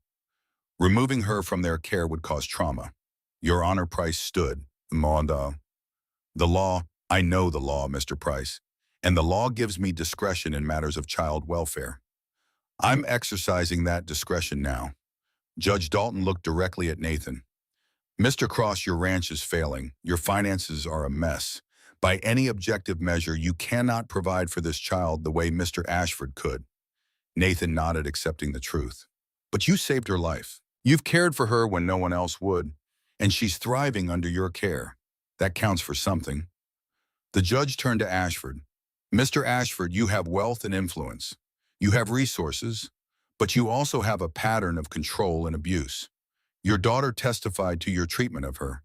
Removing her from their care would cause trauma. Your Honor, Price stood. The law, I know the law, Mr. Price, and the law gives me discretion in matters of child welfare. I'm exercising that discretion now. Judge Dalton looked directly at Nathan. Mr. Cross, your ranch is failing. Your finances are a mess. By any objective measure, you cannot provide for this child the way Mr. Ashford could. Nathan nodded, accepting the truth. But you saved her life. You've cared for her when no one else would, and she's thriving under your care. That counts for something. The judge turned to Ashford. Mr. Ashford, you have wealth and influence. You have resources, but you also have a pattern of control and abuse. Your daughter testified to your treatment of her.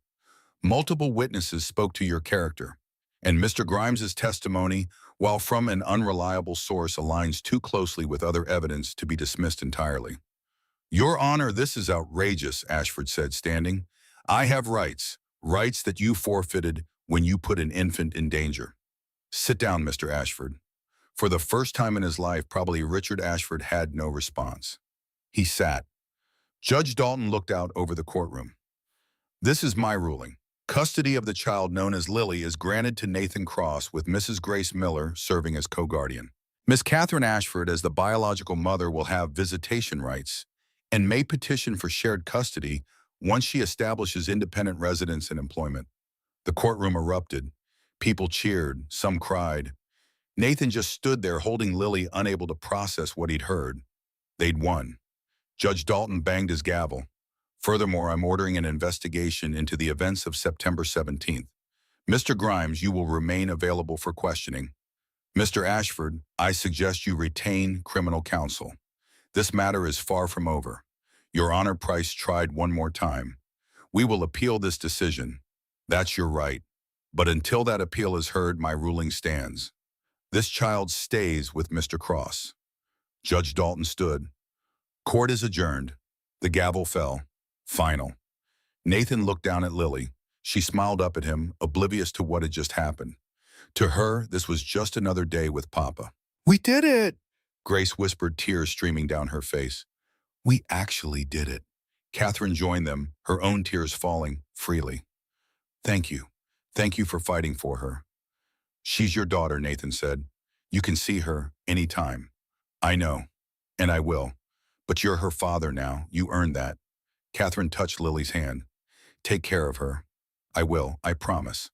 Multiple witnesses spoke to your character. And Mr. Grimes's testimony, while from an unreliable source, aligns too closely with other evidence to be dismissed entirely. Your Honor, this is outrageous, Ashford said, standing. I have rights, rights that you forfeited when you put an infant in danger. Sit down, Mr. Ashford. For the first time in his life, probably, Richard Ashford had no response. He sat. Judge Dalton looked out over the courtroom. This is my ruling. Custody of the child known as Lily is granted to Nathan Cross, with Mrs. Grace Miller serving as co-guardian. Miss Catherine Ashford, as the biological mother, will have visitation rights and may petition for shared custody once she establishes independent residence and employment. The courtroom erupted. People cheered, some cried. Nathan just stood there holding Lily, unable to process what he'd heard. They'd won. Judge Dalton banged his gavel. Furthermore, I'm ordering an investigation into the events of September 17th. Mr. Grimes, you will remain available for questioning. Mr. Ashford, I suggest you retain criminal counsel. This matter is far from over. Your Honor, Price tried one more time. We will appeal this decision. That's your right. But until that appeal is heard, my ruling stands. This child stays with Mr. Cross. Judge Dalton stood. Court is adjourned. The gavel fell. Final. Nathan looked down at Lily. She smiled up at him, oblivious to what had just happened. To her, this was just another day with Papa. We did it! Grace whispered, tears streaming down her face. We actually did it. Catherine joined them, her own tears falling freely. Thank you. Thank you for fighting for her. She's your daughter, Nathan said. You can see her anytime. I know, and I will. But you're her father now. You earned that. Catherine touched Lily's hand. Take care of her. I will, I promise.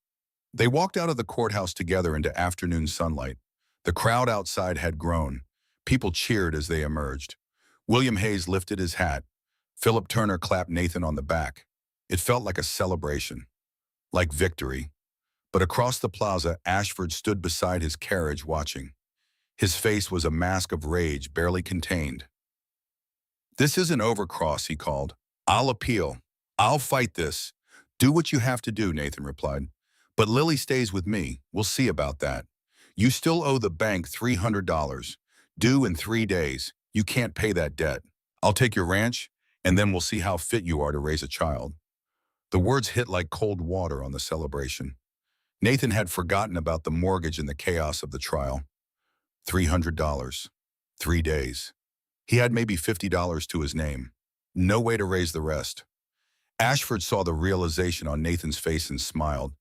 They walked out of the courthouse together into afternoon sunlight. The crowd outside had grown. People cheered as they emerged. William Hayes lifted his hat. Philip Turner clapped Nathan on the back. It felt like a celebration, like victory. But across the plaza, Ashford stood beside his carriage watching. His face was a mask of rage barely contained. This isn't over, Cross, he called. I'll appeal. I'll fight this. Do what you have to do, Nathan replied. But Lily stays with me. We'll see about that. You still owe the bank $300. Due in 3 days. You can't pay that debt. I'll take your ranch, and then we'll see how fit you are to raise a child. The words hit like cold water on the celebration. Nathan had forgotten about the mortgage and the chaos of the trial. $300. 3 days. He had maybe $50 to his name. No way to raise the rest. Ashford saw the realization on Nathan's face and smiled.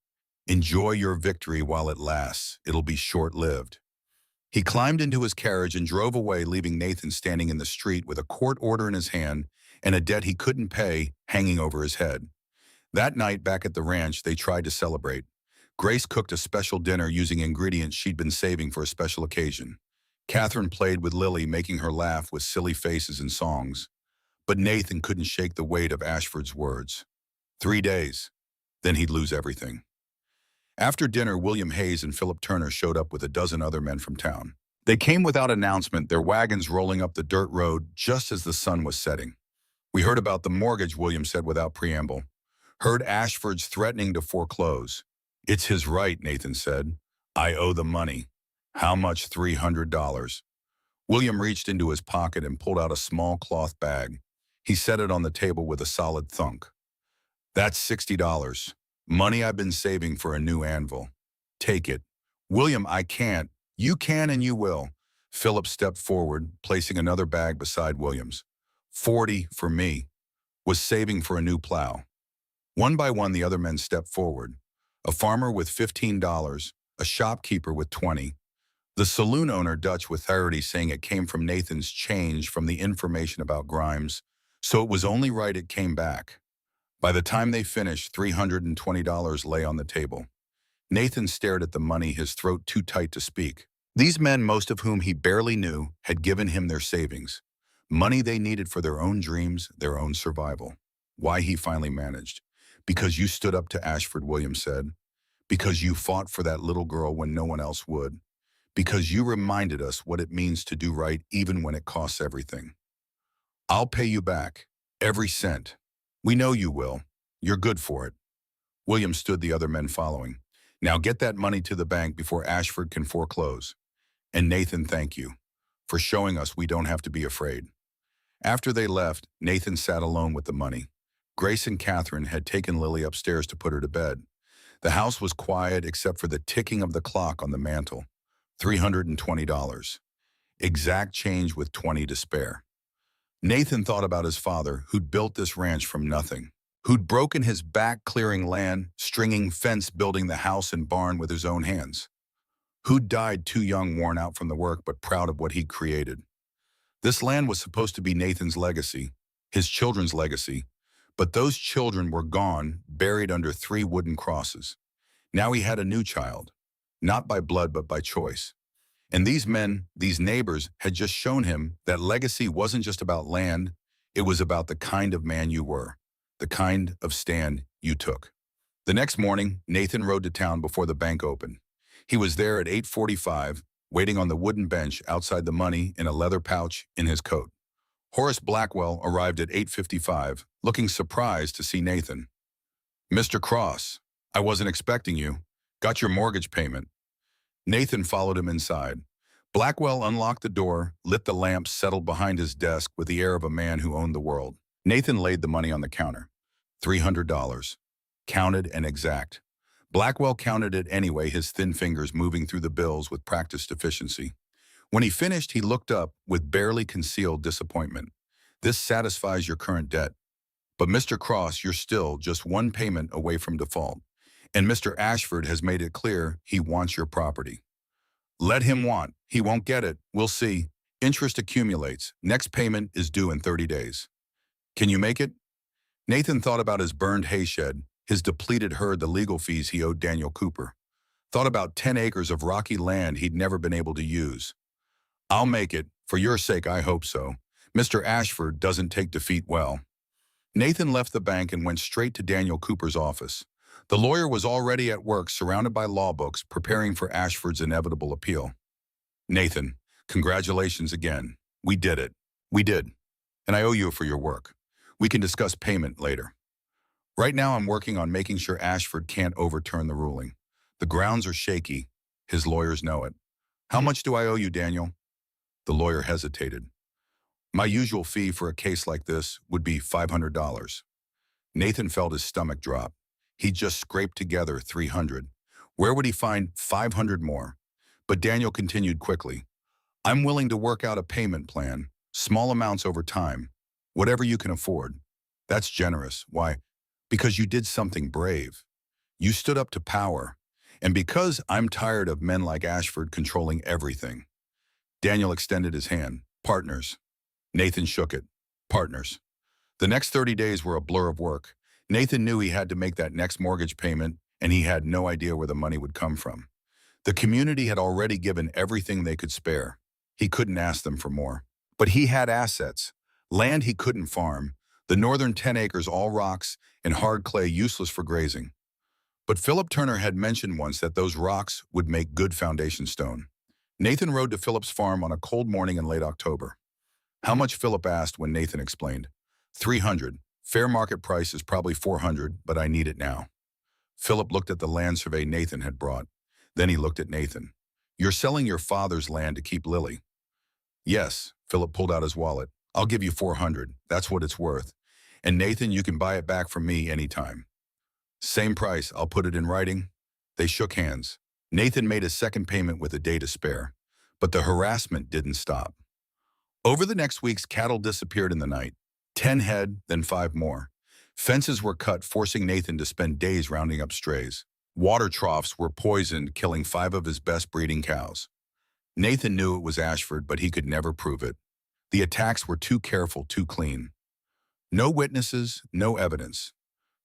Enjoy your victory while it lasts. It'll be short-lived. He climbed into his carriage and drove away, leaving Nathan standing in the street with a court order in his hand and a debt he couldn't pay hanging over his head. That night, back at the ranch, they tried to celebrate. Grace cooked a special dinner using ingredients she'd been saving for a special occasion. Catherine played with Lily, making her laugh with silly faces and songs. But Nathan couldn't shake the weight of Ashford's words. 3 days, then he'd lose everything. After dinner, William Hayes and Philip Turner showed up with a dozen other men from town. They came without announcement, their wagons rolling up the dirt road just as the sun was setting. We heard about the mortgage, William said without preamble. Heard Ashford's threatening to foreclose. It's his right, Nathan said. I owe the money. How much? $300. William reached into his pocket and pulled out a small cloth bag. He set it on the table with a solid thunk. That's $60. Money I've been saving for a new anvil. Take it. William, I can't. You can and you will. Philip stepped forward, placing another bag beside William's. 40 for me. Was saving for a new plow. One by one, the other men stepped forward. A farmer with $15, a shopkeeper with 20, the saloon owner Dutch with 30, saying it came from Nathan's change from the information about Grimes, so it was only right it came back. By the time they finished, $320 lay on the table. Nathan stared at the money, his throat too tight to speak. These men, most of whom he barely knew, had given him their savings. Money they needed for their own dreams, their own survival. Why, he finally managed. Because you stood up to Ashford, Williams said. Because you fought for that little girl when no one else would. Because you reminded us what it means to do right even when it costs everything. I'll pay you back. Every cent. We know you will. You're good for it. William stood, the other men following. Now get that money to the bank before Ashford can foreclose. And Nathan, thank you for showing us we don't have to be afraid. After they left, Nathan sat alone with the money. Grace and Catherine had taken Lily upstairs to put her to bed. The house was quiet except for the ticking of the clock on the mantel. $320. Exact change with 20 to spare. Nathan thought about his father, who'd built this ranch from nothing, who'd broken his back clearing land, stringing fence, building the house and barn with his own hands, who'd died too young, worn out from the work, but proud of what he'd created. This land was supposed to be Nathan's legacy, his children's legacy, but those children were gone, buried under 3 wooden crosses. Now he had a new child, not by blood but by choice. And these men, these neighbors, had just shown him that legacy wasn't just about land, it was about the kind of man you were, the kind of stand you took. The next morning, Nathan rode to town before the bank opened. He was there at 8:45, waiting on the wooden bench outside, the money in a leather pouch in his coat. Horace Blackwell arrived at 8:55, looking surprised to see Nathan. Mr. Cross, I wasn't expecting you. Got your mortgage payment. Nathan followed him inside. Blackwell unlocked the door, lit the lamp, settled behind his desk with the air of a man who owned the world. Nathan laid the money on the counter. $300. Counted and exact. Blackwell counted it anyway, his thin fingers moving through the bills with practiced efficiency. When he finished, he looked up with barely concealed disappointment. This satisfies your current debt. But Mr. Cross, you're still just one payment away from default. And Mr. Ashford has made it clear he wants your property. Let him want. He won't get it. We'll see. Interest accumulates. Next payment is due in 30 days. Can you make it? Nathan thought about his burned hay shed, his depleted herd, the legal fees he owed Daniel Cooper. Thought about 10 acres of rocky land he'd never been able to use. I'll make it. For your sake, I hope so. Mr. Ashford doesn't take defeat well. Nathan left the bank and went straight to Daniel Cooper's office. The lawyer was already at work, surrounded by law books, preparing for Ashford's inevitable appeal. Nathan, congratulations again. We did it. We did. And I owe you for your work. We can discuss payment later. Right now I'm working on making sure Ashford can't overturn the ruling. The grounds are shaky. His lawyers know it. How much do I owe you, Daniel? The lawyer hesitated. My usual fee for a case like this would be $500. Nathan felt his stomach drop. He just scraped together $300. Where would he find $500 more? But Daniel continued quickly. I'm willing to work out a payment plan, small amounts over time, whatever you can afford. That's generous. Why? Because you did something brave. You stood up to power. And because I'm tired of men like Ashford controlling everything. Daniel extended his hand. Partners. Nathan shook it. Partners. The next 30 days were a blur of work. Nathan knew he had to make that next mortgage payment, and he had no idea where the money would come from. The community had already given everything they could spare. He couldn't ask them for more. But he had assets. Land he couldn't farm. The northern 10 acres, all rocks and hard clay, useless for grazing. But Philip Turner had mentioned once that those rocks would make good foundation stone. Nathan rode to Philip's farm on a cold morning in late October. How much? Philip asked when Nathan explained. 300. Fair market price is probably 400, but I need it now. Philip looked at the land survey Nathan had brought. Then he looked at Nathan. You're selling your father's land to keep Lily. Yes, Philip pulled out his wallet. I'll give you 400. That's what it's worth. And Nathan, you can buy it back from me anytime. Same price. I'll put it in writing. They shook hands. Nathan made a second payment with a day to spare. But the harassment didn't stop. Over the next weeks, cattle disappeared in the night. 10 head, then 5 more. Fences were cut, forcing Nathan to spend days rounding up strays. Water troughs were poisoned, killing 5 of his best breeding cows. Nathan knew it was Ashford, but he could never prove it. The attacks were too careful, too clean. No witnesses, no evidence.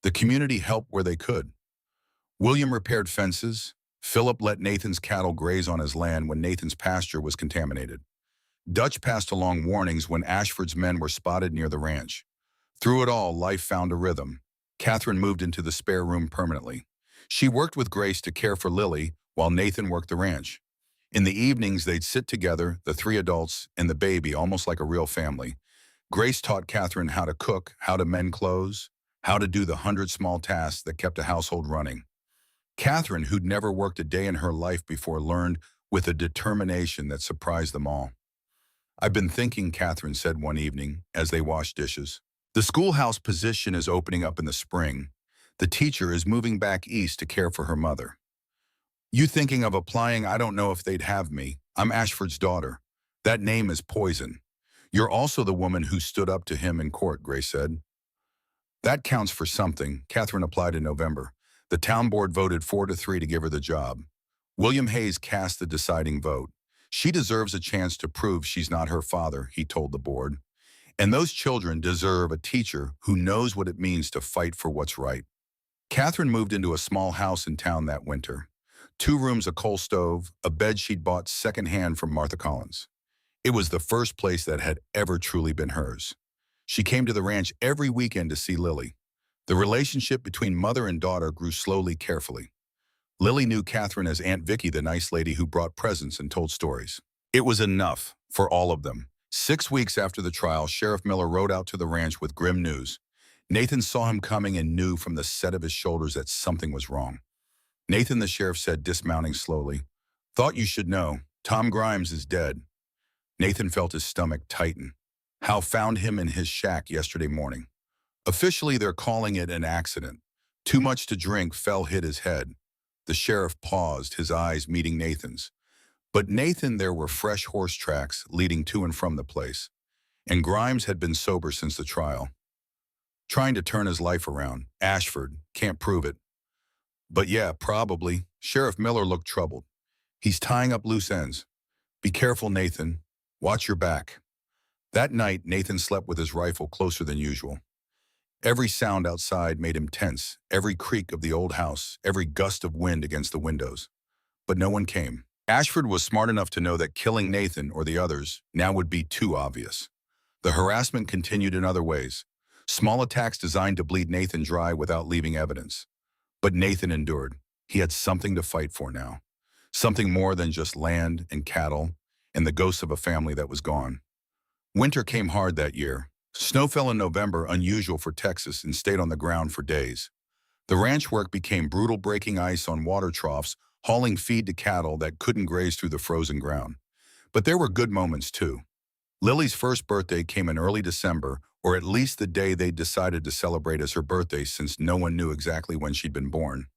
The community helped where they could. William repaired fences. Philip let Nathan's cattle graze on his land when Nathan's pasture was contaminated. Dutch passed along warnings when Ashford's men were spotted near the ranch. Through it all, life found a rhythm. Catherine moved into the spare room permanently. She worked with Grace to care for Lily while Nathan worked the ranch. In the evenings, they'd sit together, the 3 adults and the baby, almost like a real family. Grace taught Catherine how to cook, how to mend clothes, how to do the 100 small tasks that kept a household running. Catherine, who'd never worked a day in her life before, learned with a determination that surprised them all. I've been thinking, Catherine said one evening as they washed dishes. The schoolhouse position is opening up in the spring. The teacher is moving back east to care for her mother. You thinking of applying? I don't know if they'd have me. I'm Ashford's daughter. That name is poison. You're also the woman who stood up to him in court, Grace said. That counts for something. Catherine applied in November. The town board voted 4-3 to give her the job. William Hayes cast the deciding vote. She deserves a chance to prove she's not her father, he told the board. And those children deserve a teacher who knows what it means to fight for what's right. Catherine moved into a small house in town that winter. 2 rooms, a coal stove, a bed she'd bought secondhand from Martha Collins. It was the first place that had ever truly been hers. She came to the ranch every weekend to see Lily. The relationship between mother and daughter grew slowly, carefully. Lily knew Catherine as Aunt Vicky, the nice lady who brought presents and told stories. It was enough for all of them. 6 weeks after the trial, Sheriff Miller rode out to the ranch with grim news. Nathan saw him coming and knew from the set of his shoulders that something was wrong. Nathan, the sheriff said, dismounting slowly. Thought you should know. Tom Grimes is dead. Nathan felt his stomach tighten. Hal found him in his shack yesterday morning. Officially, they're calling it an accident. Too much to drink, hit his head. The sheriff paused, his eyes meeting Nathan's. But Nathan, there were fresh horse tracks leading to and from the place. And Grimes had been sober since the trial. Trying to turn his life around. Ashford, can't prove it. But yeah, probably. Sheriff Miller looked troubled. He's tying up loose ends. Be careful, Nathan. Watch your back. That night, Nathan slept with his rifle closer than usual. Every sound outside made him tense, every creak of the old house, every gust of wind against the windows. But no one came. Ashford was smart enough to know that killing Nathan or the others now would be too obvious. The harassment continued in other ways. Small attacks designed to bleed Nathan dry without leaving evidence. But Nathan endured. He had something to fight for now. Something more than just land and cattle and the ghosts of a family that was gone. Winter came hard that year. Snow fell in November, unusual for Texas, and stayed on the ground for days. The ranch work became brutal, breaking ice on water troughs, hauling feed to cattle that couldn't graze through the frozen ground. But there were good moments too. Lily's first birthday came in early December, or at least the day they decided to celebrate as her birthday since no one knew exactly when she'd been born.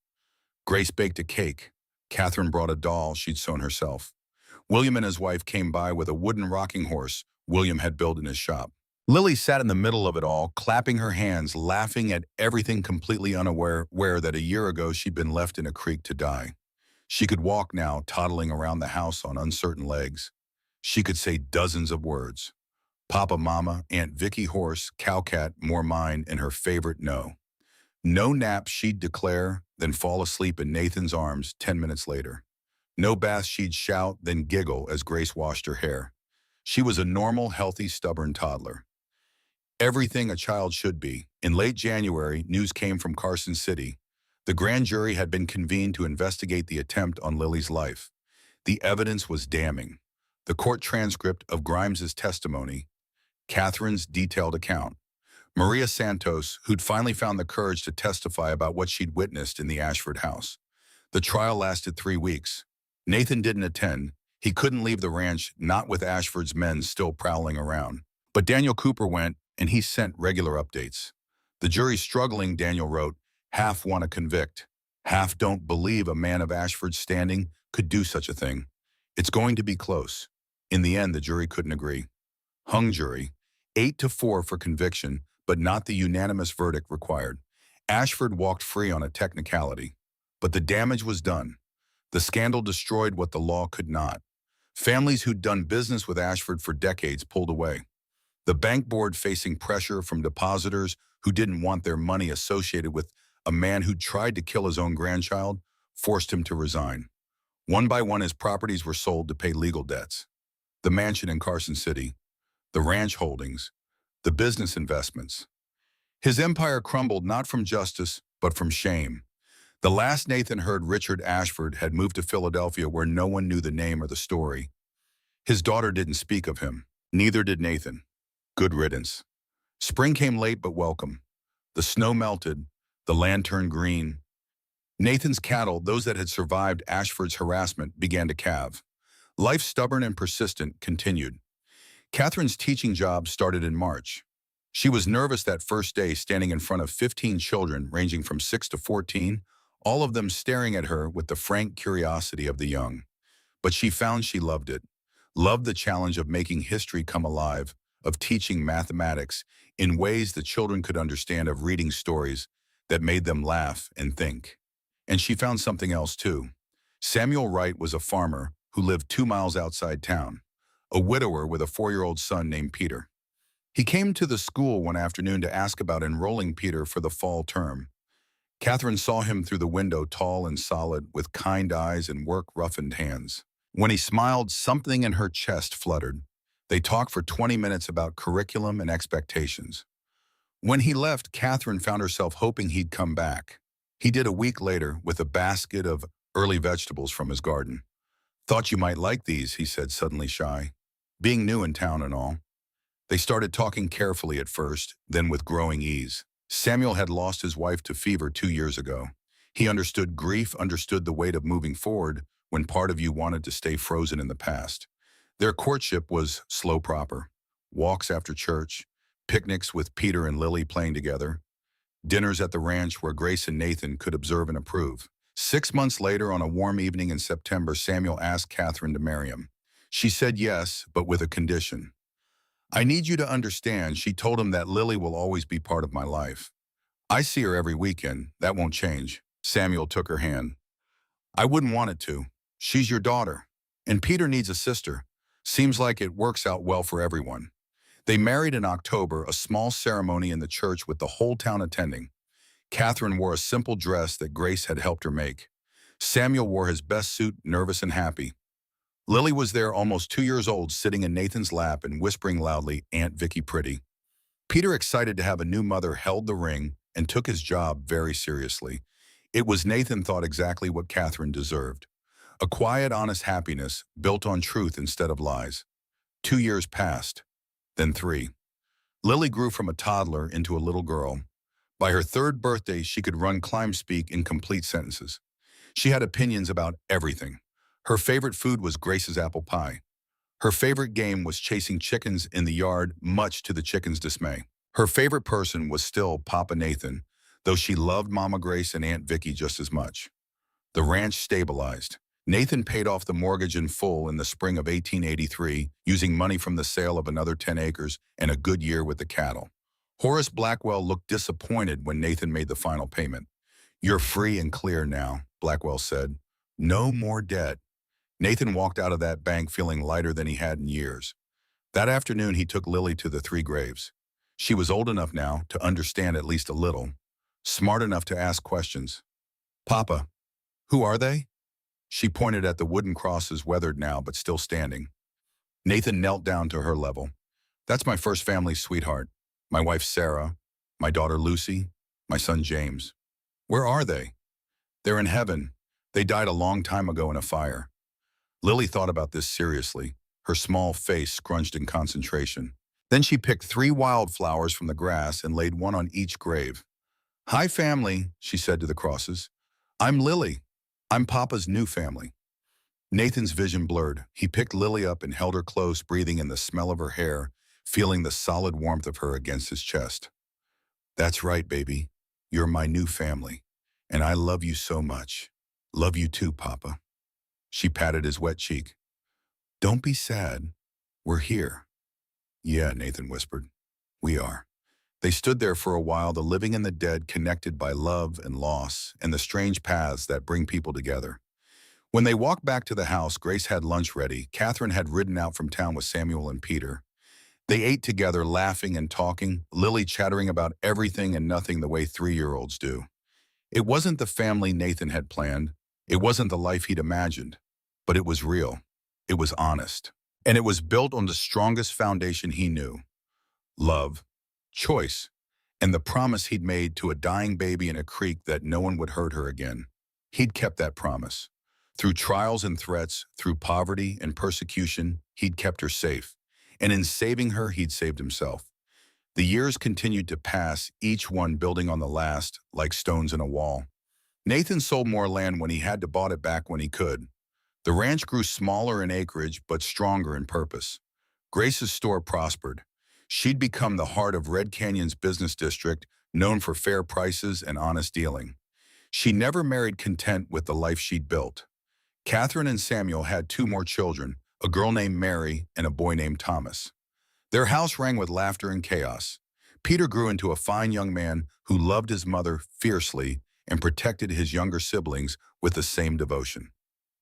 Grace baked a cake. Catherine brought a doll she'd sewn herself. William and his wife came by with a wooden rocking horse William had built in his shop. Lily sat in the middle of it all, clapping her hands, laughing at everything, completely unaware that a year ago she'd been left in a creek to die. She could walk now, toddling around the house on uncertain legs. She could say dozens of words. Papa, Mama, Aunt Vicky, horse, cow, cat, more mine, and her favorite no. No nap, she'd declare, then fall asleep in Nathan's arms 10 minutes later. No bath, she'd shout, then giggle as Grace washed her hair. She was a normal, healthy, stubborn toddler. Everything a child should be. In late January, news came from Carson City. The grand jury had been convened to investigate the attempt on Lily's life. The evidence was damning. The court transcript of Grimes's testimony, Catherine's detailed account, Maria Santos, who'd finally found the courage to testify about what she'd witnessed in the Ashford house. The trial lasted 3 weeks. Nathan didn't attend. He couldn't leave the ranch, not with Ashford's men still prowling around. But Daniel Cooper went, and he sent regular updates. The jury's struggling, Daniel wrote. Half want to convict. Half don't believe a man of Ashford's standing could do such a thing. It's going to be close. In the end, the jury couldn't agree. Hung jury, 8-4 for conviction, but not the unanimous verdict required. Ashford walked free on a technicality. But the damage was done. The scandal destroyed what the law could not. Families who'd done business with Ashford for decades pulled away. The bank board, facing pressure from depositors who didn't want their money associated with a man who tried to kill his own grandchild, forced him to resign. One by one, his properties were sold to pay legal debts. The mansion in Carson City, the ranch holdings, the business investments. His empire crumbled not from justice, but from shame. The last Nathan heard, Richard Ashford had moved to Philadelphia, where no one knew the name or the story. His daughter didn't speak of him. Neither did Nathan. Good riddance. Spring came late but welcome. The snow melted. The land turned green. Nathan's cattle, those that had survived Ashford's harassment, began to calve. Life, stubborn and persistent, continued. Catherine's teaching job started in March. She was nervous that first day, standing in front of 15 children ranging from 6 to 14, all of them staring at her with the frank curiosity of the young. But she found she loved it. Loved the challenge of making history come alive, of teaching mathematics in ways the children could understand, of reading stories that made them laugh and think. And she found something else too. Samuel Wright was a farmer who lived 2 miles outside town, a widower with a 4-year-old son named Peter. He came to the school one afternoon to ask about enrolling Peter for the fall term. Catherine saw him through the window, tall and solid, with kind eyes and work-roughened hands. When he smiled, something in her chest fluttered. They talked for 20 minutes about curriculum and expectations. When he left, Catherine found herself hoping he'd come back. He did a week later with a basket of early vegetables from his garden. Thought you might like these, he said, suddenly shy. Being new in town and all. They started talking carefully at first, then with growing ease. Samuel had lost his wife to fever 2 years ago. He understood grief, understood the weight of moving forward when part of you wanted to stay frozen in the past. Their courtship was slow, proper. Walks after church, picnics with Peter and Lily playing together, dinners at the ranch where Grace and Nathan could observe and approve. 6 months later, on a warm evening in September, Samuel asked Catherine to marry him. She said yes, but with a condition. I need you to understand, she told him, that Lily will always be part of my life. I see her every weekend. That won't change. Samuel took her hand. I wouldn't want it to. She's your daughter. And Peter needs a sister. Seems like it works out well for everyone. They married in October, a small ceremony in the church with the whole town attending. Catherine wore a simple dress that Grace had helped her make. Samuel wore his best suit, nervous and happy. Lily was there, almost 2 years old, sitting in Nathan's lap and whispering loudly, "Aunt Vicky pretty." Peter, excited to have a new mother, held the ring and took his job very seriously. It was, Nathan thought, exactly what Catherine deserved. A quiet, honest happiness built on truth instead of lies. 2 years passed, then three. Lily grew from a toddler into a little girl. By her third birthday, she could run climb speak in complete sentences. She had opinions about everything. Her favorite food was Grace's apple pie. Her favorite game was chasing chickens in the yard, much to the chickens' dismay. Her favorite person was still Papa Nathan, though she loved Mama Grace and Aunt Vicky just as much. The ranch stabilized. Nathan paid off the mortgage in full in the spring of 1883, using money from the sale of another 10 acres and a good year with the cattle. Horace Blackwell looked disappointed when Nathan made the final payment. "You're free and clear now," Blackwell said. "No more debt." Nathan walked out of that bank feeling lighter than he had in years. That afternoon, he took Lily to the three graves. She was old enough now to understand at least a little, smart enough to ask questions. "Papa, who are they?" She pointed at the wooden crosses, weathered now but still standing. Nathan knelt down to her level. "That's my first family, sweetheart. My wife Sarah, my daughter Lucy, my son James." "Where are they?" "They're in heaven. They died a long time ago in a fire." Lily thought about this seriously, her small face scrunched in concentration. Then she picked 3 wildflowers from the grass and laid one on each grave. "Hi, family," she said to the crosses. "I'm Lily. I'm Papa's new family." Nathan's vision blurred. He picked Lily up and held her close, breathing in the smell of her hair, feeling the solid warmth of her against his chest. "That's right, baby. You're my new family. And I love you so much. Love you too, Papa." She patted his wet cheek. "Don't be sad. We're here." "Yeah," Nathan whispered. "We are." They stood there for a while, the living and the dead connected by love and loss and the strange paths that bring people together. When they walked back to the house, Grace had lunch ready. Catherine had ridden out from town with Samuel and Peter. They ate together, laughing and talking, Lily chattering about everything and nothing the way 3-year-olds do. It wasn't the family Nathan had planned. It wasn't the life he'd imagined. But it was real. It was honest. And it was built on the strongest foundation he knew: love, choice, and the promise he'd made to a dying baby in a creek that no one would hurt her again. He'd kept that promise. Through trials and threats, through poverty and persecution, he'd kept her safe. And in saving her, he'd saved himself. The years continued to pass, each one building on the last, like stones in a wall. Nathan sold more land when he had to, bought it back when he could. The ranch grew smaller in acreage, but stronger in purpose. Grace's store prospered. She'd become the heart of Red Canyon's business district, known for fair prices and honest dealing. She never married, content with the life she'd built. Catherine and Samuel had 2 more children, a girl named Mary and a boy named Thomas. Their house rang with laughter and chaos. Peter grew into a fine young man who loved his mother fiercely and protected his younger siblings with the same devotion.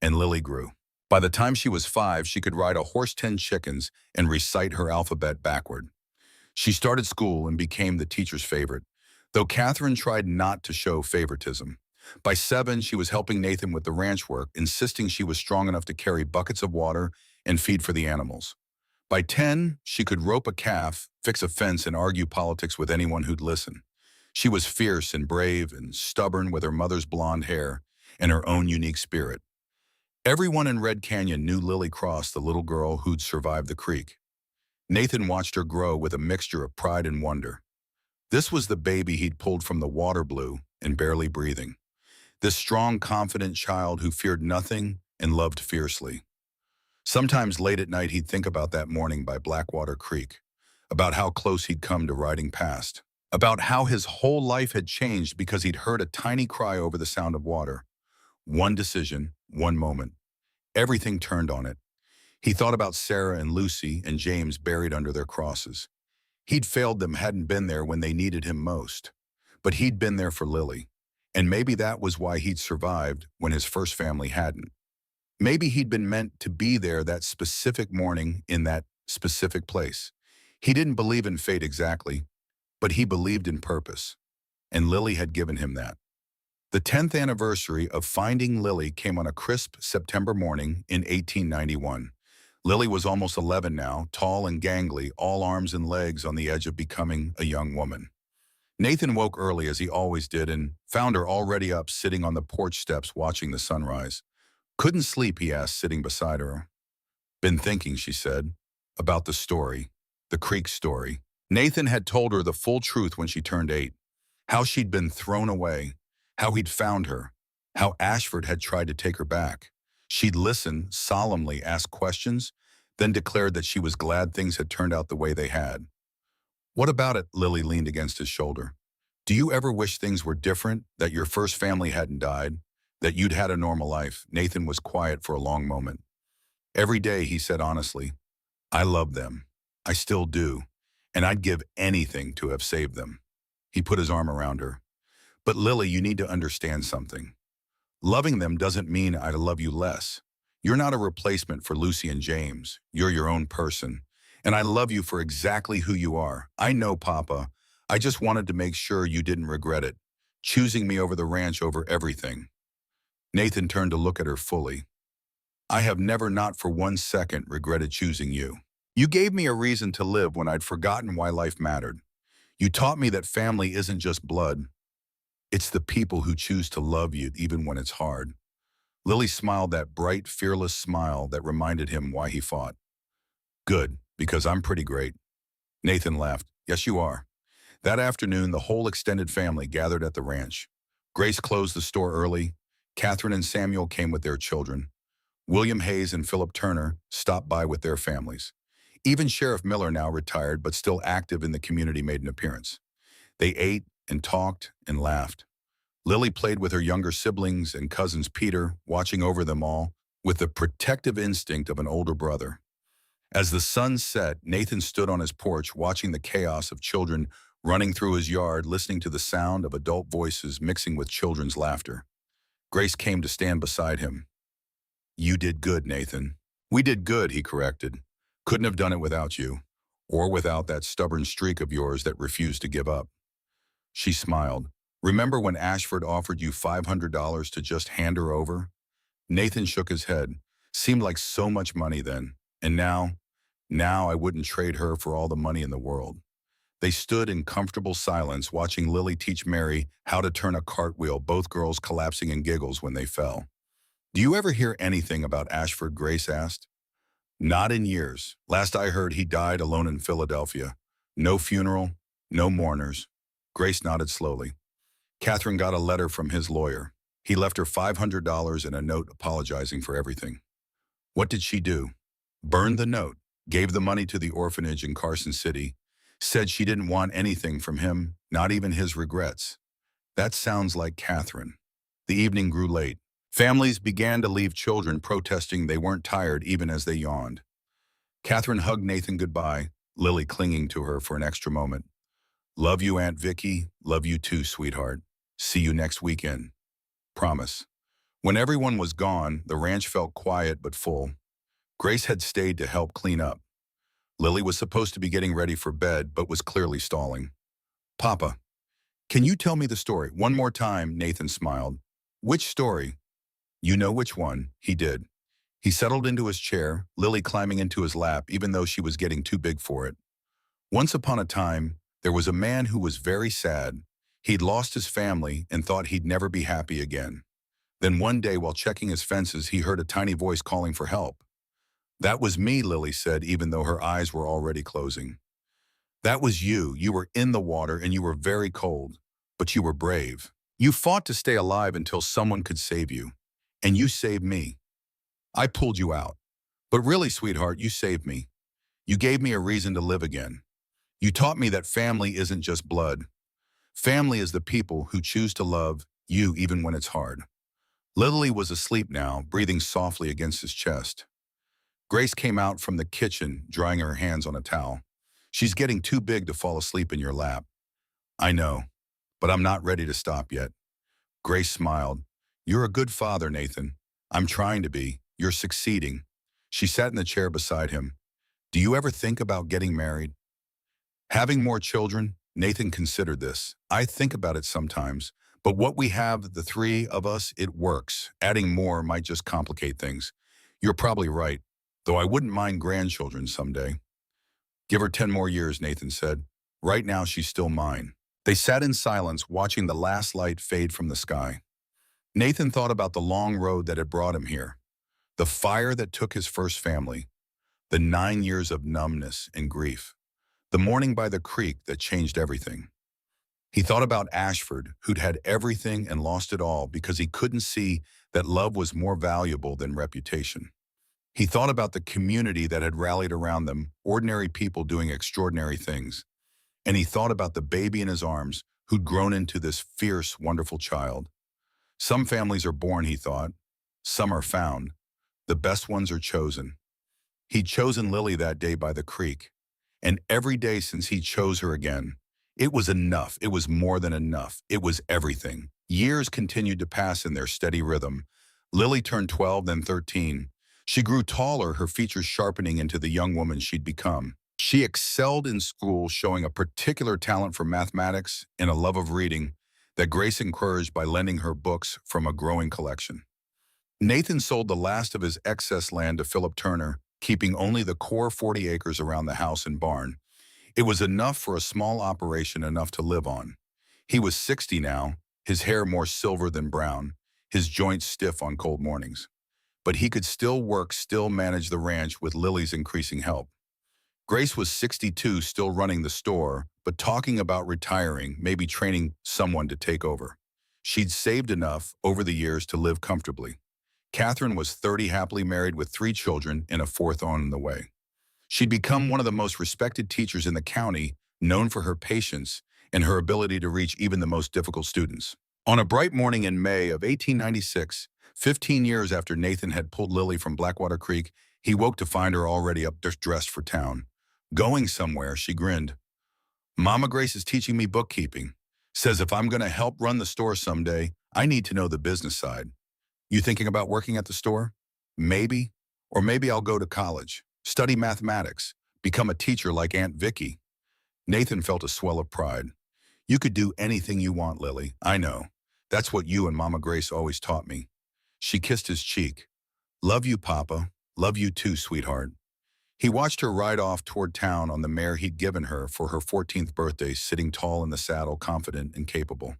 And Lily grew. By the time she was 5, she could ride a horse, 10 chickens, and recite her alphabet backward. She started school and became the teacher's favorite, though Catherine tried not to show favoritism. By 7, she was helping Nathan with the ranch work, insisting she was strong enough to carry buckets of water and feed for the animals. By 10, she could rope a calf, fix a fence, and argue politics with anyone who'd listen. She was fierce and brave and stubborn, with her mother's blonde hair and her own unique spirit. Everyone in Red Canyon knew Lily Cross, the little girl who'd survived the creek. Nathan watched her grow with a mixture of pride and wonder. This was the baby he'd pulled from the water blue and barely breathing. This strong, confident child who feared nothing and loved fiercely. Sometimes late at night, he'd think about that morning by Blackwater Creek, about how close he'd come to riding past, about how his whole life had changed because he'd heard a tiny cry over the sound of water. One decision, one moment. Everything turned on it. He thought about Sarah and Lucy and James buried under their crosses. He'd failed them, hadn't been there when they needed him most. But he'd been there for Lily. And maybe that was why he'd survived when his first family hadn't. Maybe he'd been meant to be there that specific morning in that specific place. He didn't believe in fate exactly, but he believed in purpose, and Lily had given him that. The 10th anniversary of finding Lily came on a crisp September morning in 1891. Lily was almost 11 now, tall and gangly, all arms and legs on the edge of becoming a young woman. Nathan woke early as he always did and found her already up sitting on the porch steps watching the sunrise. Couldn't sleep, he asked, sitting beside her. Been thinking, she said, about the story, the creek story. Nathan had told her the full truth when she turned 8, how she'd been thrown away, how he'd found her, how Ashford had tried to take her back. She'd listened, solemnly asked questions, then declared that she was glad things had turned out the way they had. What about it? Lily leaned against his shoulder. Do you ever wish things were different, that your first family hadn't died, that you'd had a normal life? Nathan was quiet for a long moment. Every day, he said honestly, I love them. I still do. And I'd give anything to have saved them. He put his arm around her. But Lily, you need to understand something. Loving them doesn't mean I love you less. You're not a replacement for Lucy and James. You're your own person. And I love you for exactly who you are. I know, Papa. I just wanted to make sure you didn't regret it, choosing me over the ranch over everything. Nathan turned to look at her fully. I have never, not for one second, regretted choosing you. You gave me a reason to live when I'd forgotten why life mattered. You taught me that family isn't just blood. It's the people who choose to love you even when it's hard. Lily smiled, that bright, fearless smile that reminded him why he fought. Good, because I'm pretty great. Nathan laughed. Yes, you are. That afternoon, the whole extended family gathered at the ranch. Grace closed the store early. Catherine and Samuel came with their children. William Hayes and Philip Turner stopped by with their families. Even Sheriff Miller, now retired but still active in the community, made an appearance. They ate and talked and laughed. Lily played with her younger siblings and cousins Peter, watching over them all with the protective instinct of an older brother. As the sun set, Nathan stood on his porch watching the chaos of children running through his yard, listening to the sound of adult voices mixing with children's laughter. Grace came to stand beside him. You did good, Nathan. We did good, he corrected. Couldn't have done it without you, or without that stubborn streak of yours that refused to give up. She smiled. Remember when Ashford offered you $500 to just hand her over? Nathan shook his head. Seemed like so much money then. And now I wouldn't trade her for all the money in the world. They stood in comfortable silence, watching Lily teach Mary how to turn a cartwheel, both girls collapsing in giggles when they fell. Do you ever hear anything about Ashford? Grace asked. Not in years. Last I heard, he died alone in Philadelphia. No funeral, no mourners. Grace nodded slowly. Catherine got a letter from his lawyer. He left her $500 and a note apologizing for everything. What did she do? Burned the note, gave the money to the orphanage in Carson City, said she didn't want anything from him, not even his regrets. That sounds like Catherine. The evening grew late. Families began to leave, children protesting they weren't tired even as they yawned. Catherine hugged Nathan goodbye, Lily clinging to her for an extra moment. Love you, Aunt Vicky. Love you too, sweetheart. See you next weekend. Promise. When everyone was gone, the ranch felt quiet but full. Grace had stayed to help clean up. Lily was supposed to be getting ready for bed but was clearly stalling. Papa, can you tell me the story one more time? Nathan smiled. Which story? You know which one. He did. He settled into his chair, Lily climbing into his lap even though she was getting too big for it. Once upon a time, there was a man who was very sad. He'd lost his family and thought he'd never be happy again. Then one day, while checking his fences, he heard a tiny voice calling for help. That was me, Lily said, even though her eyes were already closing. That was you. You were in the water and you were very cold, but you were brave. You fought to stay alive until someone could save you. And you saved me. I pulled you out. But really, sweetheart, you saved me. You gave me a reason to live again. You taught me that family isn't just blood. Family is the people who choose to love you even when it's hard. Lily was asleep now, breathing softly against his chest. Grace came out from the kitchen, drying her hands on a towel. She's getting too big to fall asleep in your lap. I know, but I'm not ready to stop yet. Grace smiled. You're a good father, Nathan. I'm trying to be. you're succeeding." She sat in the chair beside him. "Do you ever think about getting married?" Having more children, Nathan considered this. "I think about it sometimes, but what we have, the three of us, it works. Adding more might just complicate things." "You're probably right, though I wouldn't mind grandchildren someday." "Give her 10 more years," Nathan said. "Right now, she's still mine." They sat in silence, watching the last light fade from the sky. Nathan thought about the long road that had brought him here, the fire that took his first family, the 9 years of numbness and grief, the morning by the creek that changed everything. He thought about Ashford, who'd had everything and lost it all because he couldn't see that love was more valuable than reputation. He thought about the community that had rallied around them, ordinary people doing extraordinary things. And he thought about the baby in his arms who'd grown into this fierce, wonderful child. Some families are born, he thought. Some are found. The best ones are chosen. He'd chosen Lily that day by the creek. And every day since he chose her again, it was enough. It was more than enough. It was everything. Years continued to pass in their steady rhythm. Lily turned 12, then 13. She grew taller, her features sharpening into the young woman she'd become. She excelled in school, showing a particular talent for mathematics and a love of reading that Grace encouraged by lending her books from a growing collection. Nathan sold the last of his excess land to Philip Turner, keeping only the core 40 acres around the house and barn. It was enough for a small operation, enough to live on. He was 60 now, his hair more silver than brown, his joints stiff on cold mornings. But he could still work, still manage the ranch with Lily's increasing help. Grace was 62, still running the store, but talking about retiring, maybe training someone to take over. She'd saved enough over the years to live comfortably. Catherine was 30, happily married with 3 children and a 4th on the way. She'd become one of the most respected teachers in the county, known for her patience and her ability to reach even the most difficult students. On a bright morning in May of 1896, 15 years after Nathan had pulled Lily from Blackwater Creek, he woke to find her already up dressed for town. Going somewhere, she grinned. "Mama Grace is teaching me bookkeeping. Says if I'm going to help run the store someday, I need to know the business side. You thinking about working at the store?" "Maybe. Or maybe I'll go to college, study mathematics, become a teacher like Aunt Vicky." Nathan felt a swell of pride. "You could do anything you want, Lily. I know. That's what you and Mama Grace always taught me." She kissed his cheek. "Love you, Papa. Love you too, sweetheart." He watched her ride off toward town on the mare he'd given her for her 14th birthday, sitting tall in the saddle, confident and capable.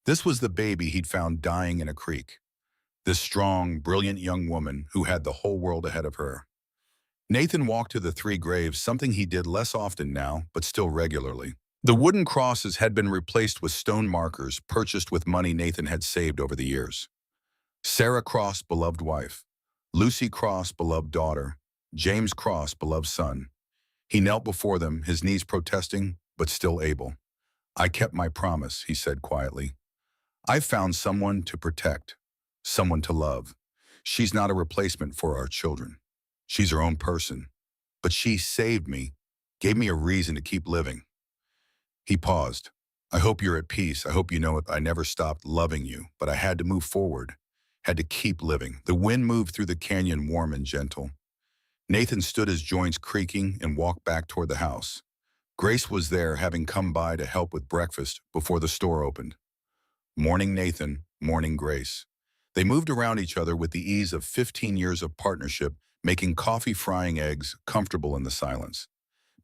This was the baby he'd found dying in a creek. This strong, brilliant young woman who had the whole world ahead of her. Nathan walked to the 3 graves, something he did less often now, but still regularly. The wooden crosses had been replaced with stone markers purchased with money Nathan had saved over the years. Sarah Cross, beloved wife. Lucy Cross, beloved daughter. James Cross, beloved son. He knelt before them, his knees protesting, but still able. "I kept my promise," he said quietly. "I've found someone to protect, someone to love. She's not a replacement for our children. She's her own person. But she saved me, gave me a reason to keep living." He paused. "I hope you're at peace. I hope you know it. I never stopped loving you, but I had to move forward, had to keep living." The wind moved through the canyon, warm and gentle. Nathan stood, his joints creaking, and walked back toward the house. Grace was there, having come by to help with breakfast before the store opened. Morning Nathan, morning Grace. They moved around each other with the ease of 15 years of partnership, making coffee, frying eggs, comfortable in the silence.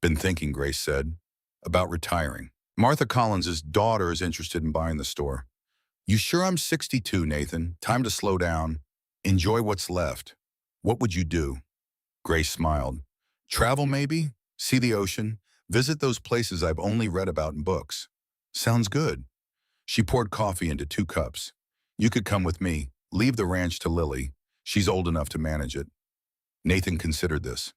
"Been thinking," Grace said, "about retiring. Martha Collins's daughter is interested in buying the store." "You sure? I'm 62, Nathan. Time to slow down. Enjoy what's left." "What would you do?" Grace smiled. "Travel, maybe? See the ocean? Visit those places I've only read about in books." "Sounds good." She poured coffee into 2 cups. "You could come with me. Leave the ranch to Lily. She's old enough to manage it." Nathan considered this.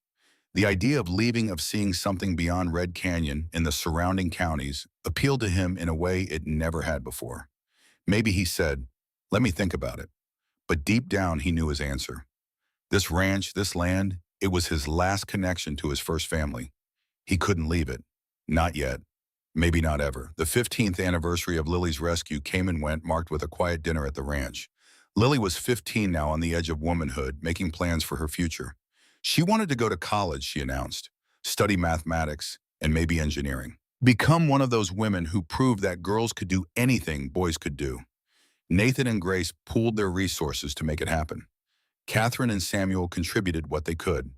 The idea of leaving, of seeing something beyond Red Canyon and the surrounding counties, appealed to him in a way it never had before. Maybe, he said, "Let me think about it." But deep down, he knew his answer. This ranch, this land, it was his last connection to his first family. He couldn't leave it. Not yet. Maybe not ever. The 15th anniversary of Lily's rescue came and went, marked with a quiet dinner at the ranch. Lily was 15 now, on the edge of womanhood, making plans for her future. She wanted to go to college, she announced, study mathematics and maybe engineering. Become one of those women who proved that girls could do anything boys could do. Nathan and Grace pooled their resources to make it happen. Catherine and Samuel contributed what they could.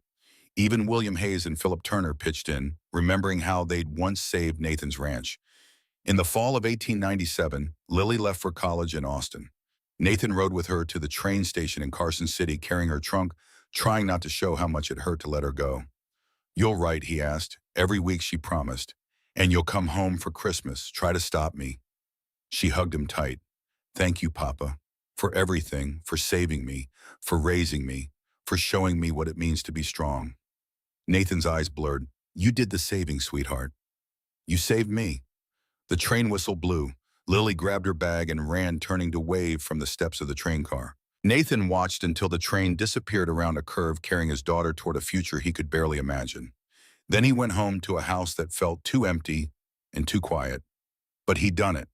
Even William Hayes and Philip Turner pitched in, remembering how they'd once saved Nathan's ranch. In the fall of 1897, Lily left for college in Austin. Nathan rode with her to the train station in Carson City, carrying her trunk, trying not to show how much it hurt to let her go. "You'll write," he asked. "Every week," she promised. "And you'll come home for Christmas. Try to stop me." She hugged him tight. "Thank you, Papa, for everything, for saving me, for raising me, for showing me what it means to be strong." Nathan's eyes blurred. "You did the saving, sweetheart. You saved me." The train whistle blew. Lily grabbed her bag and ran, turning to wave from the steps of the train car. Nathan watched until the train disappeared around a curve, carrying his daughter toward a future he could barely imagine. Then he went home to a house that felt too empty and too quiet. But he'd done it.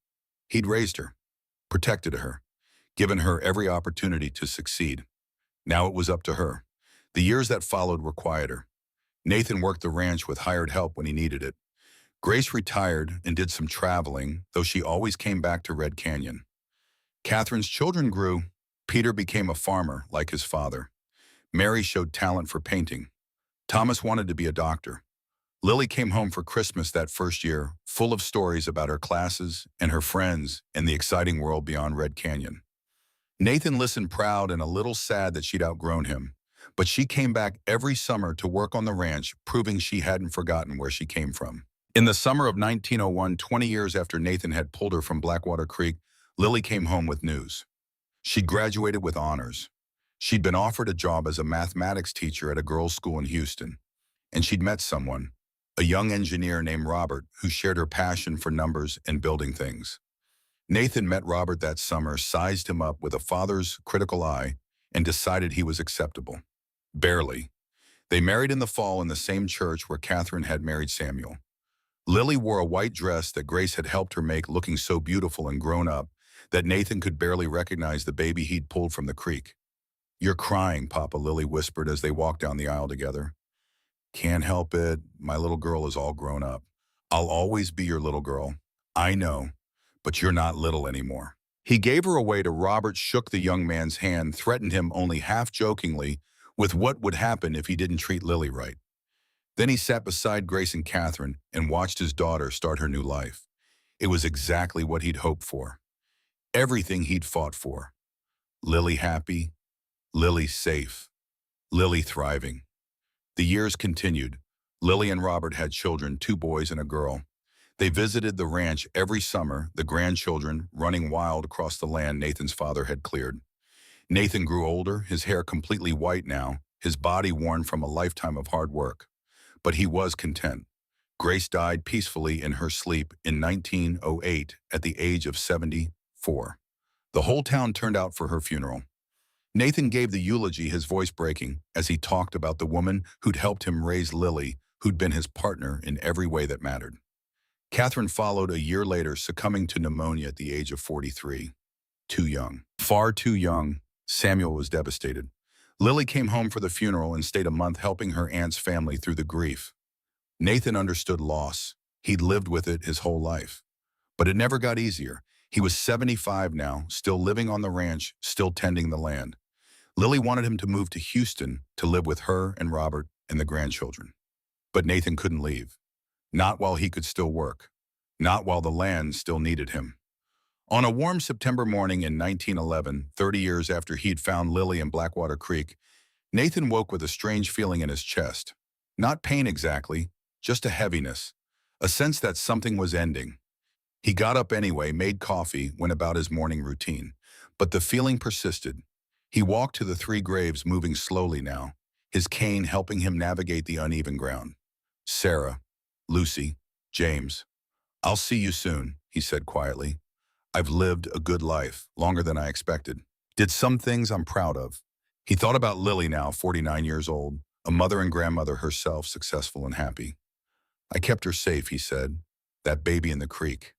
He'd raised her, protected her, given her every opportunity to succeed. Now it was up to her. The years that followed were quieter. Nathan worked the ranch with hired help when he needed it. Grace retired and did some traveling, though she always came back to Red Canyon. Catherine's children grew. Peter became a farmer, like his father. Mary showed talent for painting. Thomas wanted to be a doctor. Lily came home for Christmas that first year, full of stories about her classes and her friends and the exciting world beyond Red Canyon. Nathan listened, proud and a little sad that she'd outgrown him. But she came back every summer to work on the ranch, proving she hadn't forgotten where she came from. In the summer of 1901, 20 years after Nathan had pulled her from Blackwater Creek, Lily came home with news. She'd graduated with honors. She'd been offered a job as a mathematics teacher at a girls' school in Houston. And she'd met someone, a young engineer named Robert, who shared her passion for numbers and building things. Nathan met Robert that summer, sized him up with a father's critical eye, and decided he was acceptable. Barely. They married in the fall in the same church where Catherine had married Samuel. Lily wore a white dress that Grace had helped her make, looking so beautiful and grown up that Nathan could barely recognize the baby he'd pulled from the creek. "You're crying, Papa," Lily whispered as they walked down the aisle together. "Can't help it. My little girl is all grown up." "I'll always be your little girl. I know, but you're not little anymore." He gave her away to Robert, shook the young man's hand, threatened him only half-jokingly with what would happen if he didn't treat Lily right. Then he sat beside Grace and Catherine and watched his daughter start her new life. It was exactly what he'd hoped for. Everything he'd fought for. Lily happy, Lily safe, Lily thriving. The years continued. Lily and Robert had children, 2 boys and a girl. They visited the ranch every summer, the grandchildren running wild across the land Nathan's father had cleared. Nathan grew older, his hair completely white now, his body worn from a lifetime of hard work. But he was content. Grace died peacefully in her sleep in 1908 at the age of 74. The whole town turned out for her funeral. Nathan gave the eulogy, his voice breaking, as he talked about the woman who'd helped him raise Lily, who'd been his partner in every way that mattered. Catherine followed a year later, succumbing to pneumonia at the age of 43. Too young. Far too young. Samuel was devastated. Lily came home for the funeral and stayed a month helping her aunt's family through the grief. Nathan understood loss. He'd lived with it his whole life. But it never got easier. He was 75 now, still living on the ranch, still tending the land. Lily wanted him to move to Houston to live with her and Robert and the grandchildren. But Nathan couldn't leave. Not while he could still work. Not while the land still needed him. On a warm September morning in 1911, 30 years after he'd found Lily in Blackwater Creek, Nathan woke with a strange feeling in his chest. Not pain exactly, just a heaviness, a sense that something was ending. He got up anyway, made coffee, went about his morning routine. But the feeling persisted. He walked to the 3 graves, moving slowly now, his cane helping him navigate the uneven ground. "Sarah, Lucy, James, I'll see you soon," he said quietly. "I've lived a good life, longer than I expected. Did some things I'm proud of." He thought about Lily now, 49 years old, a mother and grandmother herself, successful and happy. "I kept her safe," he said. "That baby in the creek.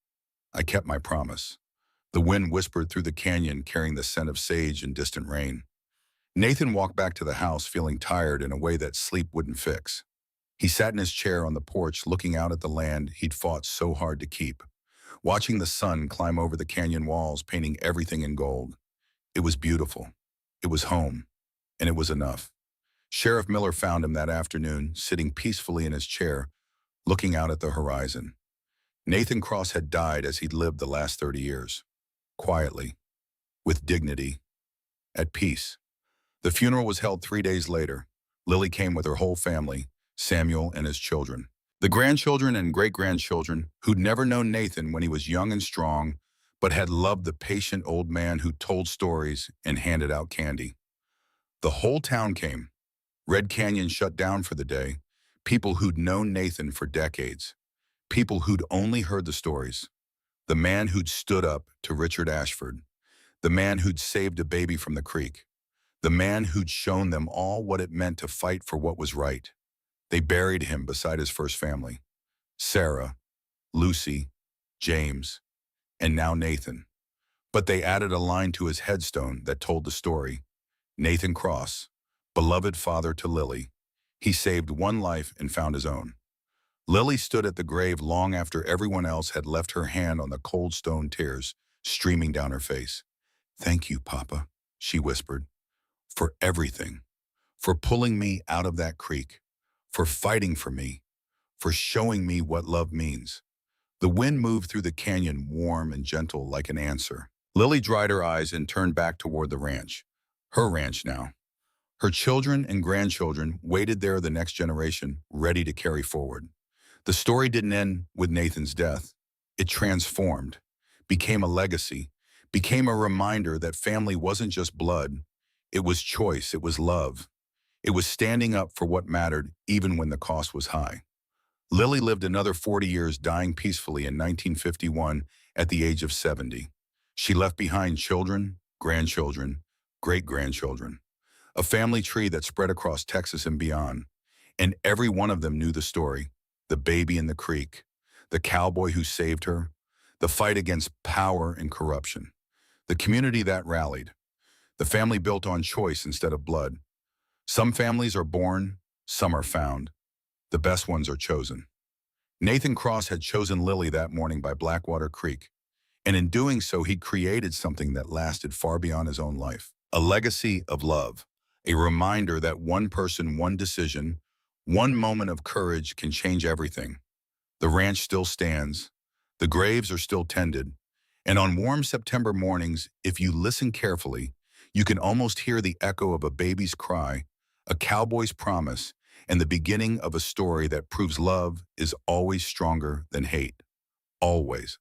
I kept my promise." The wind whispered through the canyon, carrying the scent of sage and distant rain. Nathan walked back to the house feeling tired in a way that sleep wouldn't fix. He sat in his chair on the porch looking out at the land he'd fought so hard to keep, watching the sun climb over the canyon walls, painting everything in gold. It was beautiful. It was home. And it was enough. Sheriff Miller found him that afternoon, sitting peacefully in his chair, looking out at the horizon. Nathan Cross had died as he'd lived the last 30 years. Quietly, with dignity, at peace. The funeral was held 3 days later. Lily came with her whole family, Samuel and his children. The grandchildren and great-grandchildren who'd never known Nathan when he was young and strong, but had loved the patient old man who told stories and handed out candy. The whole town came. Red Canyon shut down for the day. People who'd known Nathan for decades. People who'd only heard the stories. The man who'd stood up to Richard Ashford. The man who'd saved a baby from the creek. The man who'd shown them all what it meant to fight for what was right. They buried him beside his first family. Sarah, Lucy, James, and now Nathan. But they added a line to his headstone that told the story. Nathan Cross, beloved father to Lily. He saved one life and found his own. Lily stood at the grave long after everyone else had left her hand on the cold stone, tears streaming down her face. Thank you, Papa, she whispered, for everything, for pulling me out of that creek, for fighting for me, for showing me what love means. The wind moved through the canyon, warm and gentle like an answer. Lily dried her eyes and turned back toward the ranch. Her ranch now. Her children and grandchildren waited there, the next generation, ready to carry forward. The story didn't end with Nathan's death. It transformed, became a legacy, became a reminder that family wasn't just blood. It was choice, it was love. It was standing up for what mattered, even when the cost was high. Lily lived another 40 years, dying peacefully in 1951 at the age of 70. She left behind children, grandchildren, great-grandchildren, a family tree that spread across Texas and beyond. And every one of them knew the story, the baby in the creek, the cowboy who saved her, the fight against power and corruption, the community that rallied, the family built on choice instead of blood. Some families are born, some are found. The best ones are chosen. Nathan Cross had chosen Lily that morning by Blackwater Creek, and in doing so, he created something that lasted far beyond his own life. A legacy of love, a reminder that one person, one decision, one moment of courage can change everything. The ranch still stands, the graves are still tended, and on warm September mornings, if you listen carefully, you can almost hear the echo of a baby's cry, a cowboy's promise, and the beginning of a story that proves love is always stronger than hate. Always.